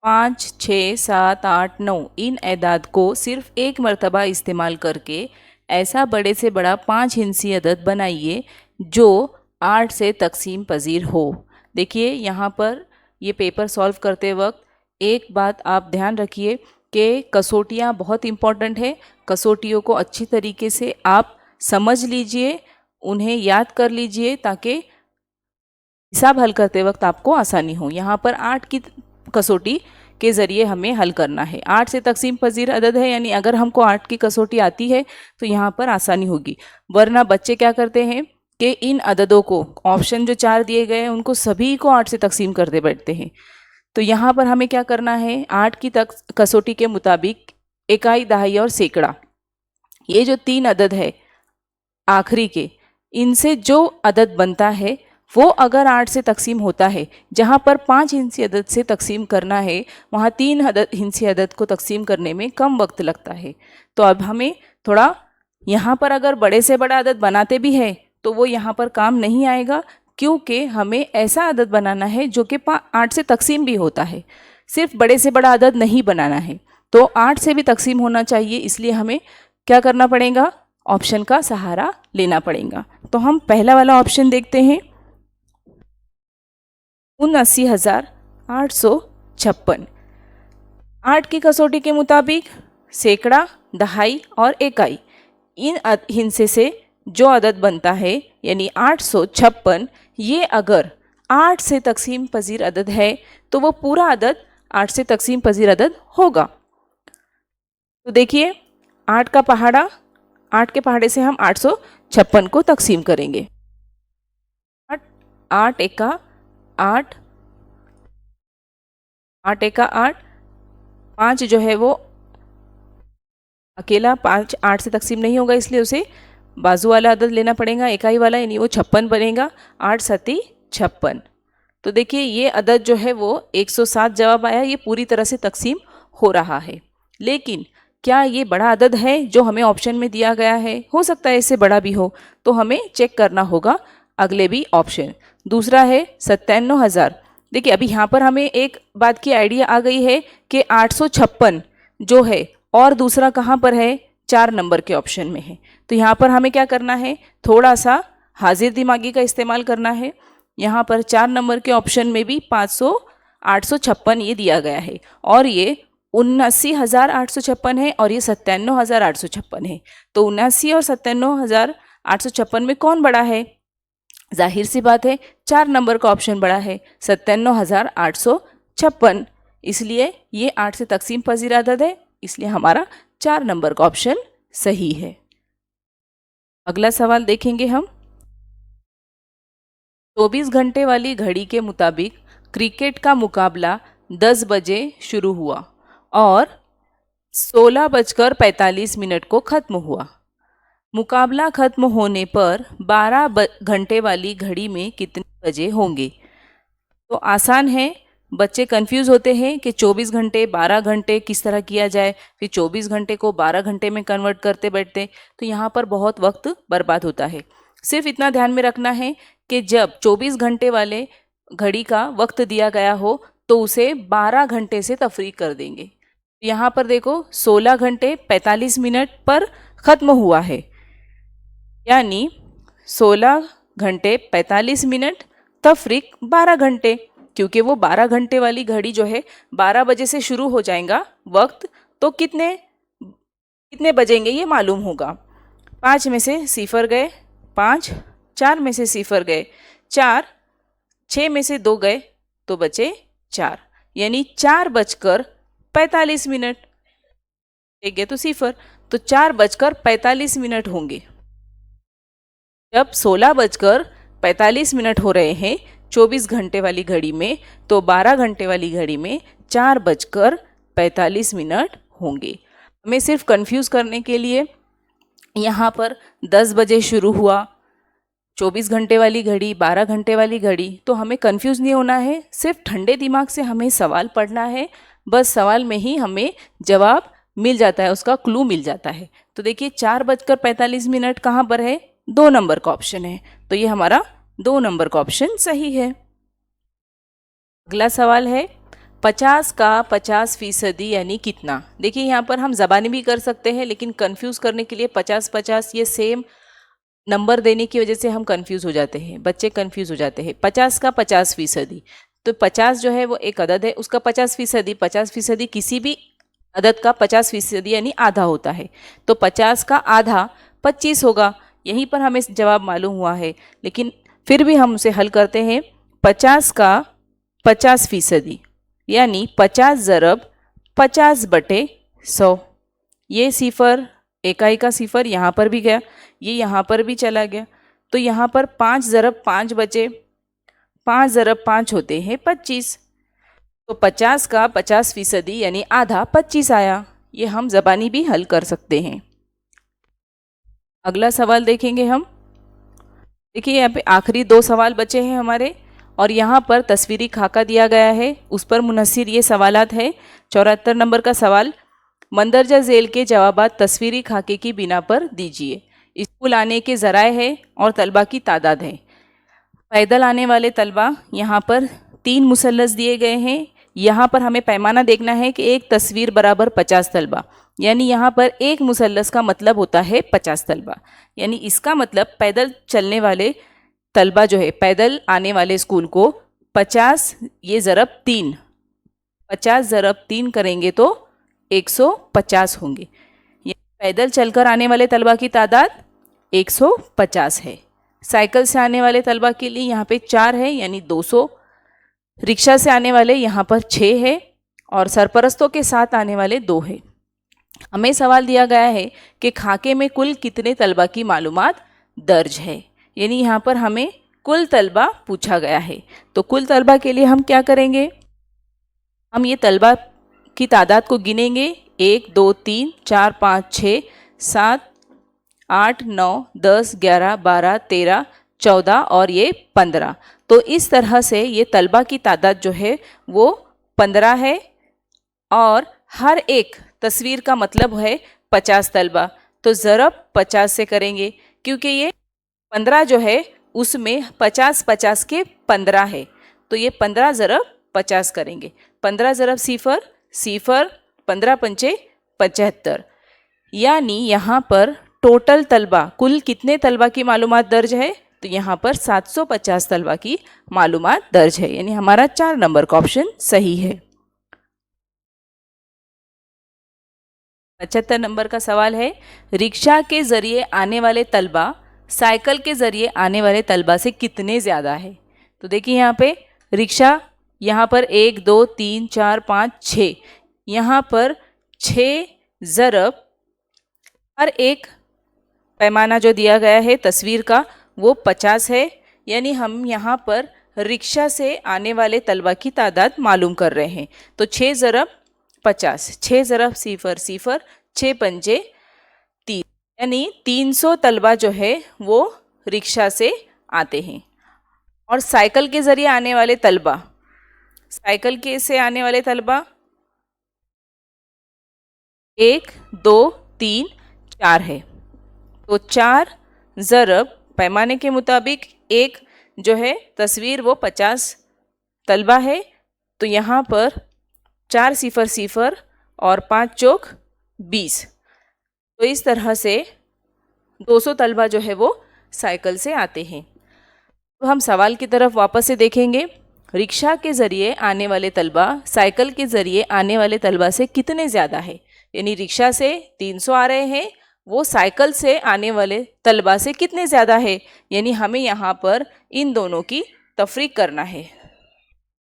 5, 6, 7, 8, 9 इन एदाद को सिर्फ एक मरतबा इस्तेमाल करके ऐसा बड़े से बड़ा 5 हिंसी अदद बनाइए जो 8 से तकसीम पजीर हो। देखिए यहाँ पर ये पेपर सॉल्व करते वक्त एक बात आप ध्यान रखिए कि कसौटियाँ बहुत इम्पॉर्टेंट है। कसौटियों को अच्छी तरीके से आप समझ लीजिए, उन्हें याद कर लीजिए ताकि हिसाब हल करते वक्त आपको आसानी हो। यहाँ पर 8 की कसौटी के ज़रिए हमें हल करना है। 8 से तकसीम पजीर अदद है, यानी अगर हमको 8 की कसौटी आती है तो यहाँ पर आसानी होगी। वरना बच्चे क्या करते हैं कि इन अददों को, ऑप्शन जो 4 दिए गए हैं उनको सभी को 8 से तकसीम करते बैठते हैं। तो यहाँ पर हमें क्या करना है, 8 की कसौटी के मुताबिक इकाई, दहाई और सैकड़ा, ये जो 3 अदद है आखिरी के, इनसे जो अदद बनता है वो अगर 8 से तकसीम होता है, जहाँ पर 5 हिंसी अदद से तकसीम करना है वहाँ 3 हिंसी अदद को तकसीम करने में कम वक्त लगता है। तो अब हमें थोड़ा यहाँ पर अगर बड़े से बड़ा अदद बनाते भी हैं तो वो यहाँ पर काम नहीं आएगा, क्योंकि हमें ऐसा अदद बनाना है जो कि 8 से तकसीम भी होता है, सिर्फ बड़े से बड़ा अदद नहीं बनाना है। तो 8 से भी तकसीम होना चाहिए, इसलिए हमें क्या करना पड़ेगा, ऑप्शन का सहारा लेना पड़ेगा। तो हम पहला वाला ऑप्शन देखते हैं, 79,856। 8 की कसौटी के मुताबिक सैकड़ा, दहाई और इकाई, इन हिस्से से जो अदद बनता है यानी 856, ये अगर 8 से तकसीम पजीर अदद है तो वो पूरा अदद 8 से तकसीम पजीर अदद होगा। तो देखिए 8 का पहाड़ा, 8 के पहाड़े से हम 856 को तकसीम करेंगे। 8 एका 8, 8 एका 8, 5 जो है वो अकेला 5 8 से तकसीम नहीं होगा, इसलिए उसे बाजू वाला अदद लेना पड़ेगा, इकाई वाला, यानी वो 56 बनेगा। 8 सती 56। तो देखिए ये अदद जो है वो 107 जवाब आया, ये पूरी तरह से तकसीम हो रहा है। लेकिन क्या ये बड़ा अदद है जो हमें ऑप्शन में दिया गया है? हो सकता है इससे बड़ा भी हो, तो हमें चेक करना होगा अगले भी ऑप्शन। दूसरा है 97,000। देखिए अभी यहाँ पर हमें एक बात की आइडिया आ गई है कि 856 जो है और दूसरा कहाँ पर है, 4 नंबर के ऑप्शन में है। तो यहाँ पर हमें क्या करना है, थोड़ा सा हाजिर दिमागी का इस्तेमाल करना है। यहाँ पर 4 नंबर के ऑप्शन में भी 856 ये दिया गया है, और ये 79,856 है और ये 97,856 है। तो 79 और 97,856 में कौन बड़ा है? जाहिर सी बात है 4 नंबर का ऑप्शन बड़ा है, 97,856। 56, इसलिए ये 8 से तकसीम पजीर अदद है, इसलिए हमारा 4 नंबर का ऑप्शन सही है। अगला सवाल देखेंगे हम। 24 घंटे वाली घड़ी के मुताबिक क्रिकेट का मुकाबला 10 बजे शुरू हुआ और 16:45 को ख़त्म हुआ। मुकाबला ख़त्म होने पर 12 घंटे वाली घड़ी में कितने बजे होंगे? तो आसान है, बच्चे कंफ्यूज होते हैं कि 24 घंटे 12 घंटे किस तरह किया जाए, फिर 24 घंटे को 12 घंटे में कन्वर्ट करते बैठते, तो यहाँ पर बहुत वक्त बर्बाद होता है। सिर्फ इतना ध्यान में रखना है कि जब 24 घंटे वाले घड़ी का वक्त दिया गया हो तो उसे 12 घंटे से तफरीक कर देंगे। यहाँ पर देखो 16 घंटे 45 मिनट पर ख़त्म हुआ है, यानी 16 घंटे 45 मिनट तफरीक 12 घंटे, क्योंकि वो 12 घंटे वाली घड़ी जो है 12 बजे से शुरू हो जाएगा वक्त, तो कितने कितने बजेंगे ये मालूम होगा। 5 में से 0 गए 5, 4 में से 0 गए 4, 6 में से 2 गए तो बचे 4, यानी 4:45। एक गए तो 0, तो 4:45 होंगे। जब 16:45 हो रहे हैं 24 घंटे वाली घड़ी में, तो 12 घंटे वाली घड़ी में 4:45 होंगे। हमें सिर्फ कंफ्यूज करने के लिए यहाँ पर 10 बजे शुरू हुआ, 24 घंटे वाली घड़ी 12 घंटे वाली घड़ी, तो हमें कंफ्यूज नहीं होना है, सिर्फ ठंडे दिमाग से हमें सवाल पढ़ना है, बस सवाल में ही हमें जवाब मिल जाता है, उसका क्लू मिल जाता है। तो देखिए 4:45 कहाँ पर है? 2 नंबर का ऑप्शन है, तो ये हमारा 2 नंबर का ऑप्शन सही है। अगला सवाल है 50 का 50% यानी कितना? देखिए यहाँ पर हम ज़बानी भी कर सकते हैं, लेकिन कंफ्यूज करने के लिए 50-50 ये सेम नंबर देने की वजह से हम कंफ्यूज हो जाते हैं, बच्चे कंफ्यूज हो जाते हैं। 50 का 50%, तो 50 जो है वो एक अदद है, उसका 50%, 50% किसी भी अदद का 50% यानी आधा होता है, तो 50 का आधा 25 होगा। यहीं पर हमें जवाब मालूम हुआ है, लेकिन फिर भी हम उसे हल करते हैं। 50 का 50% यानी 50 ज़रब 50/100, ये 0 इकाई का 0 यहाँ पर भी गया, ये यहाँ पर भी चला गया, तो यहाँ पर 5 ज़रब 5 बचे, 5 ज़रब 5 होते हैं 25, तो 50 का 50% यानी आधा 25 आया। ये हम ज़बानी भी हल कर सकते हैं। अगला सवाल देखेंगे हम। देखिए यहाँ पे आखिरी 2 सवाल बचे हैं हमारे, और यहाँ पर तस्वीरी खाका दिया गया है, उस पर मुनस्सिर ये सवालात है। 74 नंबर का सवाल, मंदरजा झेल के जवाबात तस्वीरी खाके की बिना पर दीजिए। स्कूल आने के ज़राए है और तलबा की तादाद है। पैदल आने वाले तलबा, यहाँ पर 3 मुसल्लस दिए गए हैं। यहाँ पर हमें पैमाना देखना है कि एक तस्वीर बराबर 50 तलबा, यानी यहाँ पर एक मुसल्लस का मतलब होता है 50 तलबा, यानी इसका मतलब पैदल चलने वाले तलबा जो है, पैदल आने वाले स्कूल को 50 ये ज़रब 3, 50 ज़रब 3 करेंगे तो 150 होंगे। पैदल चलकर आने वाले तलबा की तादाद 150 है। साइकिल से आने वाले तलबा के लिए यहाँ पे 4 है, यानी 200। रिक्शा से आने वाले यहाँ पर 6 है, और सरपरस्तों के साथ आने वाले 2 है। हमें सवाल दिया गया है कि खाके में कुल कितने तलबा की मालूमात दर्ज है, यानी यहाँ पर हमें कुल तलबा पूछा गया है। तो कुल तलबा के लिए हम क्या करेंगे? हम ये तलबा की तादाद को गिनेंगे, 1 2 3 4 5 6 7 8 9 10 11 12 13 14 और ये 15। तो इस तरह से ये तलबा की तादाद जो है वो 15 है, और हर एक तस्वीर का मतलब है 50 तलबा, तो ज़रब 50 से करेंगे, क्योंकि ये 15 जो है उसमें 50-50 के 15 है, तो ये 15 ज़रब 50 करेंगे। 15 ज़रब 0 0, 15 पंचे 75, यानी यहाँ पर टोटल तलबा कुल कितने तलबा की मालूमात दर्ज है? तो यहाँ पर 750 तलबा की मालूमात दर्ज है, यानी हमारा 4 नंबर का ऑप्शन सही है। 75 नंबर का सवाल है, रिक्शा के ज़रिए आने वाले तलबा साइकिल के ज़रिए आने वाले तलबा से कितने ज़्यादा है? तो देखिए यहाँ पे रिक्शा यहाँ पर 1 2 3 4 5 6, यहाँ पर 6 ज़रब हर एक पैमाना जो दिया गया है तस्वीर का वो 50 है। यानी हम यहाँ पर रिक्शा से आने वाले तलबा की तादाद मालूम कर रहे हैं। तो 6 ज़रब 50, 6 ज़रब 0 0, 6 पंजे 30, यानी 300 तलबा जो है वो रिक्शा से आते हैं। और साइकिल के ज़रिए आने वाले तलबा, साइकिल के से आने वाले तलबा 1 2 3 4 है। तो 4 ज़रब पैमाने के मुताबिक एक जो है तस्वीर वो 50 तलबा है। तो यहाँ पर 4 0 0 और 5 चौक 20। तो इस तरह से 200 तलबा जो है वो साइकिल से आते हैं। तो हम सवाल की तरफ वापस से देखेंगे। रिक्शा के ज़रिए आने वाले तलबा साइकिल के ज़रिए आने वाले तलबा से कितने ज़्यादा है। यानी रिक्शा से 300 आ रहे हैं, वो साइकिल से आने वाले तलबा से कितने ज़्यादा है। यानी हमें यहाँ पर इन दोनों की तफरीक करना है।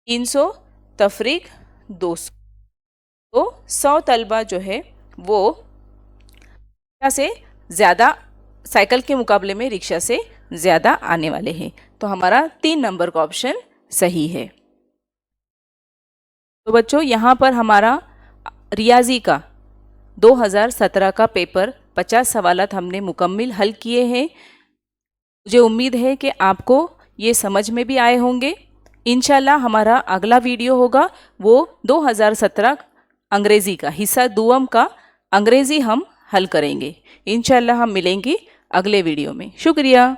300 तफरीक 200, तो 100 तलबा जो है वो रिक्शा से ज़्यादा, साइकिल के मुकाबले में रिक्शा से ज़्यादा आने वाले हैं। तो हमारा 3 नंबर का ऑप्शन सही है। तो बच्चों यहाँ पर हमारा रियाजी का 2017 का पेपर 50 सवालात हमने मुकम्मल हल किए हैं। मुझे उम्मीद है कि आपको ये समझ में भी आए होंगे। इंशाल्लाह हमारा अगला वीडियो होगा वो 2017 अंग्रेज़ी का हिस्सा दुआम का अंग्रेज़ी हम हल करेंगे। इंशाल्लाह हम मिलेंगे अगले वीडियो में। शुक्रिया।